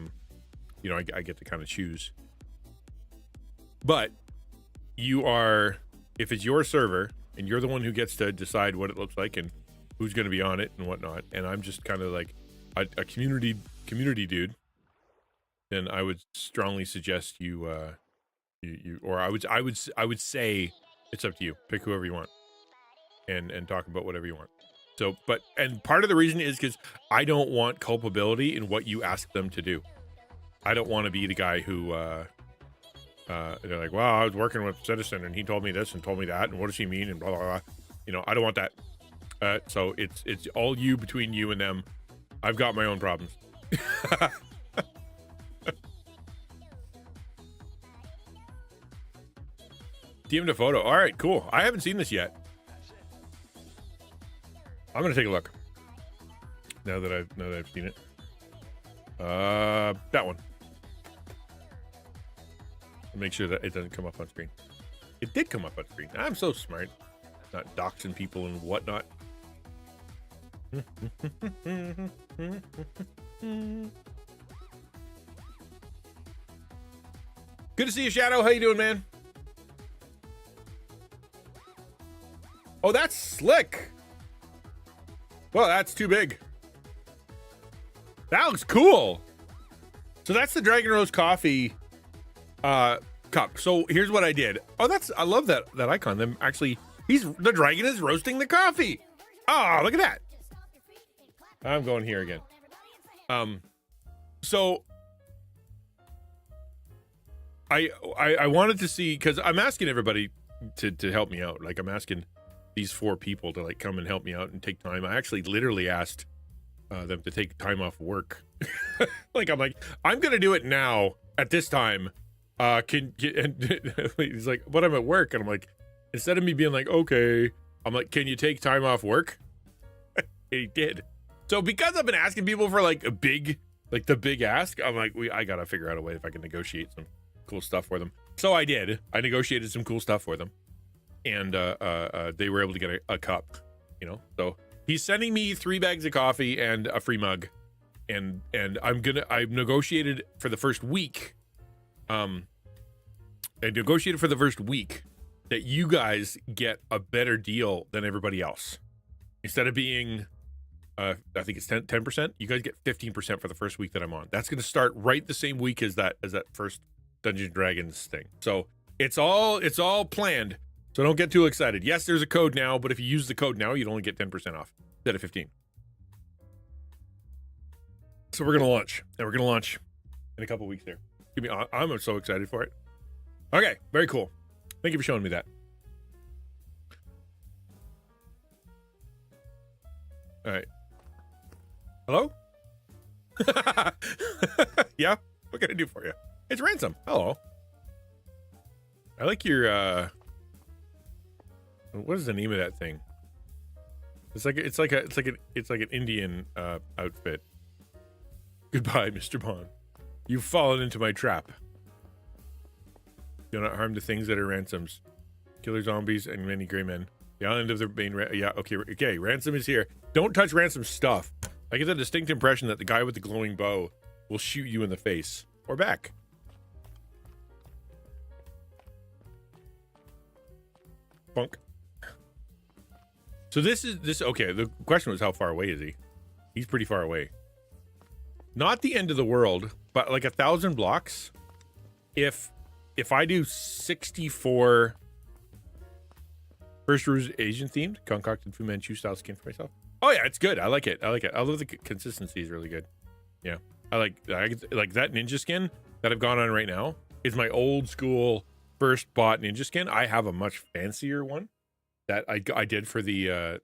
get to kind of choose. But you are, if it's your server and you're the one who gets to decide what it looks like and who's going to be on it and whatnot, and I'm just kind of like a community dude, then I would strongly suggest you I would say it's up to you. Pick whoever you want and talk about whatever you want. So, and part of the reason is because I don't want culpability in what you ask them to do. I don't want to be the guy who, they're like, well, I was working with Citizen and he told me this and told me that. And what does he mean? And blah, blah, blah. I don't want that. So it's all you, between you and them. I've got my own problems. DM'd a photo. All right, cool. I haven't seen this yet. I'm gonna take a look. Now that I've seen it. That one. Make sure that it doesn't come up on screen. It did come up on screen. I'm so smart. Not doxing people and whatnot. Good to see you, Shadow. How you doing, man? Oh, that's slick. Well, that's too big. That looks cool. So that's the Dragon Rose Coffee cup. So here's what I did. Oh, I love that icon. Them actually, the dragon is roasting the coffee. Oh, look at that. I'm going here again. So I wanted to see, because I'm asking everybody to help me out. Like, I'm asking these 4 people to like come and help me out and take time. I actually literally asked them to take time off work. Like, I'm gonna do it now at this time. And he's like, but I'm at work. And I'm like, instead of me being like, okay, I'm like, can you take time off work? He did. So because I've been asking people for like the big ask, I'm like, I gotta figure out a way if I can negotiate some cool stuff for them. So I did. I negotiated some cool stuff for them. And they were able to get a cup, So he's sending me 3 bags of coffee and a free mug, and I've negotiated for the first week. I negotiated for the first week that you guys get a better deal than everybody else. Instead of being, I think it's 10%. You guys get 15% for the first week that I'm on. That's going to start right the same week as that first Dungeons & Dragons thing. So it's all planned. So don't get too excited. Yes, there's a code now, but if you use the code now, you'd only get 10% off instead of 15. So we're gonna launch, and we're gonna launch in a couple weeks here. I'm so excited for it. Okay, very cool. Thank you for showing me that. All right. Hello? Yeah? What can I do for you? It's Ransom. Hello. I like your what is the name of that thing? It's like an Indian outfit. Goodbye, Mr. Bond. You've fallen into my trap. Do not harm the things that are ransoms. Killer zombies and many gray men. The island of the main okay, Ransom is here. Don't touch Ransom's stuff. I get the distinct impression that the guy with the glowing bow will shoot you in the face or back. Bunk. So okay, the question was how far away is he? He's pretty far away. Not the end of the world, but like 1,000 blocks. If I do 64 First Ruse Asian themed, concocted Fu Manchu style skin for myself. Oh yeah, it's good. I like it. I like it. I love the consistency is really good. Yeah, I like that ninja skin that I've gone on right now is my old school first bought ninja skin. I have a much fancier one that I did for the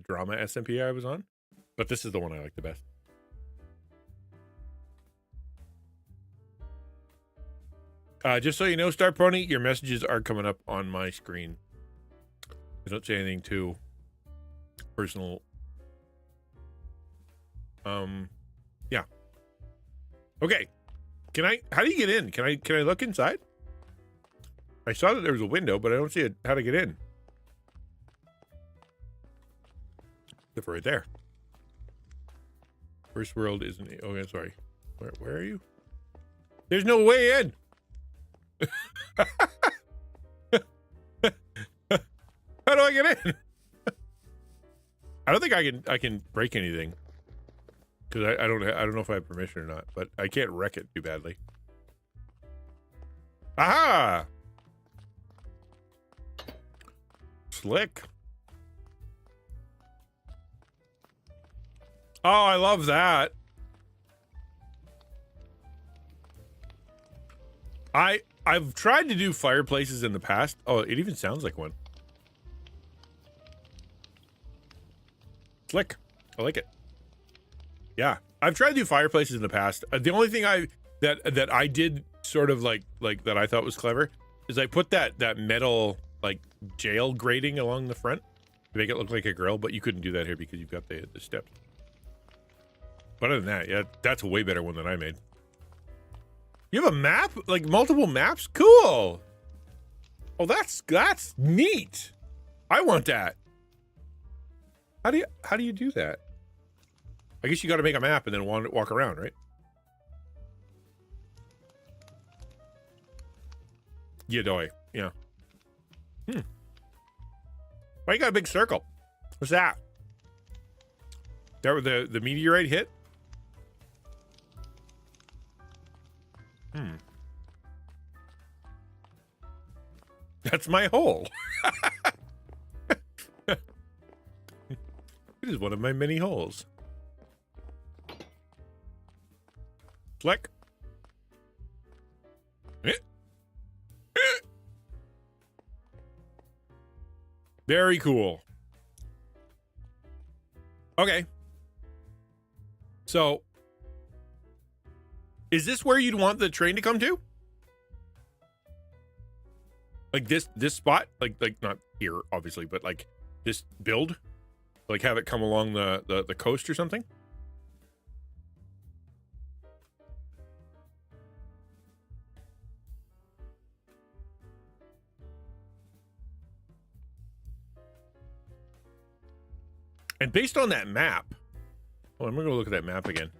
drama SMP I was on, but this is the one I like the best. Just so you know, Star Pony, your messages are coming up on my screen. I don't say anything too personal. Yeah. Okay. How do you get in? Can I look inside? I saw that there was a window, but I don't see how to get in. It's right there. First world isn't. Oh, yeah, sorry. Where are you? There's no way in. How do I get in? I don't think I can break anything because I don't know if I have permission or not, but I can't wreck it too badly. Aha! Slick. Oh, I love that. I've tried to do fireplaces in the past. Oh, it even sounds like one. Slick. I like it. Yeah, I've tried to do fireplaces in the past. The only thing that I did sort of like that I thought was clever is I put that metal like jail grating along the front to make it look like a grill, but you couldn't do that here because you've got the steps. But other than that, yeah, that's a way better one than I made. You have a map? Like multiple maps? Cool. Oh, that's neat. I want that. How do you do that? I guess you got to make a map and then walk around, right? Yadoy. Yeah. Why you got a big circle? What's that? That where the meteorite hit? That's my hole. It is one of my many holes. Fleck. Very cool. Okay. So, is this where you'd want the train to come to? Like this spot? Like not here, obviously, but like this build? Like have it come along the coast or something? And based on that map, well, I'm gonna go look at that map again.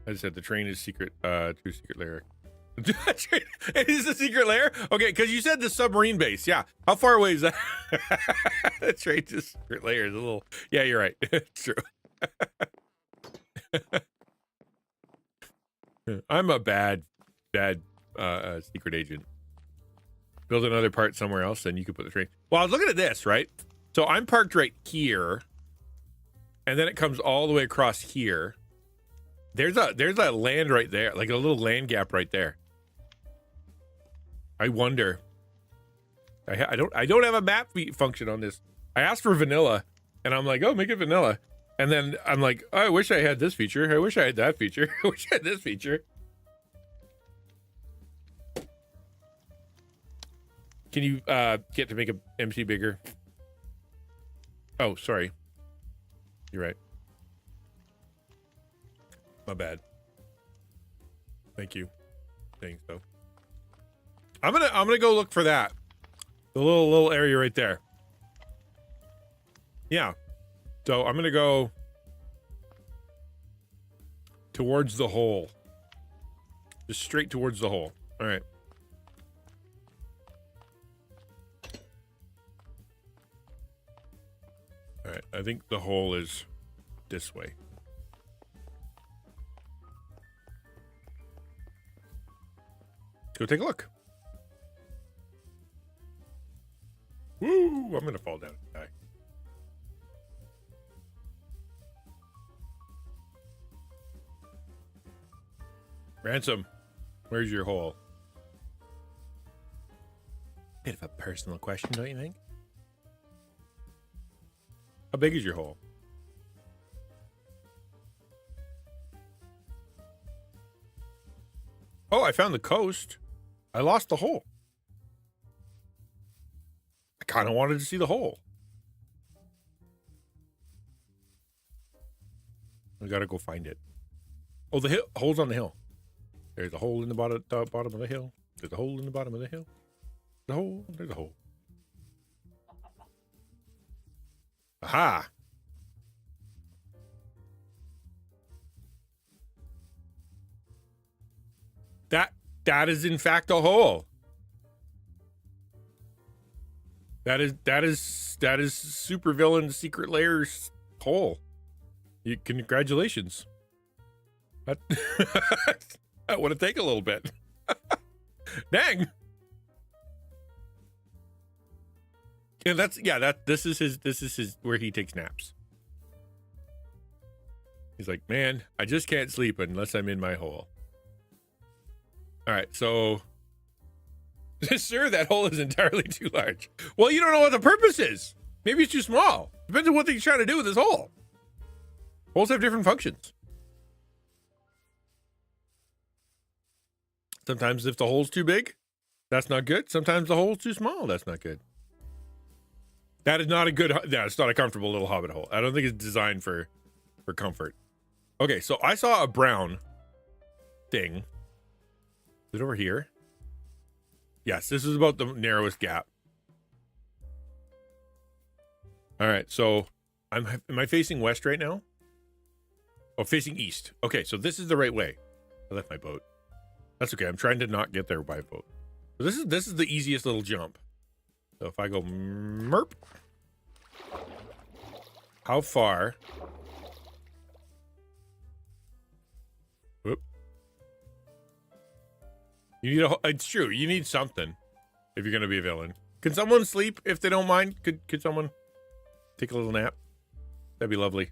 I said the train is secret, true secret lair. It is the secret lair? Okay, because you said the submarine base. Yeah. How far away is that? The train's a secret lair is a little. Yeah, you're right. It's true. I'm a bad secret agent. Build another part somewhere else, then you could put the train. Well, I was looking at this, right? So I'm parked right here, and then it comes all the way across here. There's a land right there, like a little land gap right there. I wonder. I don't have a map function on this. I asked for vanilla, and I'm like, oh, make it vanilla. And then I'm like, oh, I wish I had this feature. I wish I had that feature. I wish I had this feature. Can you get to make a MC bigger? Oh, sorry. You're right. My bad. Thank you. Thanks, though. I'm gonna go look for that. The little area right there. Yeah. So I'm gonna go towards the hole. Just straight towards the hole. All right. All right. I think the hole is this way. Let's go take a look. Woo! I'm gonna fall down and die. Ransom, where's your hole? Bit of a personal question, don't you think? How big is your hole? Oh, I found the coast. I lost the hole. I kind of wanted to see the hole. I gotta go find it. Oh, the hill. Hole's on the hill. There's a hole in the bottom of the hill. There's a hole in the bottom of the hill. The hole. There's a hole. Aha! That is in fact a hole. That is supervillain secret layers hole. Congratulations. That would have taken a little bit. Dang. And this is his where he takes naps. He's like, man, I just can't sleep unless I'm in my hole. All right, so sir, that hole is entirely too large. Well, you don't know what the purpose is. Maybe it's too small. Depends on what he's trying to do with this hole. Holes have different functions. Sometimes if the hole's too big, that's not good. Sometimes the hole's too small, that's not good. That is not a good, yeah, it's not a comfortable little hobbit hole. I don't think it's designed for comfort. Okay, so I saw a brown thing. Is it over here? Yes, this is about the narrowest gap. All right, so am I facing west right now? Oh, facing east. Okay, so this is the right way. I left my boat. That's okay. I'm trying to not get there by boat. So this is the easiest little jump. So if I go merp, how far? Whoop. You need it's true. You need something if you're gonna be a villain. Can someone sleep if they don't mind? Could someone take a little nap? That'd be lovely.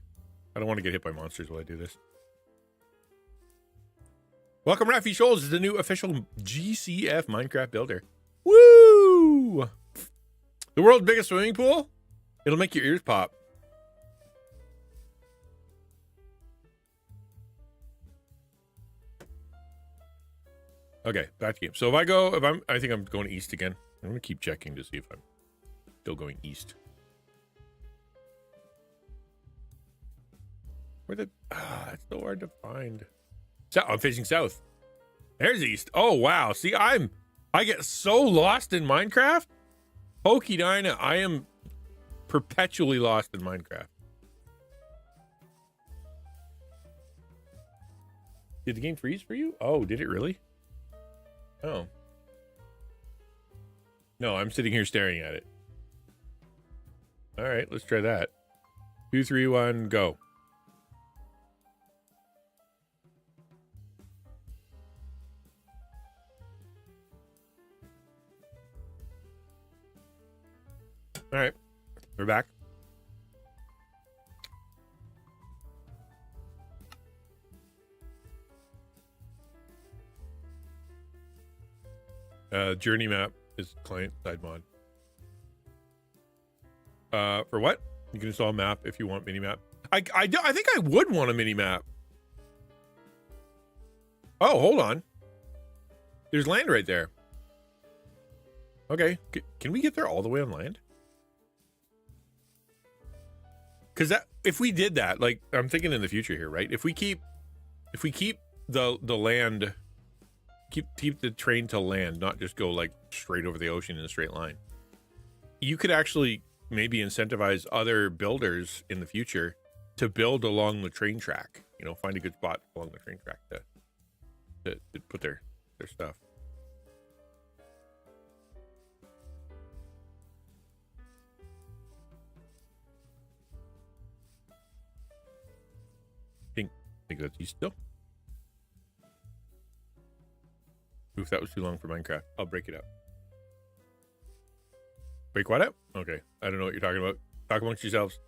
I don't want to get hit by monsters while I do this. Welcome, Raffy Shoals, is the new official GCF Minecraft builder. Woo! The world's biggest swimming pool? It'll make your ears pop. Okay, back to game. So I think I'm going east again. I'm gonna keep checking to see if I'm still going east. It's so hard to find. I'm facing south. There's east. Oh wow. See, I get so lost in Minecraft. Pokey Dinah, I am perpetually lost in Minecraft. Did the game freeze for you? Oh, did it really? Oh. No, I'm sitting here staring at it. All right, let's try that. 2, 3, 1, go. All right, we're back. Journey map is client side mod. For what? You can install a map if you want mini map. I think I would want a mini map. Oh, hold on. There's land right there. Okay, can we get there all the way on land? Because if we did that, like I'm thinking in the future here, right? If we keep the land, keep the train to land, not just go like straight over the ocean in a straight line. You could actually maybe incentivize other builders in the future to build along the train track. You know, find a good spot along the train track to put their stuff. I think that's east still. Oof, that was too long for Minecraft. I'll break it up. Break what up? Okay. I don't know what you're talking about. Talk amongst yourselves.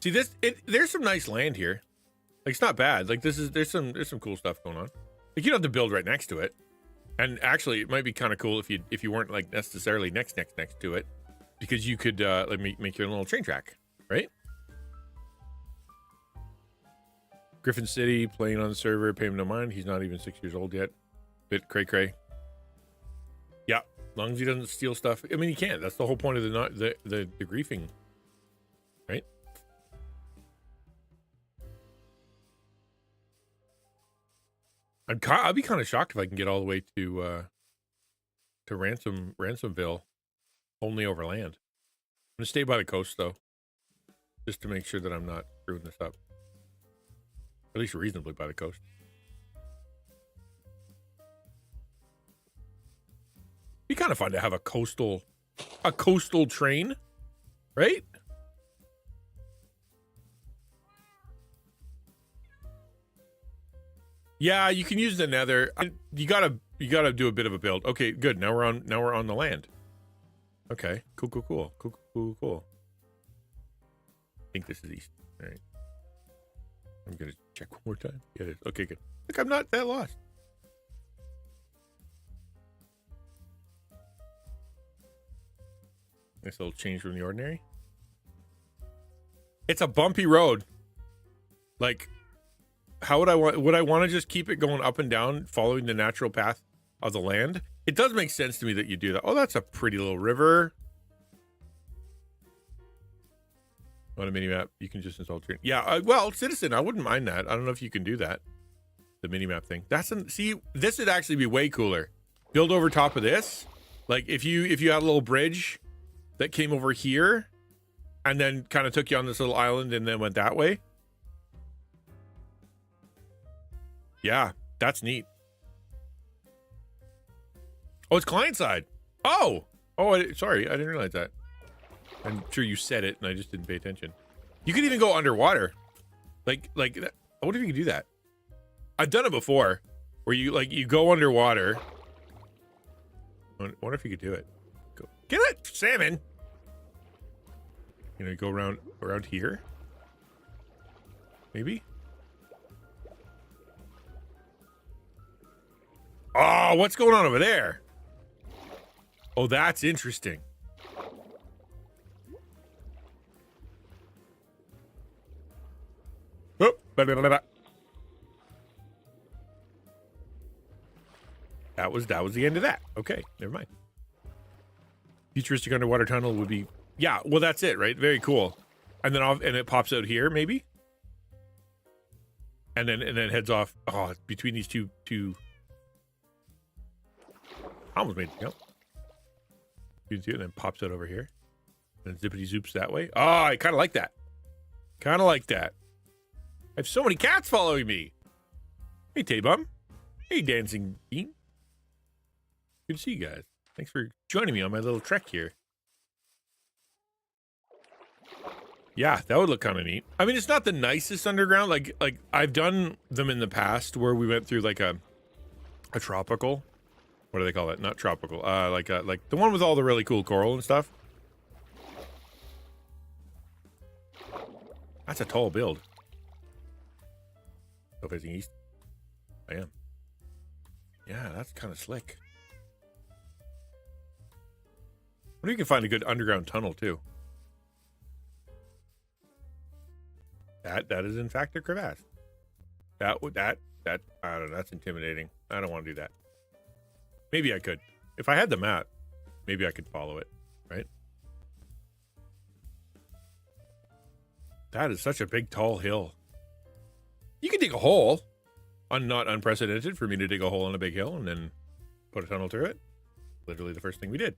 See this? There's some nice land here. Like it's not bad. Like there's some cool stuff going on. Like you don't have to build right next to it. And actually, it might be kind of cool if you weren't like necessarily next to it, because you could like make your own little train track, right? Griffin City playing on the server. Pay him no mind. He's not even 6 years old yet. Bit cray. Yeah, as long as he doesn't steal stuff. I mean, he can't. That's the whole point of the griefing, right? I'd be kind of shocked if I can get all the way to Ransomville, only over land. I'm gonna stay by the coast though, just to make sure that I'm not screwing this up. At least reasonably by the coast. Be kind of fun to have a coastal train, right? Yeah, you can use the nether. You gotta do a bit of a build. Okay, good. Now we're on the land. Okay, cool. I think this is east. All right. I'm gonna check one more time. Yeah, it is. Okay, good. Look, I'm not that lost. Nice little change from the ordinary. It's a bumpy road. Like, how would I want to just keep it going up and down, following the natural path of the land? It does make sense to me that you do that. Oh, that's a pretty little river. On a mini map, you can just install train. Yeah, well, Citizen, I wouldn't mind that. I don't know if you can do that. The mini map thing. See, this would actually be way cooler. Build over top of this. Like if you had a little bridge that came over here and then kind of took you on this little island and then went that way. Yeah, that's neat. Oh, it's client side. Oh, sorry, I didn't realize that. I'm sure you said it and I just didn't pay attention. You could even go underwater. Like I wonder if you could do that. I've done it before, where you go underwater. I wonder if you could do it. Go get it, salmon. Go around here. Maybe. Oh, what's going on over there? Oh, that's interesting. Oh, That was the end of that. Okay, never mind. Futuristic underwater tunnel would be, yeah. Well, that's it, right? Very cool. And then it pops out here, maybe. And then heads off. Oh, between these two. I almost made it jump. And then pops out over here. And zippity zoops that way. Oh, I kind of like that. I have so many cats following me. Hey, Tay-Bum. Hey, Dancing Bean. Good to see you guys. Thanks for joining me on my little trek here. Yeah, that would look kind of neat. I mean, it's not the nicest underground. Like I've done them in the past where we went through like a tropical. What do they call it? Not tropical. Like the one with all the really cool coral and stuff. That's a tall build. Still facing east. I am. Yeah, that's kind of slick. I wonder if you can find a good underground tunnel too. That is in fact a crevasse. That I don't know, that's intimidating. I don't want to do that. Maybe I could. If I had the map, maybe I could follow it, right? That is such a big tall hill. You can dig a hole. Not unprecedented for me to dig a hole in a big hill and then put a tunnel through it. Literally the first thing we did.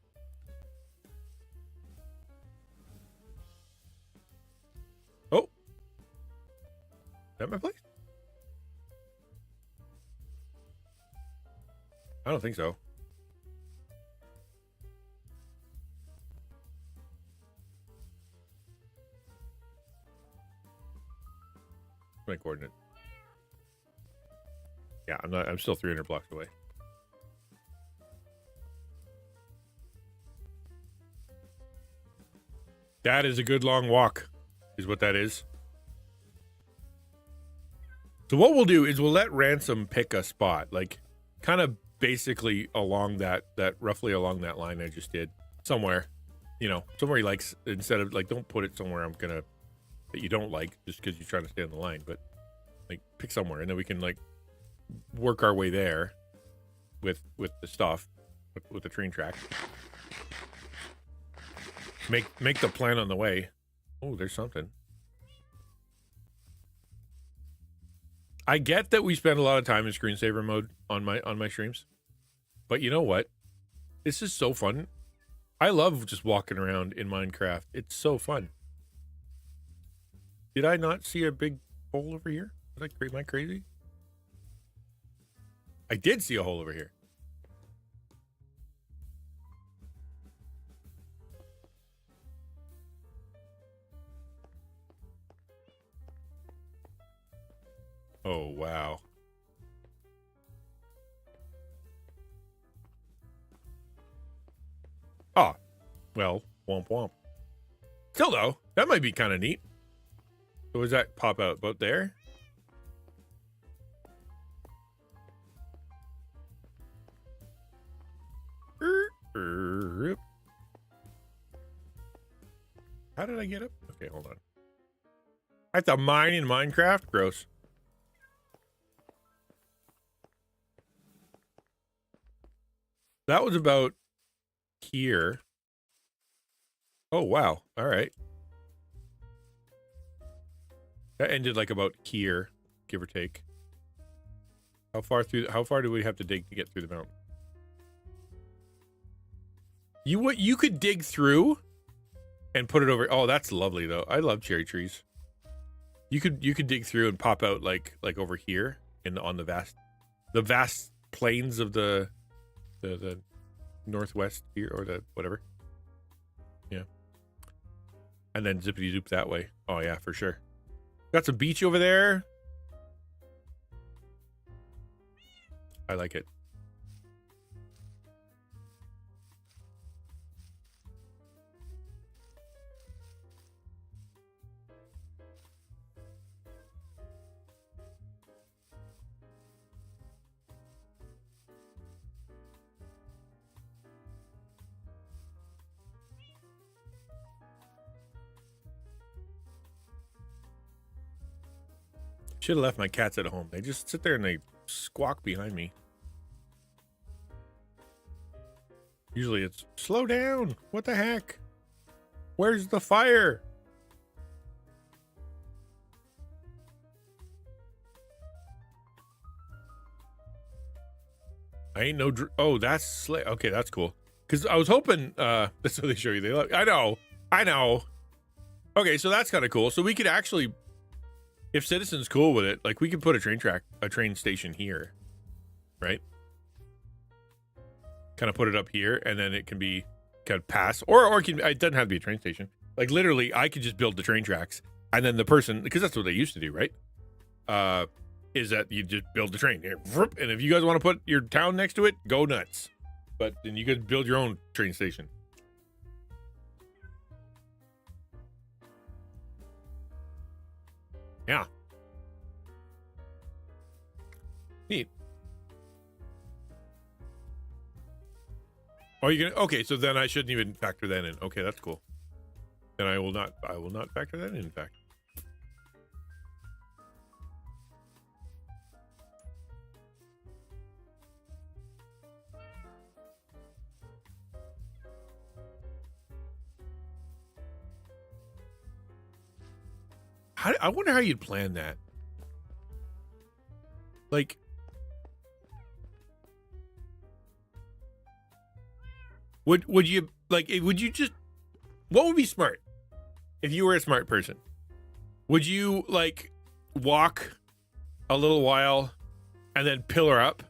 Oh. Is that my place? I don't think so. My coordinate. Yeah, I'm still 300 blocks away. That is a good long walk, is what that is. So what we'll do is we'll let Ransom pick a spot, like kind of basically along that roughly along that line I just did, somewhere, somewhere he likes, instead of like, don't put it somewhere that you don't like just because you're trying to stay on the line, but like pick somewhere, and then we can like work our way there with the stuff, with the train track. Make the plan on the way. Oh, there's something. I get that we spend a lot of time in screensaver mode on my streams, but you know what? This is so fun. I love just walking around in Minecraft. It's so fun. Did I not see a big hole over here? Am I crazy? I did see a hole over here. Oh, wow. Ah, well, womp womp. Still, though, that might be kind of neat. So does that pop out about there? How did I get up? Okay, hold on. I have to mine in Minecraft? Gross. That was about here. Oh, wow. All right. That ended like about here, give or take. How far do we have to dig to get through the mountain? You could dig through and put it over. Oh, that's lovely though. I love cherry trees. You could dig through and pop out like over here on the vast plains of the northwest here, or the whatever. Yeah. And then zippity zoop that way. Oh yeah, for sure. Got some beach over there. I like it. Should have left my cats at home. They just sit there and they squawk behind me. Usually it's, slow down. What the heck? Where's the fire? I ain't no... Oh, that's... Okay, that's cool. Because I was hoping... That's what they show you. They look... I know. Okay, so that's kind of cool. So we could actually... If Citizen's cool with it, like we could put a train station here, right? Kind of put it up here, and then it can be kind of pass, or it doesn't have to be a train station. Like literally, I could just build the train tracks, and then the person, because that's what they used to do, right? Is that you just build the train here, and if you guys want to put your town next to it, go nuts. But then you could build your own train station. Yeah. Neat. Oh, you gonna... Okay, so then I shouldn't even factor that in. Okay, that's cool. Then I will not factor that in fact. I wonder how you'd plan that. Like, would you just, what would be smart if you were a smart person? Would you like walk a little while and then pillar up,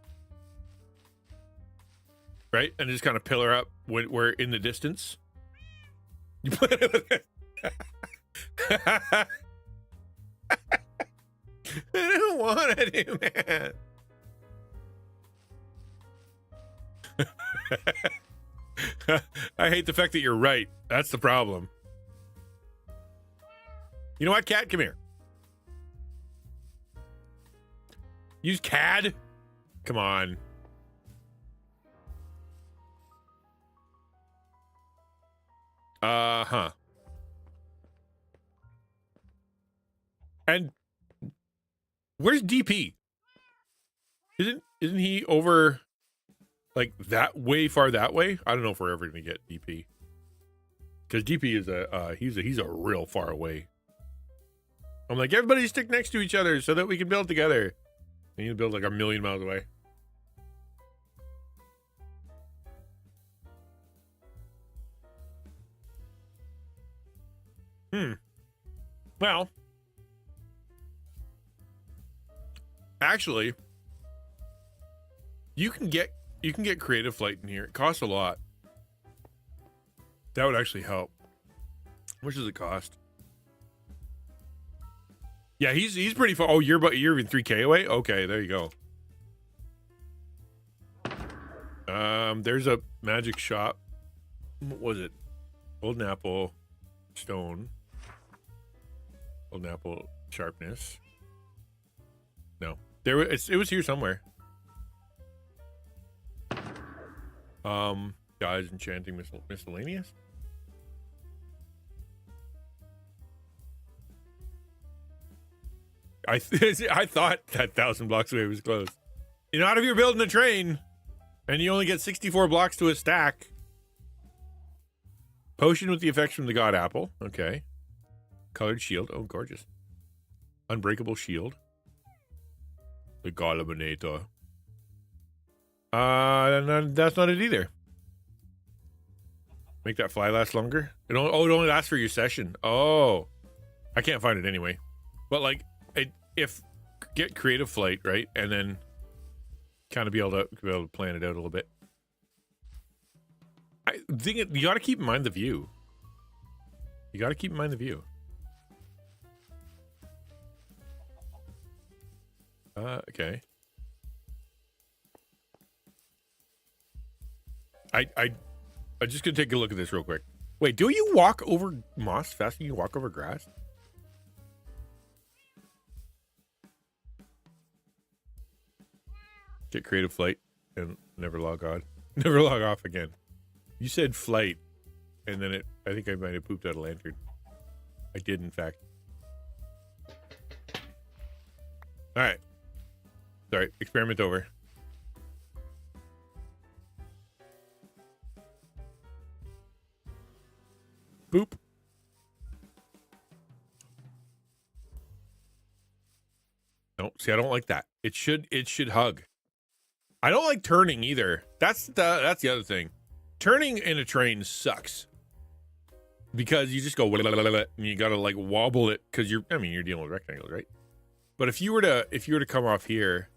right? And just kind of pillar up when we're in the distance. You plan it with it. I don't want to do that. I hate the fact that you're right. That's the problem. You know what, cat? Come here. Use CAD? Come on. Huh. And where's DP? Isn't he over like that way far that way? I don't know if we're ever gonna get DP. Because DP is he's a real far away. I'm like, everybody stick next to each other so that we can build together. And you build like a million miles away. Well, actually, you can get creative flight in here. It costs a lot. That would actually help. How much does it cost? Yeah, he's pretty far. Oh, you're even 3K away? Okay, there you go. There's a magic shop. What was it? Golden apple, stone. Golden apple, sharpness. No, it was here somewhere. Guys, enchanting miscellaneous. I thought that 1,000 blocks away was close. You know, if you're building a train and you only get 64 blocks to a stack. Potion with the effects from the god apple. Okay. Colored shield. Oh, gorgeous. Unbreakable shield. The Goliminator. That's not it either. Make that fly last longer. It only lasts for your session. Oh, I can't find it anyway. But like, if get creative flight, right, and then kind of be able to plan it out a little bit. I think you got to keep in mind the view. You got to keep in mind the view. Okay. I'm just gonna take a look at this real quick. Wait, do you walk over moss faster than you walk over grass? Get creative flight and never log on. Never log off again. You said flight, and then I think I might have pooped out a lantern. I did, in fact. All right. Sorry, experiment over. Boop. No, see, I don't like that. It should hug. I don't like turning either. That's the other thing. Turning in a train sucks. Because you just go and you gotta like wobble it because you're dealing with rectangles, right? But if you were to come off here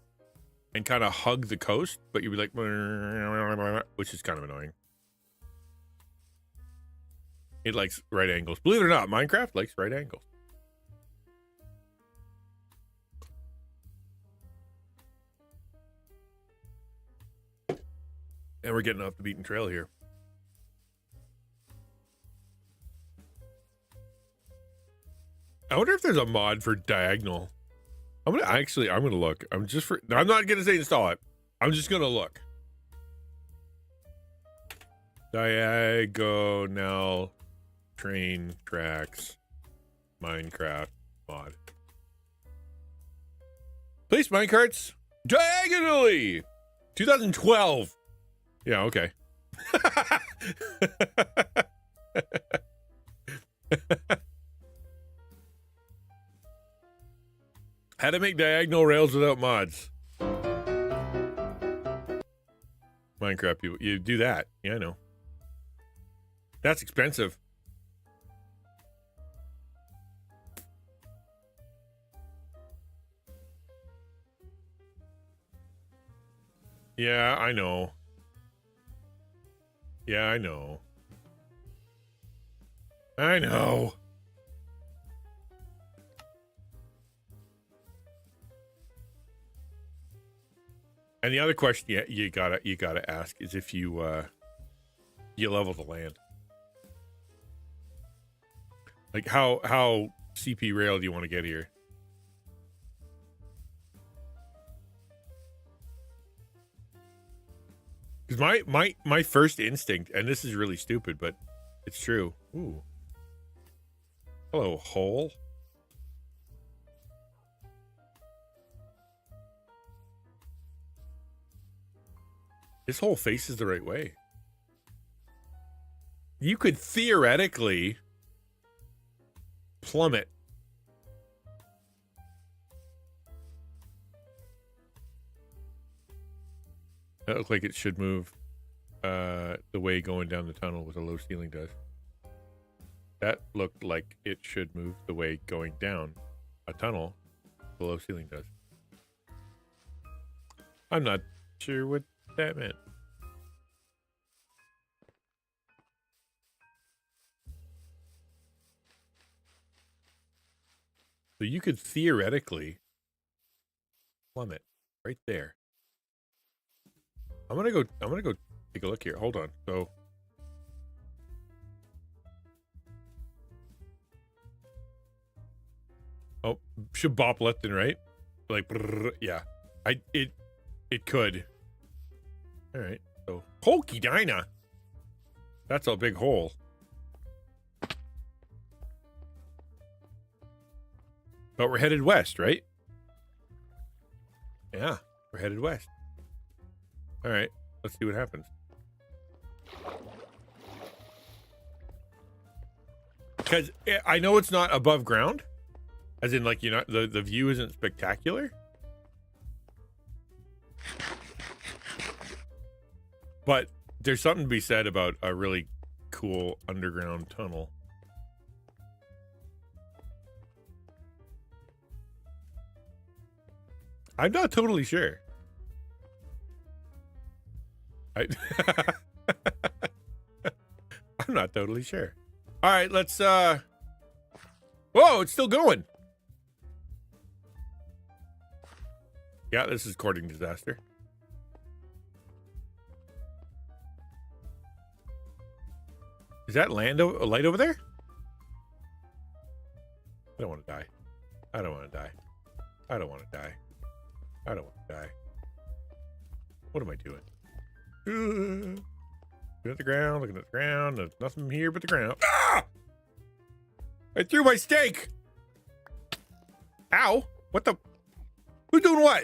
and kind of hug the coast, but you'd be like, which is kind of annoying. It likes right angles. Believe it or not, Minecraft likes right angles. And we're getting off the beaten trail here. I wonder if there's a mod for diagonal. I'm gonna look. I'm not gonna say install it. I'm just gonna look. Diagonal train tracks Minecraft mod. Place minecarts diagonally. 2012. Yeah, okay. How to make diagonal rails without mods. Minecraft people, you do that. Yeah, I know. That's expensive. Yeah, I know. Yeah, I know. I know. And the other question you gotta ask is if you level the land. Like how CP rail do you want to get here? Because my first instinct, and this is really stupid, but it's true. Ooh. Hello, hole. This hole faces the right way. You could theoretically plummet. That looked like it should move the way going down the tunnel with a low ceiling does. That looked like it should move the way going down a tunnel the low ceiling does. I'm not sure what that meant. So you could theoretically plummet right there. I'm gonna go take a look here. Hold on. So oh, should bop left and right. Like yeah. It could. Alright. So Hokey Dinah. That's a big hole. But we're headed west, right? Yeah, we're headed west. All right, let's see what happens. Because I know it's not above ground, as in like, you know, the view isn't spectacular. But there's something to be said about a really cool underground tunnel. I'm not totally sure. I'm not totally sure. All right, let's whoa, it's still going. Yeah, this is courting disaster. Is that a light over there? I don't want to die. I don't want to die. I don't want to die. I don't want to die. What am I doing? Looking at the ground, looking at the ground. There's nothing here but the ground. Ah! I threw my steak! Ow! What the? Who's doing what?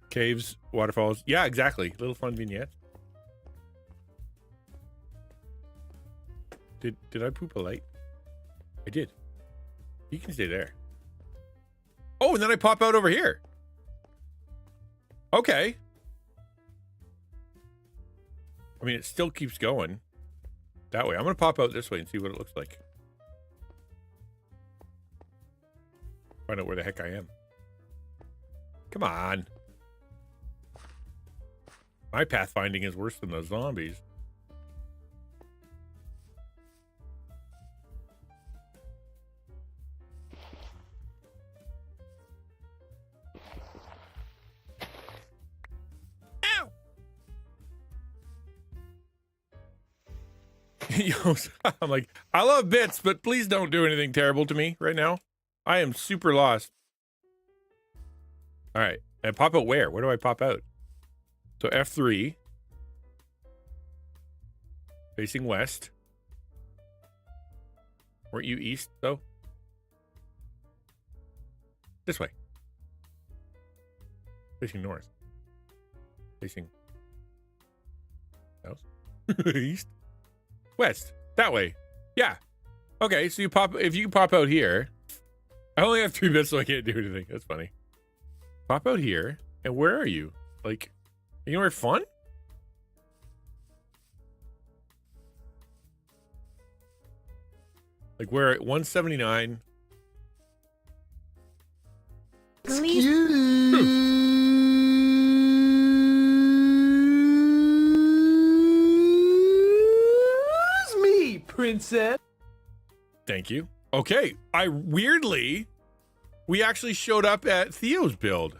Caves, waterfalls. Yeah, exactly. Little fun vignettes. Did I poop a light? I did. You can stay there. Oh, and then I pop out over here. Okay. I mean, it still keeps going that way. I'm going to pop out this way and see what it looks like. Find out where the heck I am. Come on. My pathfinding is worse than the zombies. I'm like, I love bits, but please don't do anything terrible to me right now. I am super lost. All right. And pop out where? Where do I pop out? So F3. Facing west. Weren't you east, though? This way. Facing north. Facing south. East. West. That way. Yeah. Okay, so if you pop out here. I only have 3 bits, so I can't do anything. That's funny. Pop out here. And where are you? Like, anywhere fun? Like, we're at 179. Princess. Thank you. Okay. We actually showed up at Theo's build.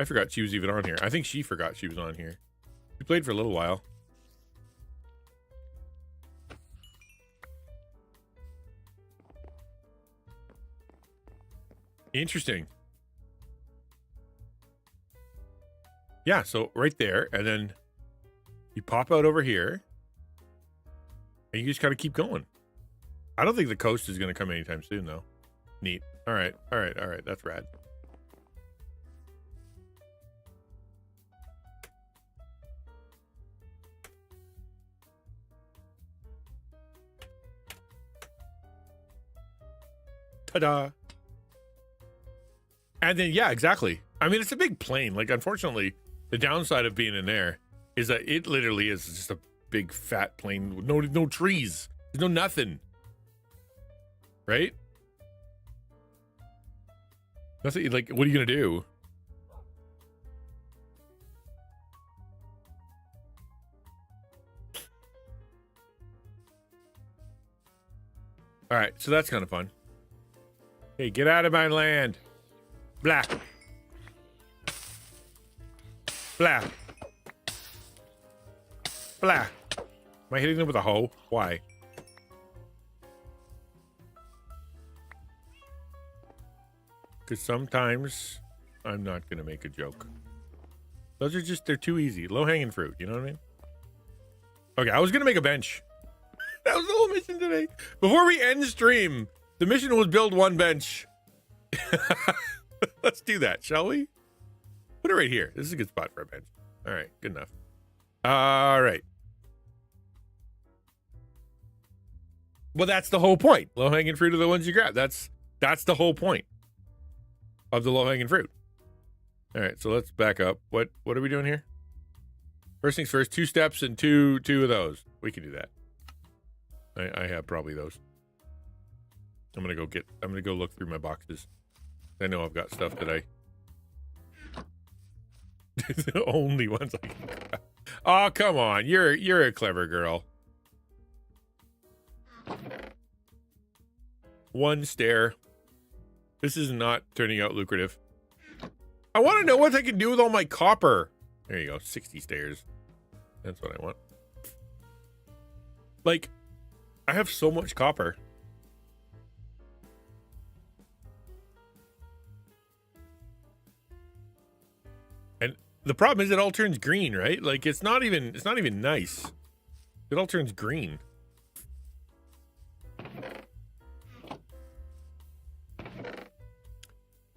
I forgot she was even on here. I think she forgot she was on here. We played for a little while. Interesting. Yeah, so right there, and then you pop out over here, and you just gotta keep going. I don't think the coast is gonna come anytime soon, though. Neat. All right. That's rad. Ta-da. And then, yeah, exactly. I mean, it's a big plane. Like, unfortunately, the downside of being in there is that it literally is just a big fat plane with no trees. There's no nothing. Right? Nothing. Like, what are you going to do? All right, so that's kind of fun. Hey, get out of my land. Blah. Blah. Blah. Am I hitting them with a hoe? Why? Because sometimes I'm not going to make a joke. Those are just, they're too easy. Low-hanging fruit, you know what I mean? Okay, I was going to make a bench. That was the whole mission today. Before we end stream, the mission was build one bench. Let's do that, shall we? Put it right here. This is a good spot for a bench. All right, good enough. All right. Well, that's the whole point. Low-hanging fruit are the ones you grab. That's the whole point of the low-hanging fruit. All right, so let's back up. What are we doing here? First things first, 2 steps and two of those. We can do that. I have probably those. I'm gonna go look through my boxes. I know I've got stuff that the only ones I can grab. Oh, come on. You're a clever girl. 1 stair. This is not turning out lucrative. I want to know what I can do with all my copper. There you go. 60 stairs. That's what I want. Like, I have so much copper. And the problem is it all turns green, right? Like, it's not even nice. It all turns green.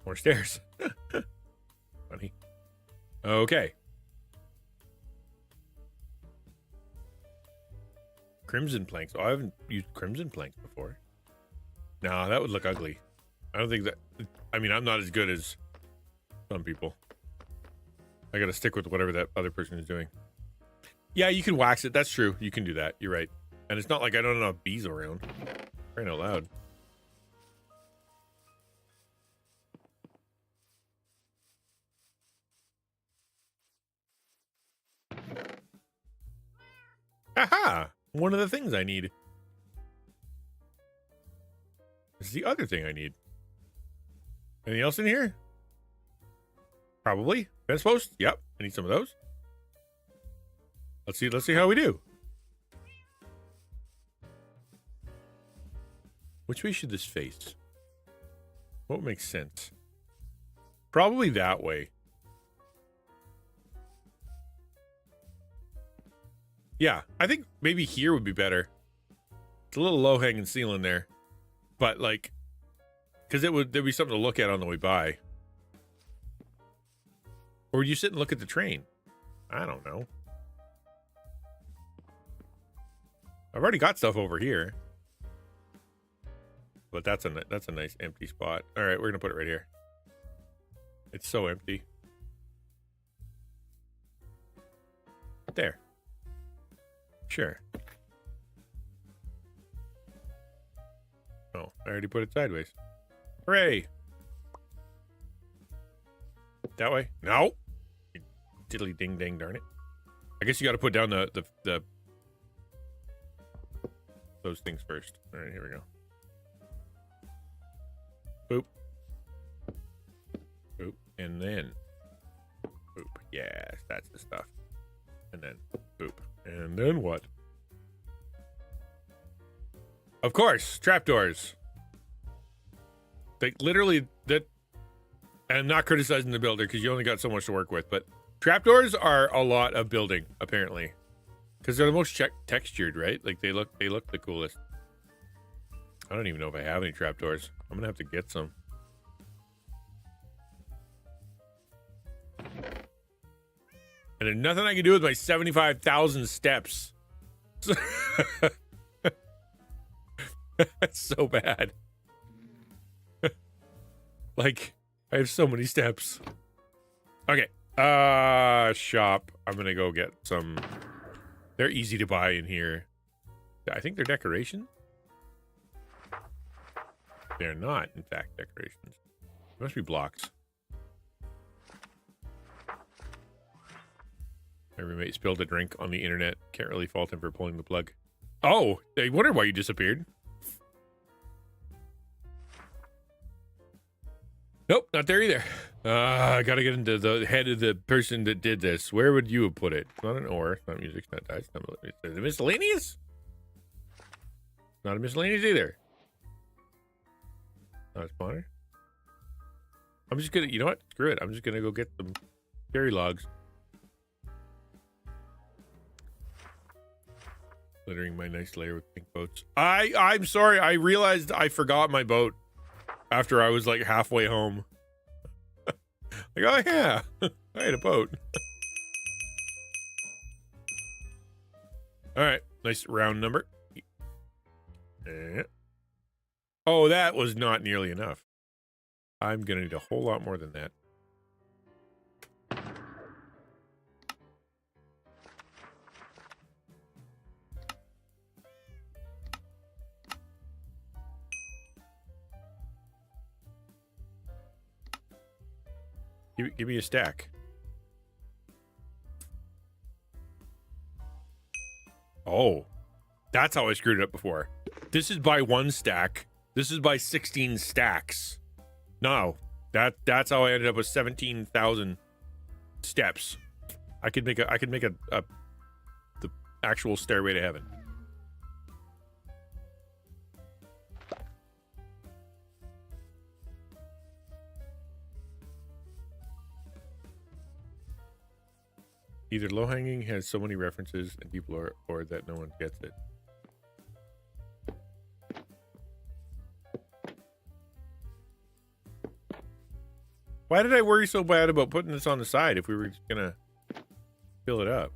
More stairs. Funny. Okay. Crimson planks. Oh, I haven't used crimson planks before. No, that would look ugly. I don't think that... I mean, I'm not as good as some people. I gotta stick with whatever that other person is doing. Yeah, you can wax it. That's true. You can do that. You're right. And it's not like I don't have enough bees around. Crying out loud. Aha! One of the things I need. This is the other thing I need. Anything else in here? Probably. Fence post? Yep. I need some of those. Let's see how we do. Which way should this face? What makes sense? Probably that way. Yeah, I think maybe here would be better. It's a little low-hanging ceiling there. But, like, because there'd be something to look at on the way by. Or would you sit and look at the train? I don't know. I've already got stuff over here. But that's a nice empty spot. All right, we're going to put it right here. It's so empty. There. Sure. Oh, I already put it sideways. Hooray! That way? No! You diddly ding dang darn it. I guess you got to put down the those things first. All right, here we go. Boop. Boop. And then boop. Yes, that's the stuff. And then boop. And then what? Of course, trapdoors. Like, literally, And I'm not criticizing the builder because you only got so much to work with, but trapdoors are a lot of building, apparently. Because they're the most textured, right? Like, they look the coolest. I don't even know if I have any trapdoors. I'm going to have to get some. And there's nothing I can do with my 75,000 steps. That's so bad. Like, I have so many steps. Okay. Shop. I'm gonna go get some. They're easy to buy in here. I think they're decorations. They're not, in fact, decorations. They must be blocks. My roommate spilled a drink on the internet. Can't really fault him for pulling the plug. Oh, I wonder why you disappeared. Nope, not there either. I gotta get into the head of the person that did this. Where would you have put it? It's not an ore. It's not music. It's not dice. Is it miscellaneous? Not a miscellaneous either. Not a spawner. I'm just gonna, you know what? Screw it. I'm just gonna go get some cherry logs. Glittering my nice layer with pink boats. I'm sorry. I realized I forgot my boat after I was like halfway home. Like, oh yeah, I had a boat. All right, nice round number. Oh, that was not nearly enough. I'm gonna need a whole lot more than that. Give me a stack. Oh, that's how I screwed it up before. This is by 1 stack. This is by 16 stacks. No, that's how I ended up with 17,000 steps. I could make the actual stairway to heaven. Either low-hanging has so many references and people are, or that no one gets it. Why did I worry so bad about putting this on the side if we were just gonna fill it up?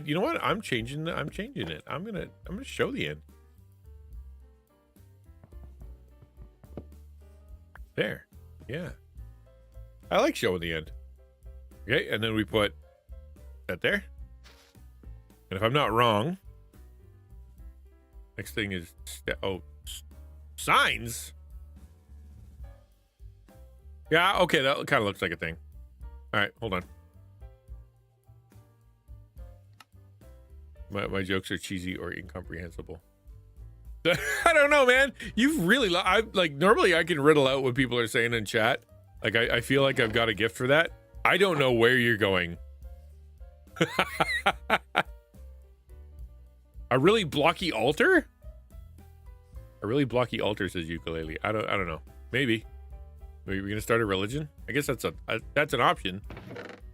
You know what? I'm changing it. I'm gonna show the end. There. Yeah. I like showing the end. Okay, and then we put that there. And if I'm not wrong, next thing is signs. Yeah, okay, that kind of looks like a thing. All right, hold on. My jokes are cheesy or incomprehensible. I don't know, man. You've really, normally I can riddle out what people are saying in chat. Like, I feel like I've got a gift for that. I don't know where you're going. A really blocky altar? A really blocky altar, says ukulele. I don't know. Maybe. Maybe we're gonna start a religion? I guess that's an option.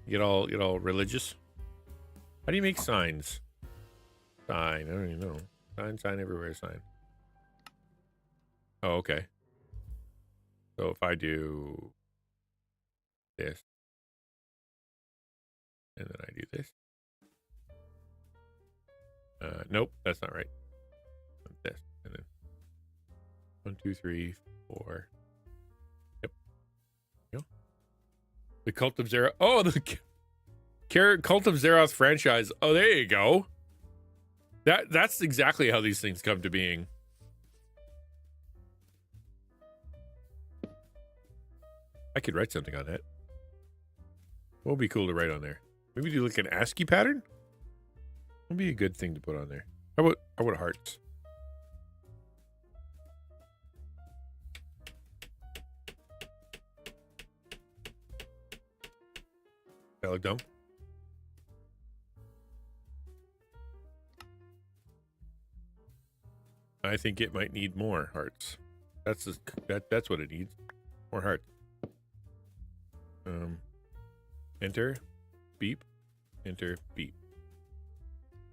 Get all religious. How do you make signs? Sign, I don't even know. Sign everywhere, sign. Oh, okay. So if I do this, and then I do this. Nope, that's not right. This, and then 1, 2, 3, 4. Yep. Go. The Cult of Zeroth. Oh, the Cult of Zeroth franchise. Oh, there you go. That's exactly how these things come to being. I could write something on that. What would be cool to write on there? Maybe do like an ASCII pattern? Would be a good thing to put on there. How about hearts? That look dumb? I think it might need more hearts. That's what it needs. More hearts. Enter. Beep. Enter. Beep.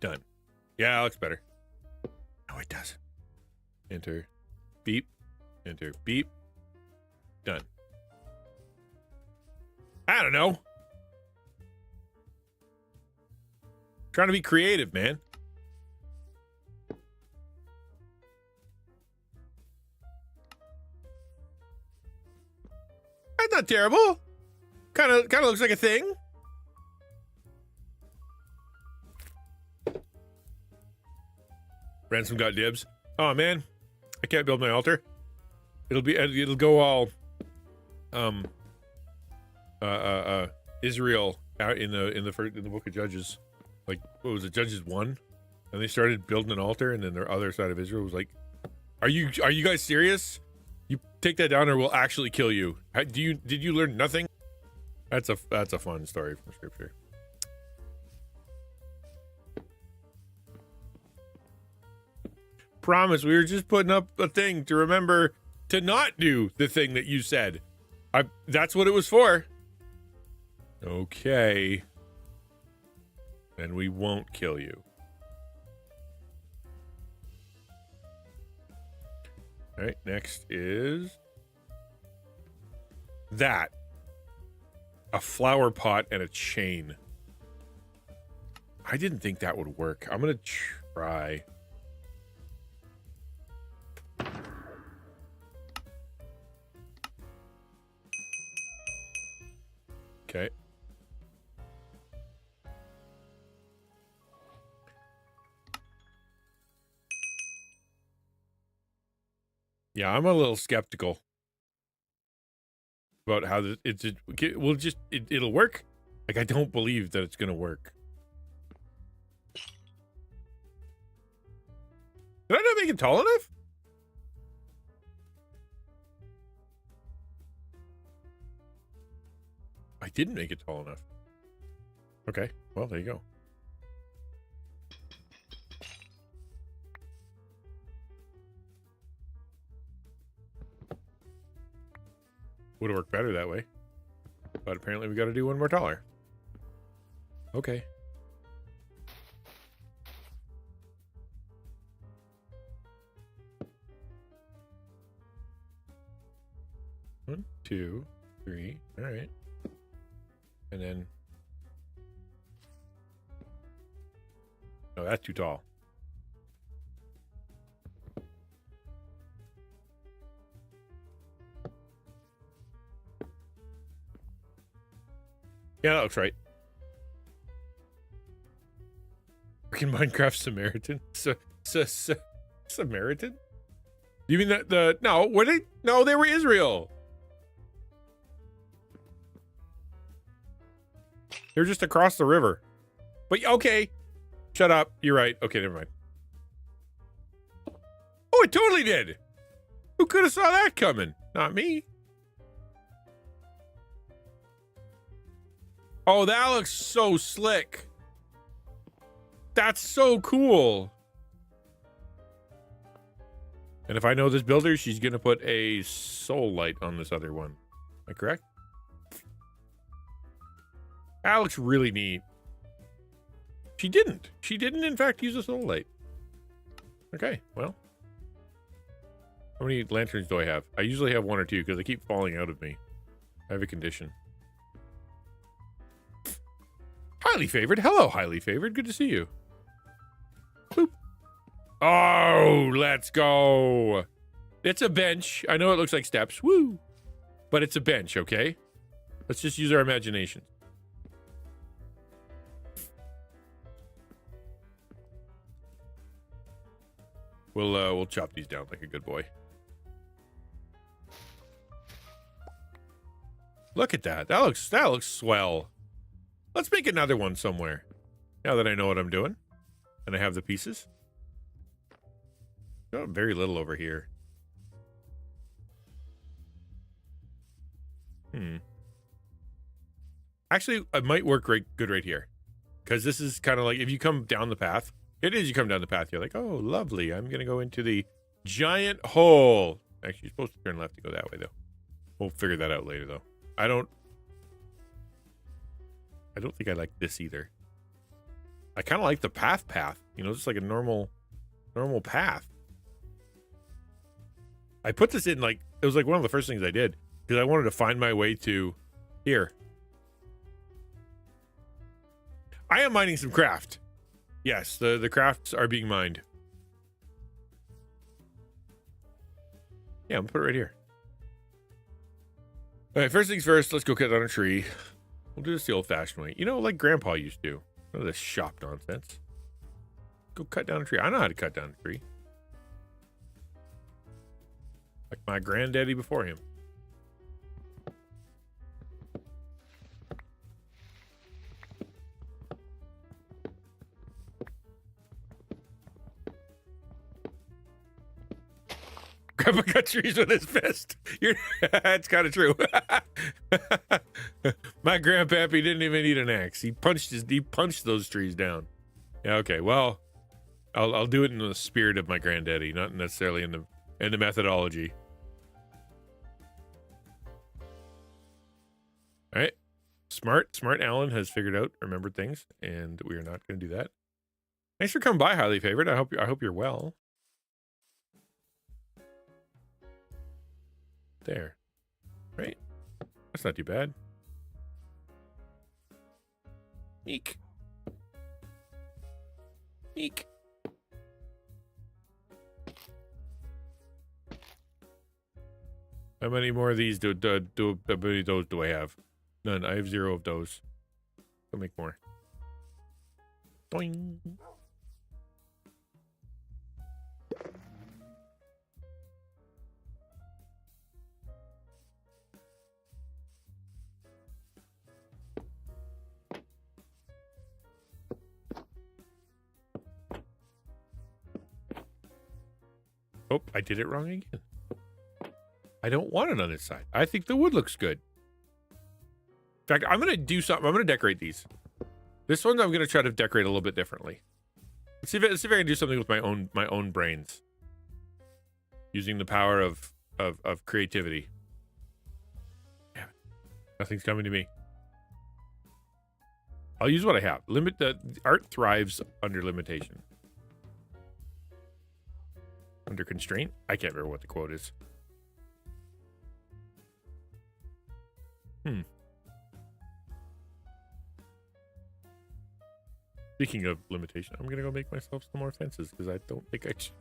Done. Yeah, that looks better. No, it doesn't. Enter. Beep. Enter. Beep. Done. I don't know. Trying to be creative, man. That's not terrible. Kind of looks like a thing. Ransom got dibs. Oh man, I can't build my altar. It'll go all Israel out in the book of Judges. Like, what was it, Judges 1? And they started building an altar, and then the other side of Israel was like, Are you guys serious? You take that down or we'll actually kill you. Did you learn nothing? That's a fun story from scripture. Promise, we were just putting up a thing to remember to not do the thing that you said. That's what it was for. Okay. Then we won't kill you. All right, next is that. A flower pot and a chain. I didn't think that would work. I'm going to try. Okay. Yeah, I'm a little skeptical about how it'll work. Like, I don't believe that it's gonna work. Did I not make it tall enough? I didn't make it tall enough. Okay, well, there you go. Would have worked better that way. But apparently we got to do one more taller. Okay. One, two, three. All right. And then... No, that's too tall. Yeah, that looks right. Freaking Minecraft Samaritan? Samaritan? You mean that no, they were Israel. They're just across the river. But okay. Shut up. You're right. Okay, never mind. Oh, it totally did. Who could have saw that coming? Not me. Oh, that looks so slick. That's so cool. And if I know this builder, she's going to put a soul light on this other one. Am I correct? That looks really neat. She didn't. She didn't, in fact, use a soul light. Okay, well. How many lanterns do I have? I usually have one or two because they keep falling out of me. I have a condition. Highly favored. Hello, highly favored. Good to see you. Boop. Oh, let's go. It's a bench. I know it looks like steps. Woo. But it's a bench, okay? Let's just use our imagination. We'll chop these down like a good boy. Look at that. That looks swell. Let's make another one somewhere. Now that I know what I'm doing. And I have the pieces. Got very little over here. Actually, it might work good right here. Because this is kind of like, if you come down the path. It is, you come down the path, you're like, oh, lovely. I'm going to go into the giant hole. Actually, you're supposed to turn left to go that way, though. We'll figure that out later, though. I don't... I don't think I like this either. I kind of like the path, you know, just like a normal path. I put this in like, it was like one of the first things I did because I wanted to find my way to here. I am mining some craft. Yes, the crafts are being mined. Yeah, I'm gonna put it right here. All right, first things first, let's go cut down a tree. We'll do this the old-fashioned way. You know, like Grandpa used to. None of this shop nonsense. Go cut down a tree. I know how to cut down a tree. Like my granddaddy before him. Grandpa cut trees with his fist. That's kind of true. My grandpappy didn't even need an axe. He punched those trees down. Yeah, okay. Well, I'll do it in the spirit of my granddaddy, not necessarily in the methodology. All right. Smart Alan has remembered things, and we are not going to do that. Thanks for coming by, highly favored. I hope you're well. There. Right. That's not too bad. Eek. Eek. How many more of these do I have? None. I have 0 of those. I'll make more. Doing. Oh, I did it wrong again. I don't want it on this side. I think the wood looks good. In fact, I'm going to do something. I'm going to decorate these. This one, I'm going to try to decorate a little bit differently. Let's see if I can do something with my own brains. Using the power of creativity. Yeah, nothing's coming to me. I'll use what I have. Art thrives under limitation. Under constraint? I can't remember what the quote is. Speaking of limitation, I'm gonna go make myself some more fences because I don't think I should.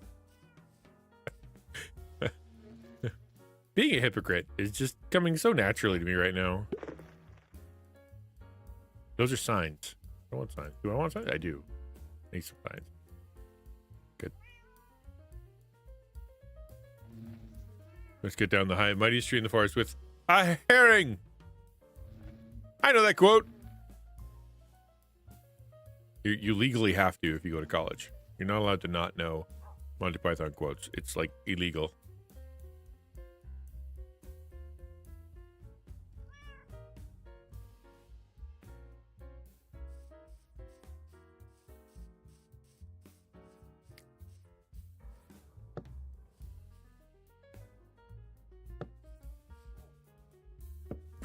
Being a hypocrite is just coming so naturally to me right now. Those are signs. I want signs. Do I want signs? I do. I need some signs. Good. Let's get down the high and mighty tree in the forest with a herring. I know that quote. You legally have to if you go to college. You're not allowed to not know Monty Python quotes. It's like illegal.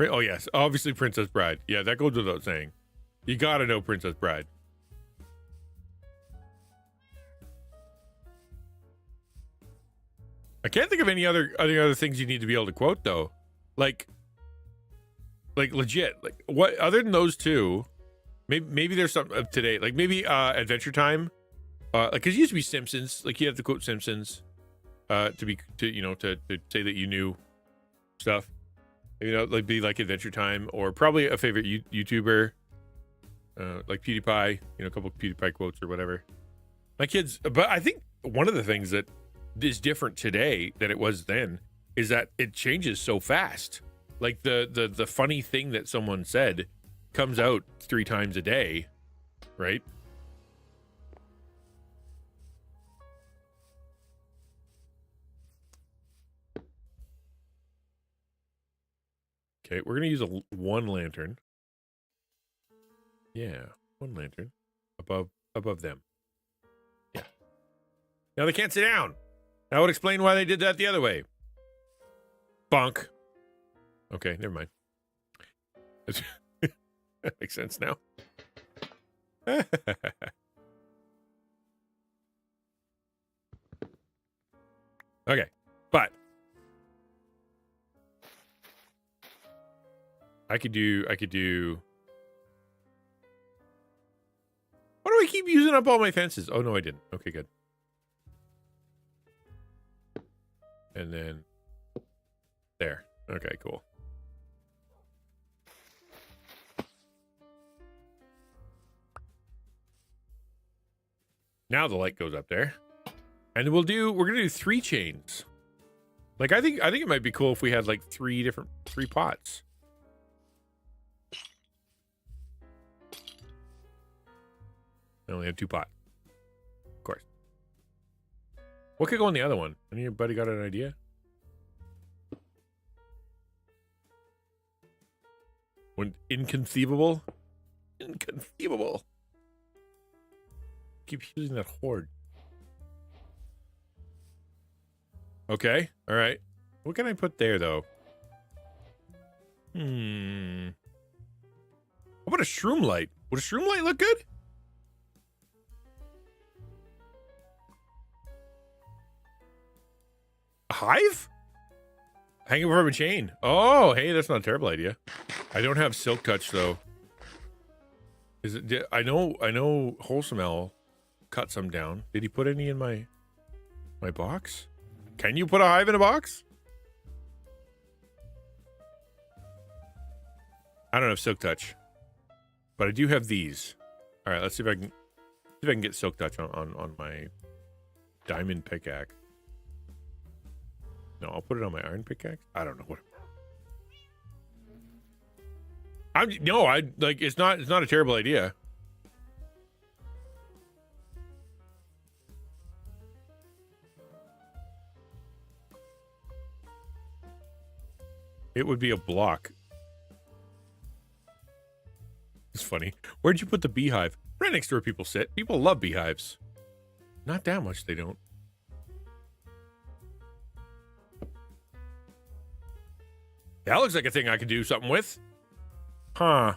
Oh, yes. Obviously, Princess Bride. Yeah, that goes without saying. You gotta know Princess Bride. I can't think of any other things you need to be able to quote, though. Like legit. Like, what, other than those two, maybe there's something of today. Like, maybe Adventure Time. Like, because it used to be Simpsons. Like, you have to quote Simpsons to say that you knew stuff. You know, like be like Adventure Time, or probably a favorite YouTuber, like PewDiePie. You know, a couple of PewDiePie quotes or whatever. My kids, but I think one of the things that is different today than it was then is that it changes so fast. Like the funny thing that someone said comes out 3 times a day, right? Okay, we're gonna use one lantern. Yeah, one lantern above them. Yeah. Now they can't sit down. That would explain why they did that the other way. Bonk. Okay, never mind. Makes sense now. Okay, but I could do. Why do I keep using up all my fences? Oh no, I didn't. Okay, good. And then there. Okay, cool. Now the light goes up there. And we're gonna do 3 chains. Like I think it might be cool if we had like 3 pots. I only have 2 pots. Of course. What could go in the other one? Anybody got an idea? When inconceivable? Inconceivable. Keep using that horde. Okay, all right. What can I put there, though? How about a shroom light? Would a shroom light look good? A hive? Hanging from a chain. Oh, hey, that's not a terrible idea. I don't have silk touch, though. Is it? I know. Wholesome Owl cut some down. Did he put any in my box? Can you put a hive in a box? I don't have silk touch, but I do have these. All right, let's see if I can get silk touch on my diamond pickaxe. No, I'll put it on my iron pickaxe. I don't know what. It's not a terrible idea. It would be a block. It's funny. Where'd you put the beehive? Right next to where people sit. People love beehives. Not that much, they don't. That looks like a thing I could do something with. Huh.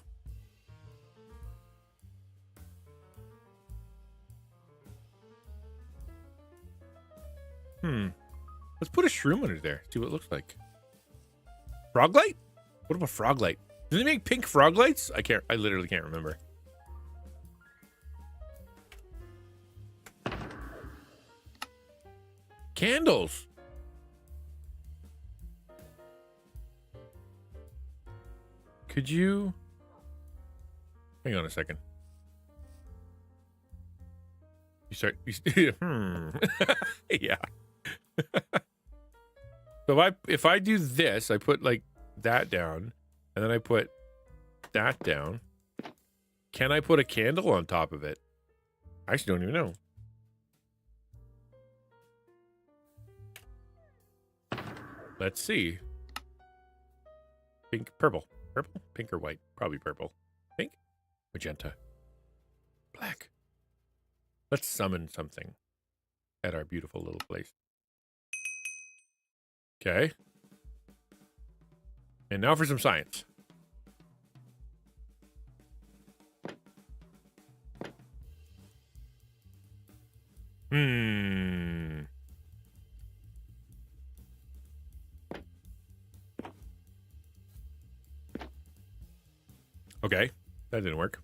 Let's put a shroom under there. See what it looks like. Frog light? What about frog light? Do they make pink frog lights? I literally can't remember. Candles. Could you... Hang on a second. Yeah. So if I do this, I put like that down, and then I put that down. Can I put a candle on top of it? I actually don't even know. Let's see. Pink, purple. Purple? Pink or white? Probably purple. Pink? Magenta. Black. Let's summon something at our beautiful little place. Okay. And now for some science. Okay, that didn't work.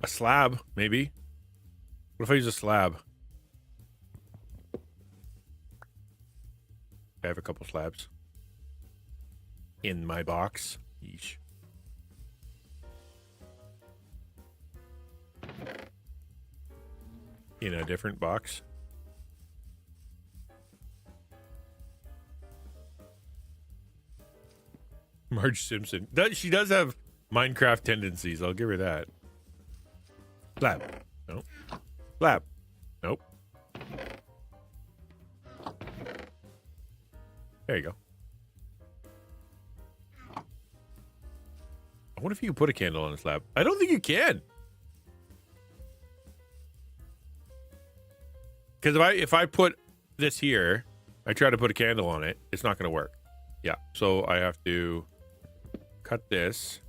A slab, maybe. What if I use a slab? I have a couple slabs in my box. Yeesh. In a different box. Marge Simpson. She does have Minecraft tendencies. I'll give her that. Slab. Nope. Slab. Nope. There you go. I wonder if you can put a candle on a slab. I don't think you can. Because if I put this here, I try to put a candle on it, it's not going to work. Yeah, so I have to cut this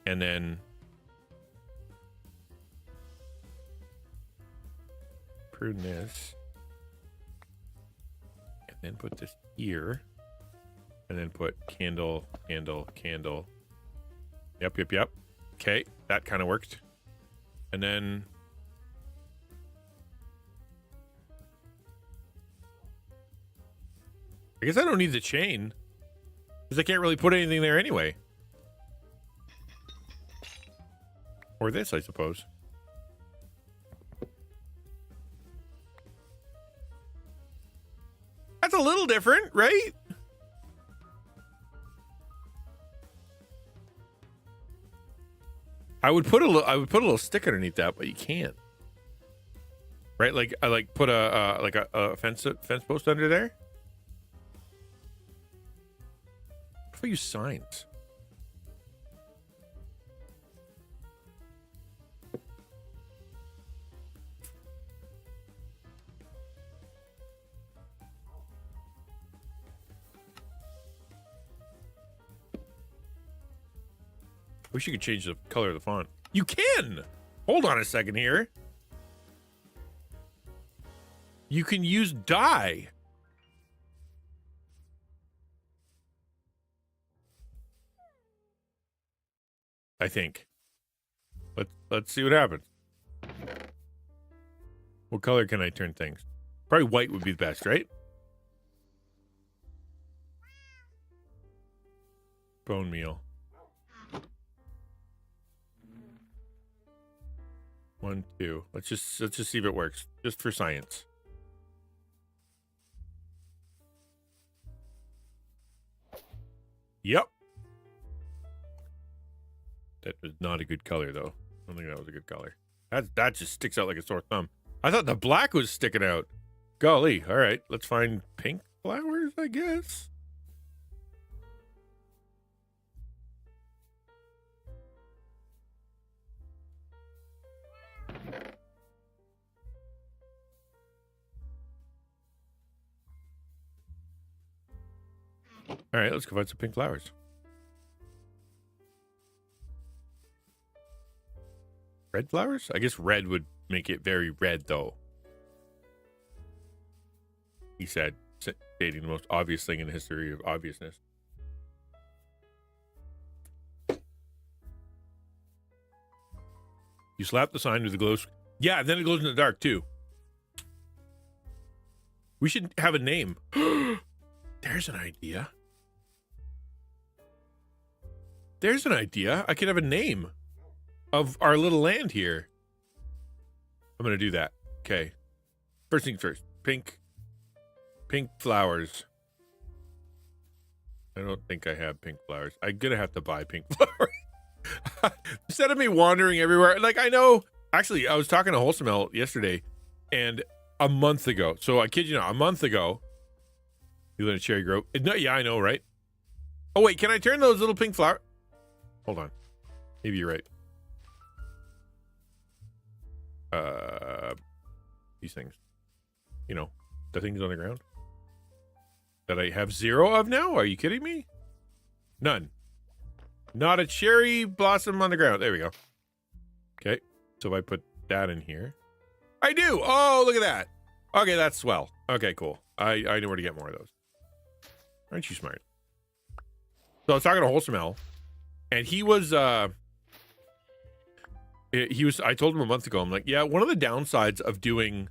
and then prune this and then put this here and then put candle, candle, candle. Yep. Okay, that kind of worked. And then I guess I don't need the chain because I can't really put anything there anyway. Or this, I suppose. That's a little different, right? I would put a little stick underneath that, but you can't. Right? Like I like put a fence post under there. What if I use signs? Wish you could change the color of the font. You can! Hold on a second here. You can use dye. I think. Let's see what happens. What color can I turn things? Probably white would be the best, right? Bone meal. 1, 2. Let's just see if it works, just for science. Yep. That was not a good color, though. I don't think that was a good color. That just sticks out like a sore thumb. I thought the black was sticking out. Golly. All right, let's find pink flowers, I guess. All right, let's go find some pink flowers. Red flowers? I guess red would make it very red, though. He said, stating the most obvious thing in the history of obviousness. You slap the sign with the glow. Yeah, then it glows in the dark, too. We should have a name. There's an idea. There's an idea. I could have a name of our little land here. I'm going to do that. Okay. First things first. Pink flowers. I don't think I have pink flowers. I'm going to have to buy pink flowers. Instead of me wandering everywhere. Like, I know. Actually, I was talking to Wholesome L yesterday. And a month ago. So I kid you not. A month ago. You live in a cherry grove. No, yeah, I know, right? Oh, wait. Can I turn those little pink flowers? Hold on. Maybe you're right. These things. You know, the things on the ground. That I have 0 of now? Are you kidding me? None. Not a cherry blossom on the ground. There we go. Okay. So if I put that in here. I do! Oh, look at that. Okay, that's swell. Okay, cool. I know where to get more of those. Aren't you smart? So I was talking to Wholesome L. And he was, I told him a month ago, I'm like, yeah, one of the downsides of doing,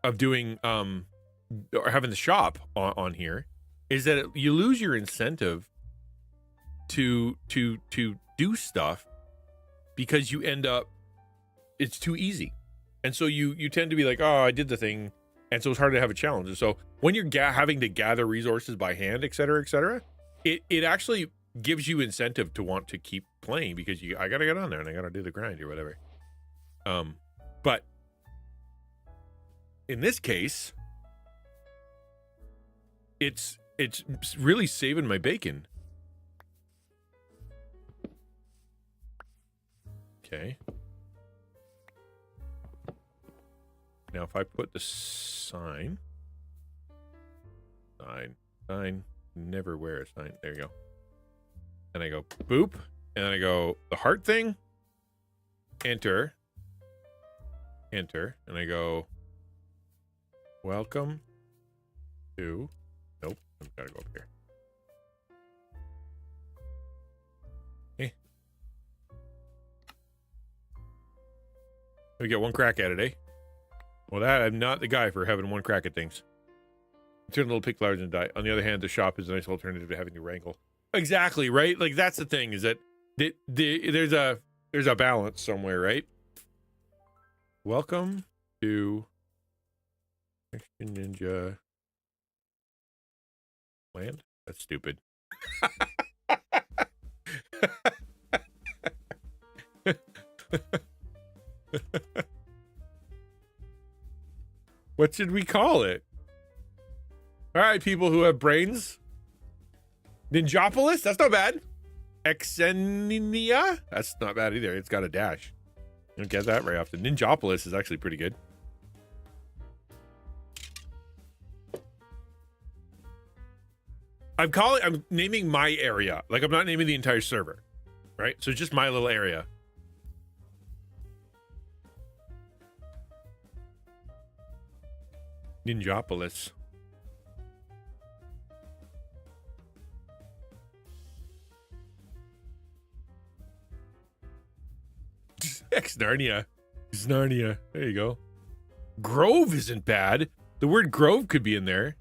or having the shop on here is that you lose your incentive to do stuff because you end up, it's too easy. And so you tend to be like, oh, I did the thing. And so it's hard to have a challenge. And so when you're having to gather resources by hand, et cetera, it actually gives you incentive to want to keep playing because I got to get on there and I got to do the grind or whatever. But in this case, it's really saving my bacon. Okay. Now if I put the sign Sign. Never wear a sign. There you go. And I go boop. And then I go the heart thing. Enter. And I go welcome to. Nope. I've got to go up here. We get one crack at it, eh? Well, I'm not the guy for having one crack at things. Turn little pig flowers and die. On the other hand, the shop is a nice alternative to having to wrangle. Exactly, right? Like, that's the thing, is that there's a balance somewhere, right? Welcome to Action Ninja Land? That's stupid. What should we call it? All right, people who have brains. Ninjopolis? That's not bad. Exenia? That's not bad either. It's got a dash. You don't get that very often. Ninjopolis is actually pretty good. I'm naming my area. Like, I'm not naming the entire server. Right? So just my little area. Ninjopolis. Ex-Narnia. Narnia. There you go. Grove isn't bad. The word grove could be in there.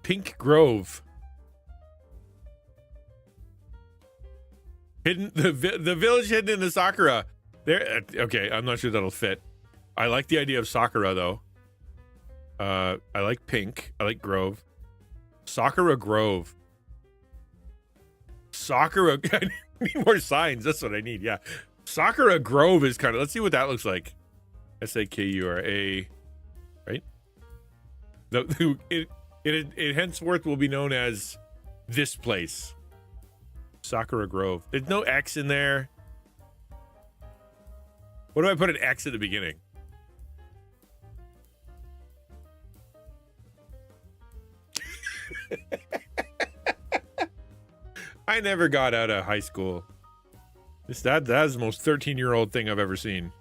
Pink Grove. Hidden the village hidden in the Sakura. There. Okay, I'm not sure that'll fit. I like the idea of Sakura though. I like pink. I like Grove. Sakura Grove. Sakura. I need more signs. That's what I need. Yeah. Sakura Grove is kind of. Let's see what that looks like. Sakura. Right? It henceforth will be known as this place. Sakura Grove. There's no X in there. What do I put an X at the beginning? I never got out of high school. That's the most 13-year-old thing I've ever seen.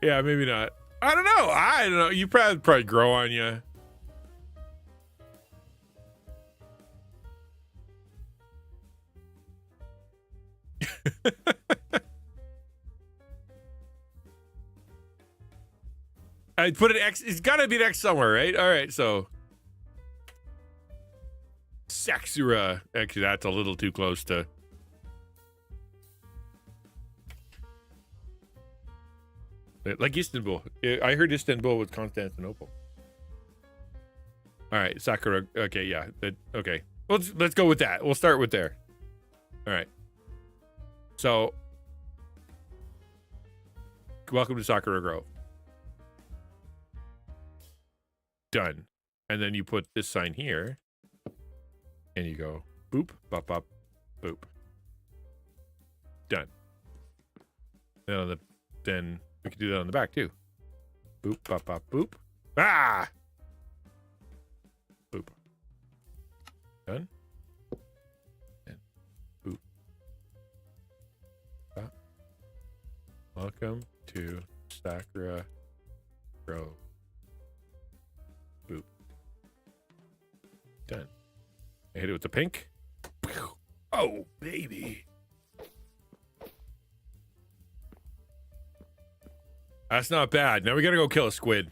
Yeah, maybe not. I don't know. You probably grow on you. I put an X. It's got to be an X somewhere, right? All right, so Saxura. Actually, that's a little too close to. Like Istanbul. I heard Istanbul was Constantinople. All right, Sakura. Okay, yeah. Okay. Let's go with that. We'll start with there. All right. So, welcome to Sakura Grove. Done. And then you put this sign here, and you go boop, bop, bop, boop. Done. Then we can do that on the back too. Boop, bop, bop, boop. Ah! Boop. Done. And boop. Bop. Welcome to Sakura Grove. Boop. Done. I hit it with the pink. Oh, baby. That's not bad. Now we gotta go kill a squid.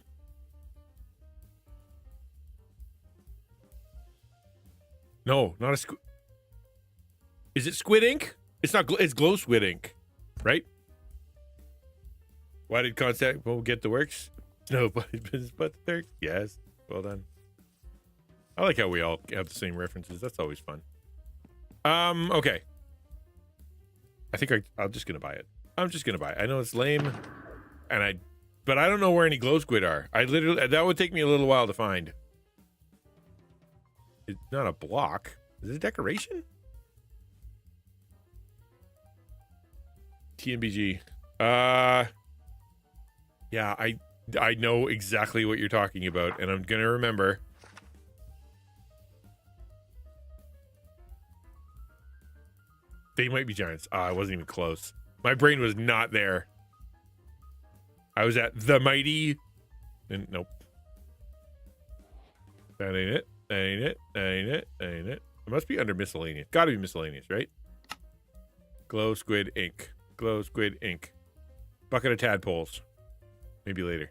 No, not a squid. Is it squid ink? It's not. It's glow squid ink, right? Why did Contact get the works? Nobody's business but the Turks. Yes. Well done. I like how we all have the same references. That's always fun. Okay. I think I'm just gonna buy it. I'm just gonna buy it. I know it's lame. But I don't know where any glow squid are. That would take me a little while to find. It's not a block. Is it a decoration? TNBG. Yeah, I know exactly what you're talking about, and I'm gonna remember. They might be giants. I wasn't even close. My brain was not there. I was at the mighty, and nope. That ain't it. That ain't it. That ain't it. That ain't it. It must be under miscellaneous. Gotta be miscellaneous, right? Glow squid ink. Glow squid ink. Bucket of tadpoles. Maybe later.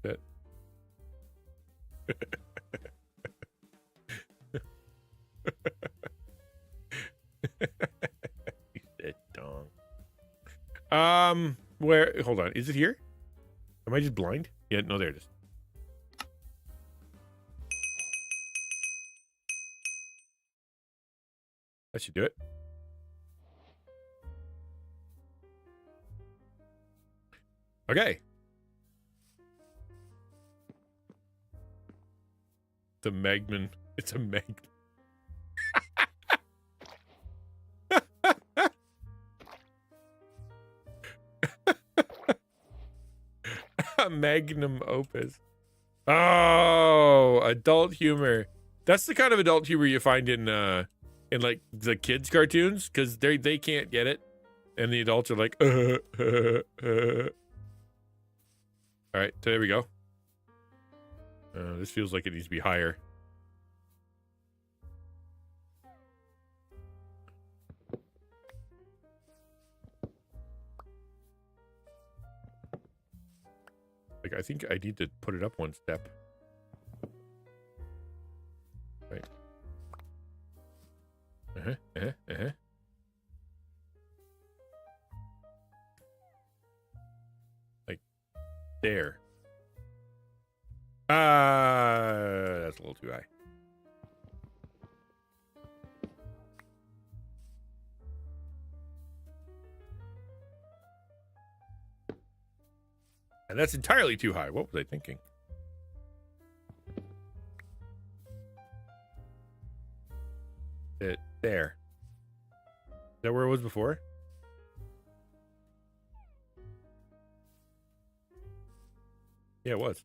That. That dong. Where? Hold on. Is it here? Am I just blind? Yeah. No, there it is. That should do it. Okay. The Magman. It's a Mag. A magnum opus. Oh, adult humor. That's the kind of adult humor you find in like the kids cartoons, because they can't get it, and the adults are like, All right, so there we go. This feels like it needs to be higher. Like, I think I need to put it up one step. Right. Like, there. That's a little too high. And that's entirely too high. What was I thinking? There. Is that where it was before? Yeah, it was.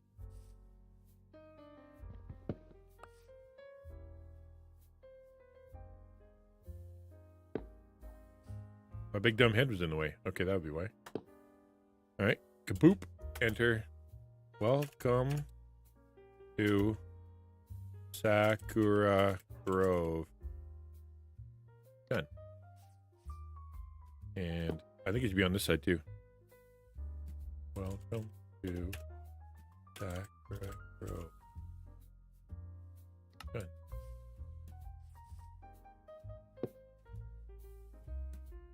My big dumb head was in the way. Okay, that would be why. All right. Kaboop. Enter. Welcome to Sakura Grove. Done. And I think it should be on this side too. Welcome to Sakura Grove. Done.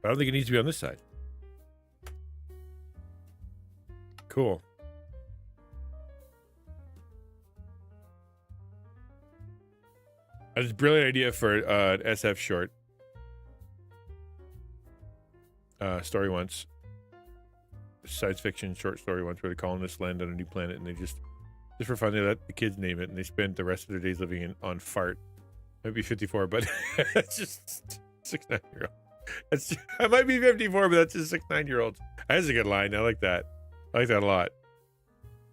I don't think it needs to be on this side. Cool. That's a brilliant idea for an SF short. Story once. Science fiction short story once where the colonists land on a new planet and they just for fun, they let the kids name it and they spend the rest of their days living on fart. Might be 54, but it's just 6-9-year-old. I might be 54, but that's just 6-9-year-olds. That's a good line. I like that. I like that a lot.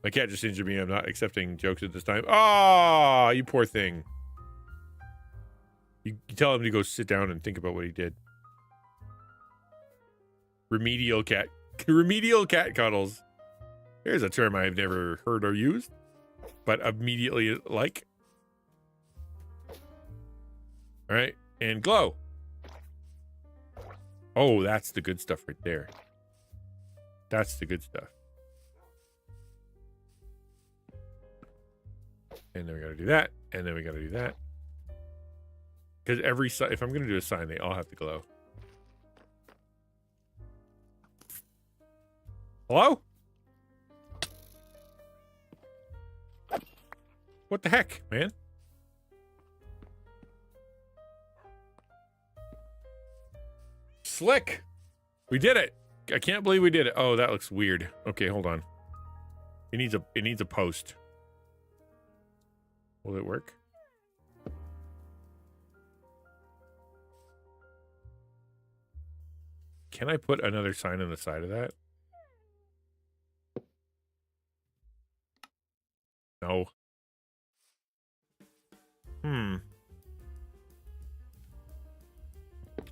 My cat just injured me. I'm not accepting jokes at this time. Oh, you poor thing. You tell him to go sit down and think about what he did. Remedial cat cuddles. Here's a term I've never heard or used, but immediately like. All right, and glow. Oh, that's the good stuff right there. That's the good stuff. And then we got to do that, and then we got to do that. Because every sign, if I'm going to do a sign, they all have to glow. Hello? What the heck, man? Slick. We did it. I can't believe we did it. Oh, that looks weird. Okay, hold on. It needs a post. Will it work? Can I put another sign on the side of that? No. How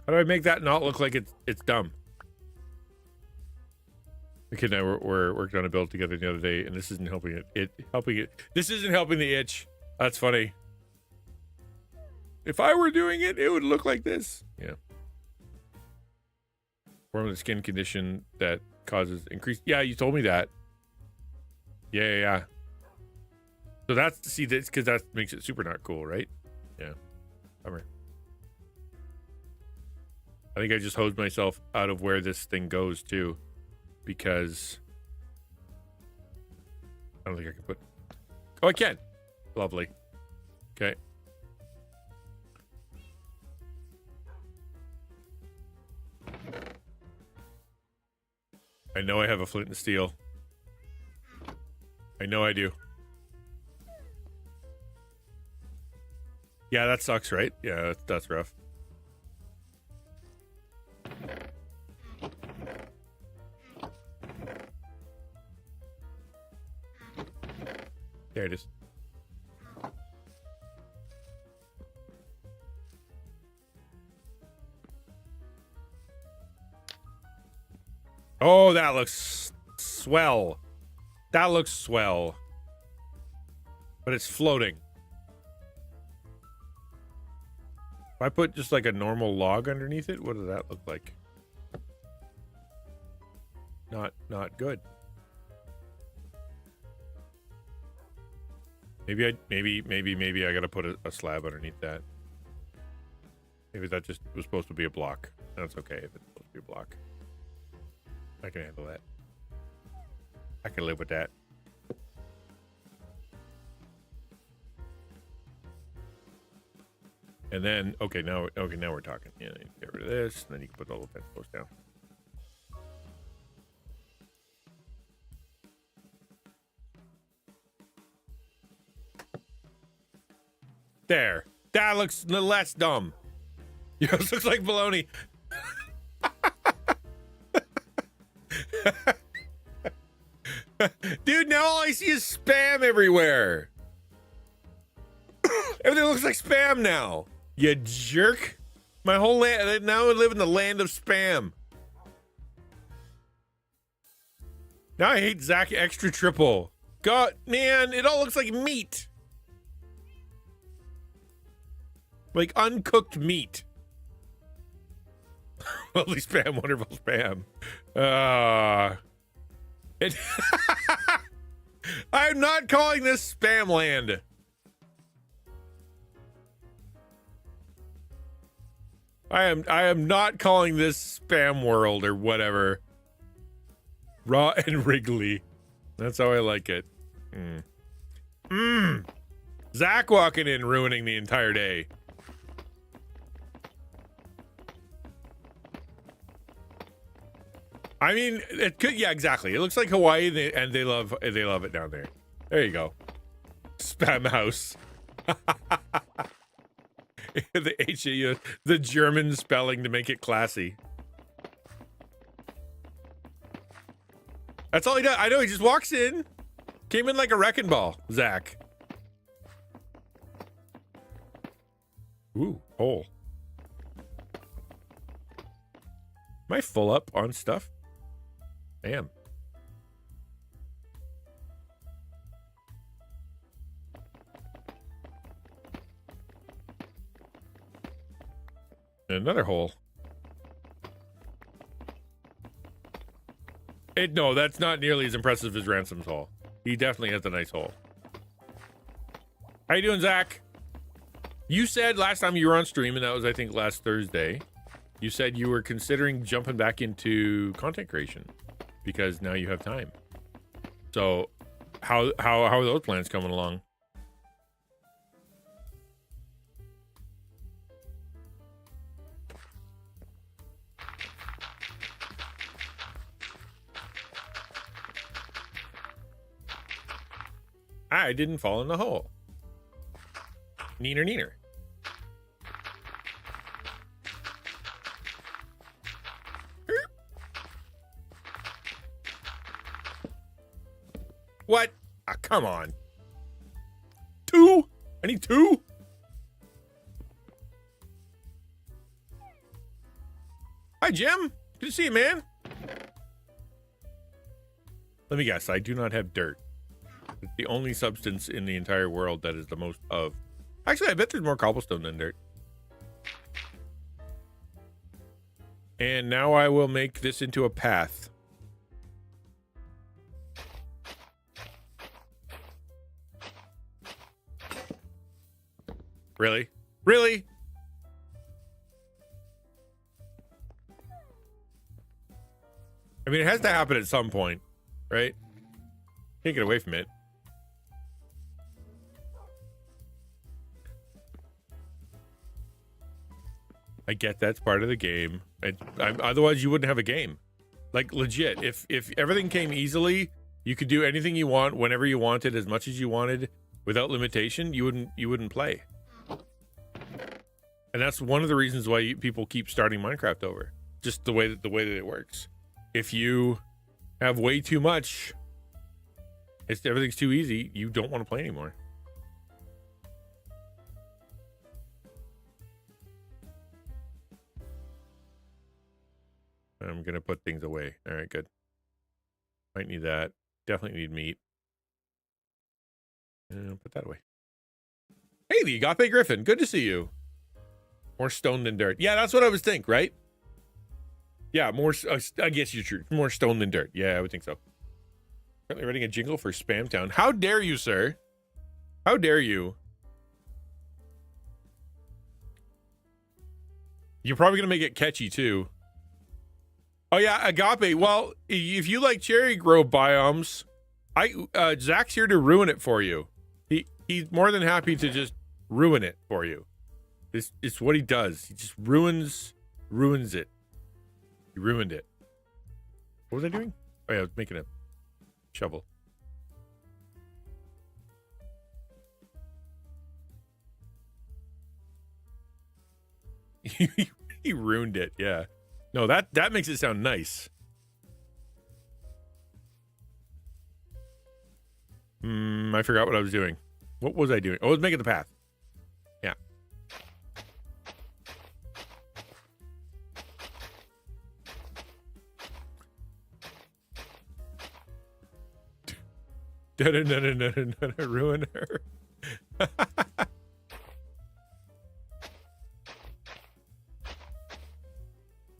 do I make that not look like it's dumb? Okay, now we're working on a build together the other day, and this isn't helping it. This isn't helping the itch. That's funny. If I were doing it, it would look like this. Yeah. Form of the skin condition that causes increased. Yeah, you told me that. Yeah. So that's, see, this because that makes it super not cool, right? Yeah. Bummer. I think I just hosed myself out of where this thing goes too, because I don't think I can put. Oh, I can. Lovely. Okay. I know I have a flint and steel. I know I do. Yeah, that sucks, right? Yeah, that's rough. There it is. Oh, that looks swell. That looks swell. But it's floating. If I put just like a normal log underneath it, what does that look like? Not good. Maybe I gotta put a slab underneath that. Maybe that just was supposed to be a block. That's okay if it's supposed to be a block. I can handle that. I can live with that. And then, okay, now we're talking. Yeah, get rid of this, and then you can put the little fence post down. There. That looks less dumb. Yours looks like baloney. Dude, now all I see is spam everywhere. Everything looks like spam now. You jerk. My whole land, now I live in the land of spam. Now I hate Zach Extra Triple. God, man, it all looks like meat. Like uncooked meat. Holy spam, wonderful spam. I'm not calling this spam land. I am not calling this spam world or whatever. Raw and Wrigley. That's how I like it. Zach walking in, ruining the entire day. I mean, it could, yeah, exactly. It looks like Hawaii, and they love it down there. There you go. Spam house. The HAU, the German spelling to make it classy. That's all he does. I know, he just walks in. Came in like a wrecking ball, Zach. Ooh, hole. Am I full up on stuff? I am. Another hole. No, that's not nearly as impressive as Ransom's hole. He definitely has a nice hole. How you doing, Zach? You said last time you were on stream, and that was, I think, last Thursday, you said you were considering jumping back into content creation because now you have time. So how are those plans coming along? I didn't fall in the hole. Neener, neener. What? Ah, come on. 2? I need 2? Hi, Jim. Good to see you, man. Let me guess. I do not have dirt. It's the only substance in the entire world that is the most of. Actually, I bet there's more cobblestone than dirt. And now I will make this into a path. Really? Really? I mean, it has to happen at some point, right? Can't get away from it. I get that's part of the game. Otherwise, you wouldn't have a game. Like, legit. If everything came easily, you could do anything you want, whenever you wanted, as much as you wanted, without limitation, you wouldn't play. And that's one of the reasons why people keep starting Minecraft over. Just the way that it works. If you have way too much, everything's too easy, you don't want to play anymore. I'm gonna put things away. All right, good. Might need that. Definitely need meat. And put that away. Hey, the Agape Griffin. Good to see you. More stone than dirt. Yeah, that's what I was thinking, right? Yeah, more. I guess you're true. More stone than dirt. Yeah, I would think so. Currently writing a jingle for Spamtown. How dare you, sir? How dare you? You're probably gonna make it catchy too. Oh yeah, Agape. Well, if you like cherry grove biomes, Zach's here to ruin it for you. He's more than happy to just ruin it for you. It's what he does. He just ruins it. He ruined it. What was I doing? Oh yeah, I was making a shovel. He ruined it. Yeah. No, that makes it sound nice. I forgot what I was doing. What was I doing? Oh, I was making the path. Yeah. No, ruin her.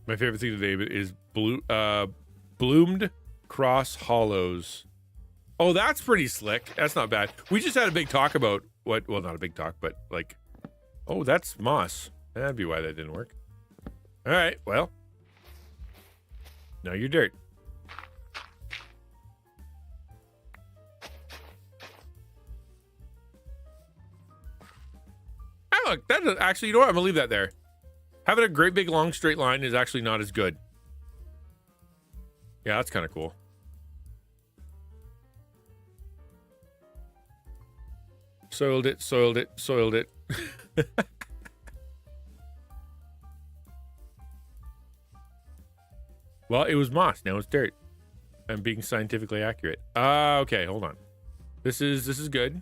My favorite thing today is bloomed cross hollows. Oh, that's pretty slick. That's not bad. We just had a big talk about what, well, not a big talk, but like, oh, that's moss. That'd be why that didn't work. All right, well, now you're dirt. Oh, look, that is, actually, you know what? I'm gonna leave that there. Having a great big long straight line is actually not as good. Yeah, that's kind of cool. Soiled it. Well, it was moss. Now it's dirt. I'm being scientifically accurate. Okay, hold on. This is good.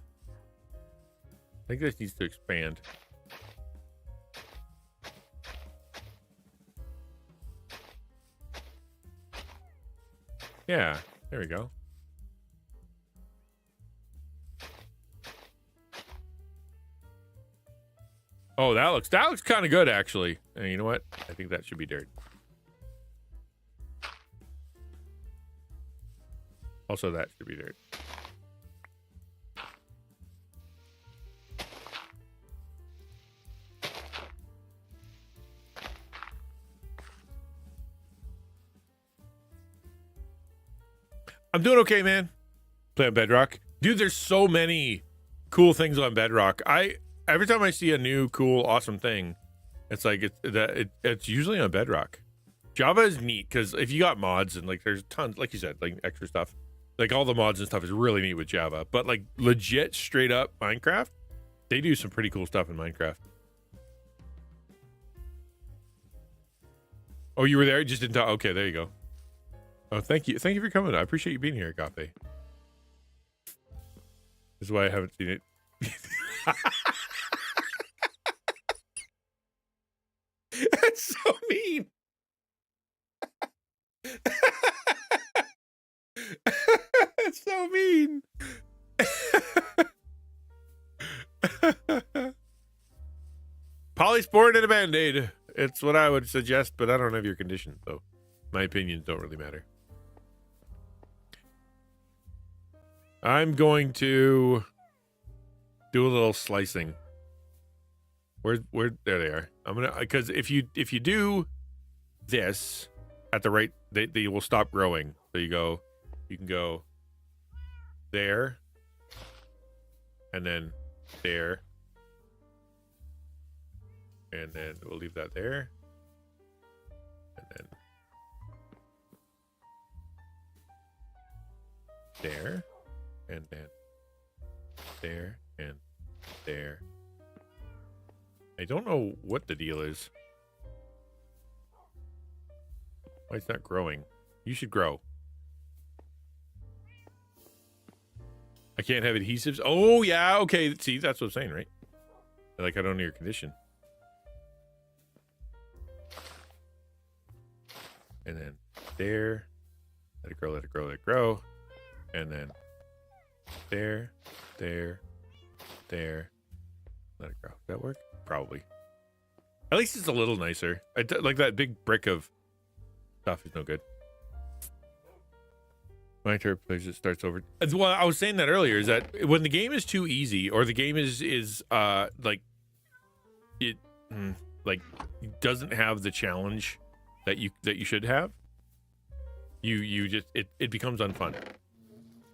I think this needs to expand. Yeah, there we go. Oh, that looks kind of good, actually. And you know what? I think that should be dirt. Also, that should be dirt. I'm doing okay, man. Play on Bedrock. Dude, there's so many cool things on Bedrock. Every time I see a new, cool, awesome thing, it's like it's usually on Bedrock. Java is neat because if you got mods and like there's tons, like you said, like extra stuff. Like all the mods and stuff is really neat with Java, but like legit straight up Minecraft, they do some pretty cool stuff in Minecraft. Oh, you were there? You just didn't talk. Okay, there you go. Oh, thank you. Thank you for coming. I appreciate you being here, Agape. This is why I haven't seen it. That's so mean. That's so mean. Polysport and a Band-Aid. It's what I would suggest, but I don't have your condition, so my opinions don't really matter. I'm going to do a little slicing. Where there they are. I'm gonna, because if you do this at the right, they will stop growing. So you can go there, and then there, and then we'll leave that there, and then there, and then there, and there. I don't know what the deal is. Why it's not growing? You should grow. I can't have adhesives. Oh yeah, okay. See, that's what I'm saying, right? Like I don't know your condition. And then there. Let it grow, let it grow, let it grow. And then there, there, there. Let it grow. Does that work? Probably. At least it's a little nicer. Like that big brick of stuff is no good. My turret plays it starts over. Well, I was saying that earlier, is that when the game is too easy, or the game is like it like doesn't have the challenge that you should have, you just it becomes unfun.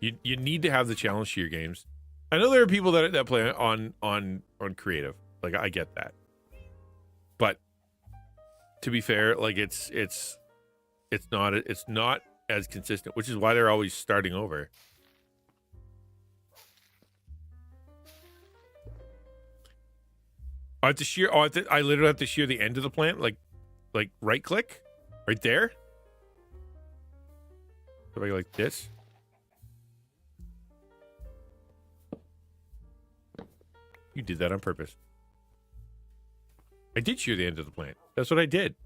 You need to have the challenge to your games. I know there are people that play on creative. Like I get that, but to be fair, like it's not as consistent, which is why they're always starting over. I have to shear. I literally have to shear the end of the plant, like right click, right there. So I go like this. You did that on purpose. I did shear the end of the plant. That's what I did.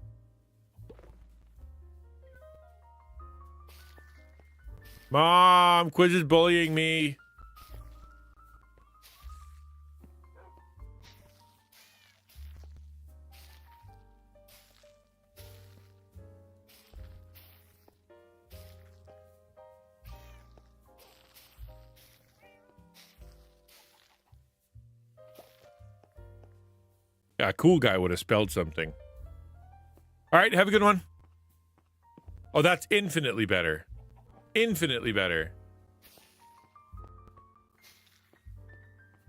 Mom, Quiz is bullying me. Yeah, a cool guy would have spelled something. All right, have a good one. Oh, that's infinitely better. Infinitely better.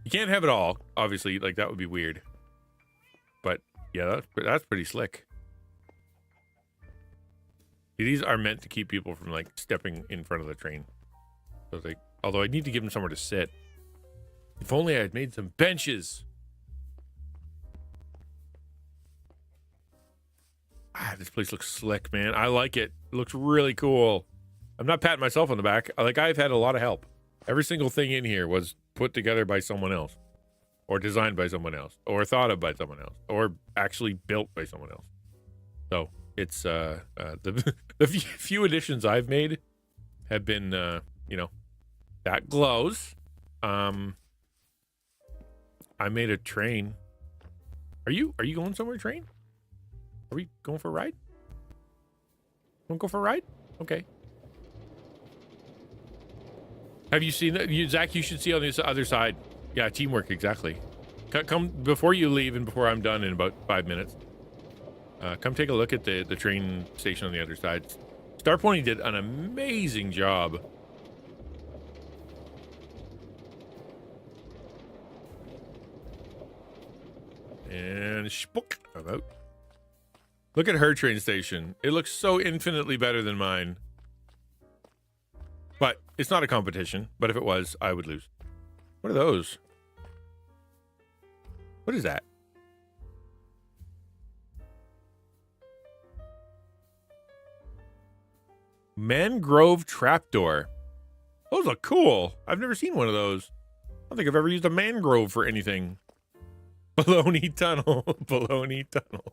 You can't have it all, obviously. Like, that would be weird. But, yeah, that's pretty slick. These are meant to keep people from, like, stepping in front of the train. So, like, although I need to give them somewhere to sit. If only I had made some benches. Ah, this place looks slick, man. I like it. It looks really cool. I'm not patting myself on the back. Like, I've had a lot of help. Every single thing in here was put together by someone else, or designed by someone else, or thought of by someone else, or actually built by someone else. So it's the few additions I've made have been, you know, that glows. I made a train. Are you going somewhere, train? Are we going for a ride? Want to go for a ride? Okay. Have you seen that? Zach, you should see on this other side. Yeah, teamwork, exactly. Come before you leave and before I'm done in about 5 minutes. Come take a look at the train station on the other side. Star Pony did an amazing job. And spook. I'm out. Look at her train station. It looks so infinitely better than mine. But It's not a competition, but if it was, I would lose. What are those? What is that? Mangrove trapdoor. Those look cool. I've never seen one of those. I don't think I've ever used a mangrove for anything. Baloney tunnel. Baloney tunnel.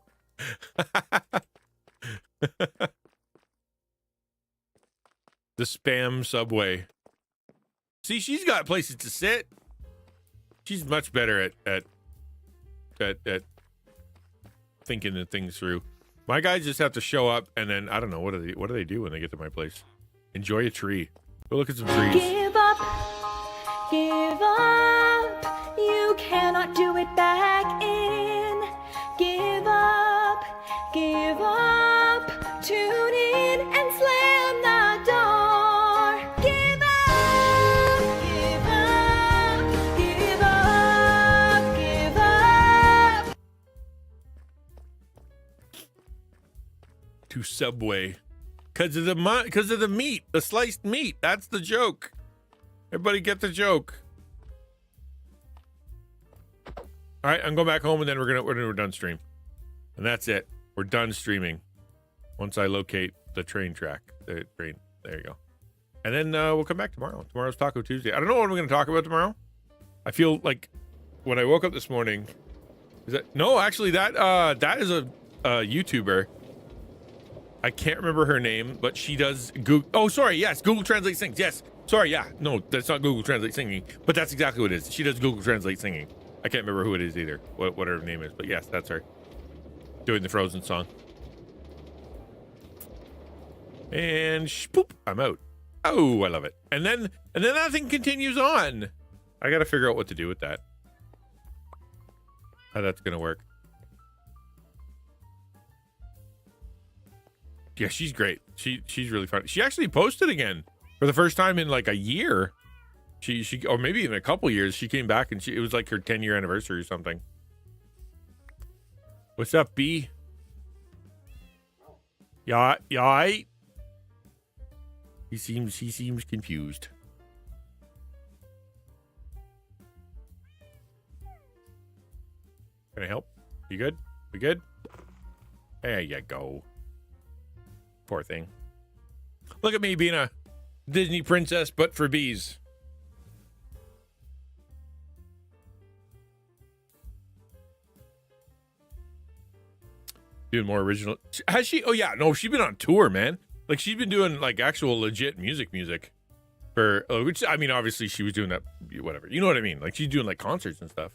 The spam subway. See, she's got places to sit. She's much better at thinking the things through. My guys just have to show up, and then I don't know what do they do when they get to my place? Enjoy a tree. Go look at some trees. Give up, give up. You cannot do it back in. Give up, give up. Tune in and slam the door. Give up, give up, give up, give up. To Subway. Because of the meat, the sliced meat. That's the joke. Everybody get the joke. All right, I'm going back home, and then we're done stream, and that's it. We're done streaming. Once I locate the train track, there you go, and then we'll come back tomorrow. Tomorrow's Taco Tuesday. I don't know what we're going to talk about tomorrow. I feel like when I woke up this morning, actually that is a YouTuber. I can't remember her name, but she does Google. Oh, sorry. Yes, Google Translate sings. Yes. Sorry. Yeah. No, that's not Google Translate singing, but that's exactly what it is. She does Google Translate singing. I can't remember who it is either. What her name is, but yes, that's her doing the Frozen song. And boop, I'm out. Oh, I love it. And then that thing continues on. I got to figure out what to do with that. How that's gonna work. Yeah, she's great. She's really fun. She actually posted again for the first time in like a year. She or maybe even a couple years. She came back and it was like her 10-year anniversary or something. What's up, B? Yeah. He seems confused. Can I help? You good? We good? There you go. Poor thing. Look at me being a Disney princess, but for bees. Doing more original. Has she? Oh, yeah. No, she's been on tour, man. Like, she's been doing, like, actual legit music. For, which, I mean, obviously, she was doing that, whatever. You know what I mean? Like, she's doing, like, concerts and stuff.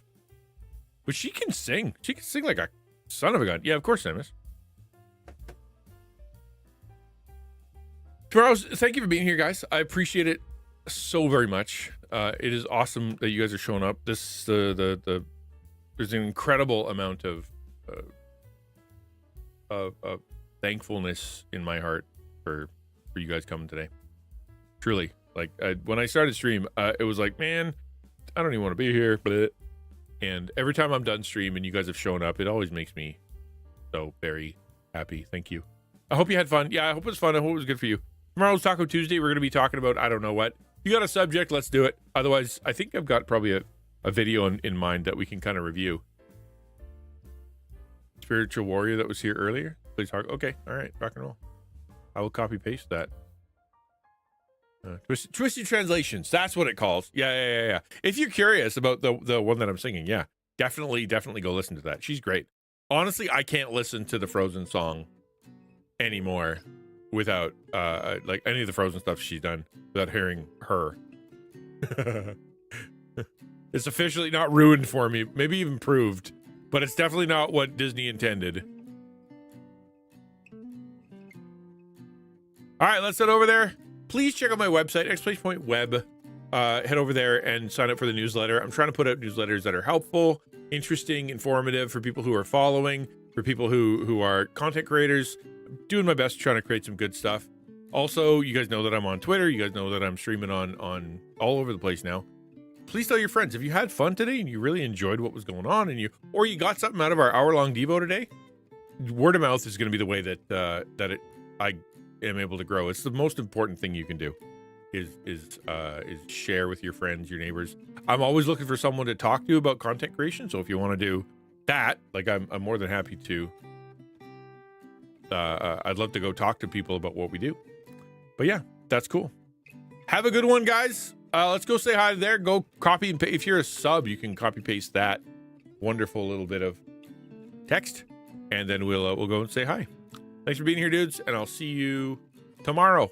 But she can sing. She can sing like a son of a gun. Yeah, of course, Samus. Tomorrow's, thank you for being here, guys. I appreciate it so very much. It is awesome that you guys are showing up. There's an incredible amount of thankfulness in my heart for you guys coming today. Truly, like when I started stream, it was like, man, I don't even want to be here. And every time I'm done stream and you guys have shown up, it always makes me so very happy. Thank you. I hope you had fun. Yeah, I hope it was fun. I hope it was good for you. Tomorrow's Taco Tuesday. We're going to be talking about, I don't know what. You got a subject, let's do it. Otherwise, I think I've got probably a video in mind that we can kind of review. Spiritual warrior that was here earlier. Please talk. Okay, all right, rock and roll. I will copy paste that. Twisted translations. That's what it calls. Yeah. If you're curious about the one that I'm singing, yeah, definitely go listen to that. She's great. Honestly, I can't listen to the Frozen song anymore without like any of the Frozen stuff she's done without hearing her. It's officially not ruined for me, maybe even proved, but it's definitely not what Disney intended. All right, let's head over there. Please check out my website, xplacepointweb. Head over there and sign up for the newsletter. I'm trying to put out newsletters that are helpful, interesting, informative for people who are following, for people who are content creators. I'm doing my best trying to create some good stuff. Also, you guys know that I'm on Twitter. You guys know that I'm streaming on all over the place now. Please tell your friends if you had fun today and you really enjoyed what was going on, and you got something out of our hour-long Devo today. Word of mouth is going to be the way that I am able to grow. It's the most important thing you can do. is share with your friends, your neighbors. I'm always looking for someone to talk to about content creation. So if you want to do that, like I'm more than happy to. I'd love to go talk to people about what we do. But yeah, that's cool. Have a good one, guys. Let's go say hi there. Go copy and paste. If you're a sub, you can copy paste that wonderful little bit of text, and then we'll go and say hi. Thanks for being here, dudes, and I'll see you tomorrow.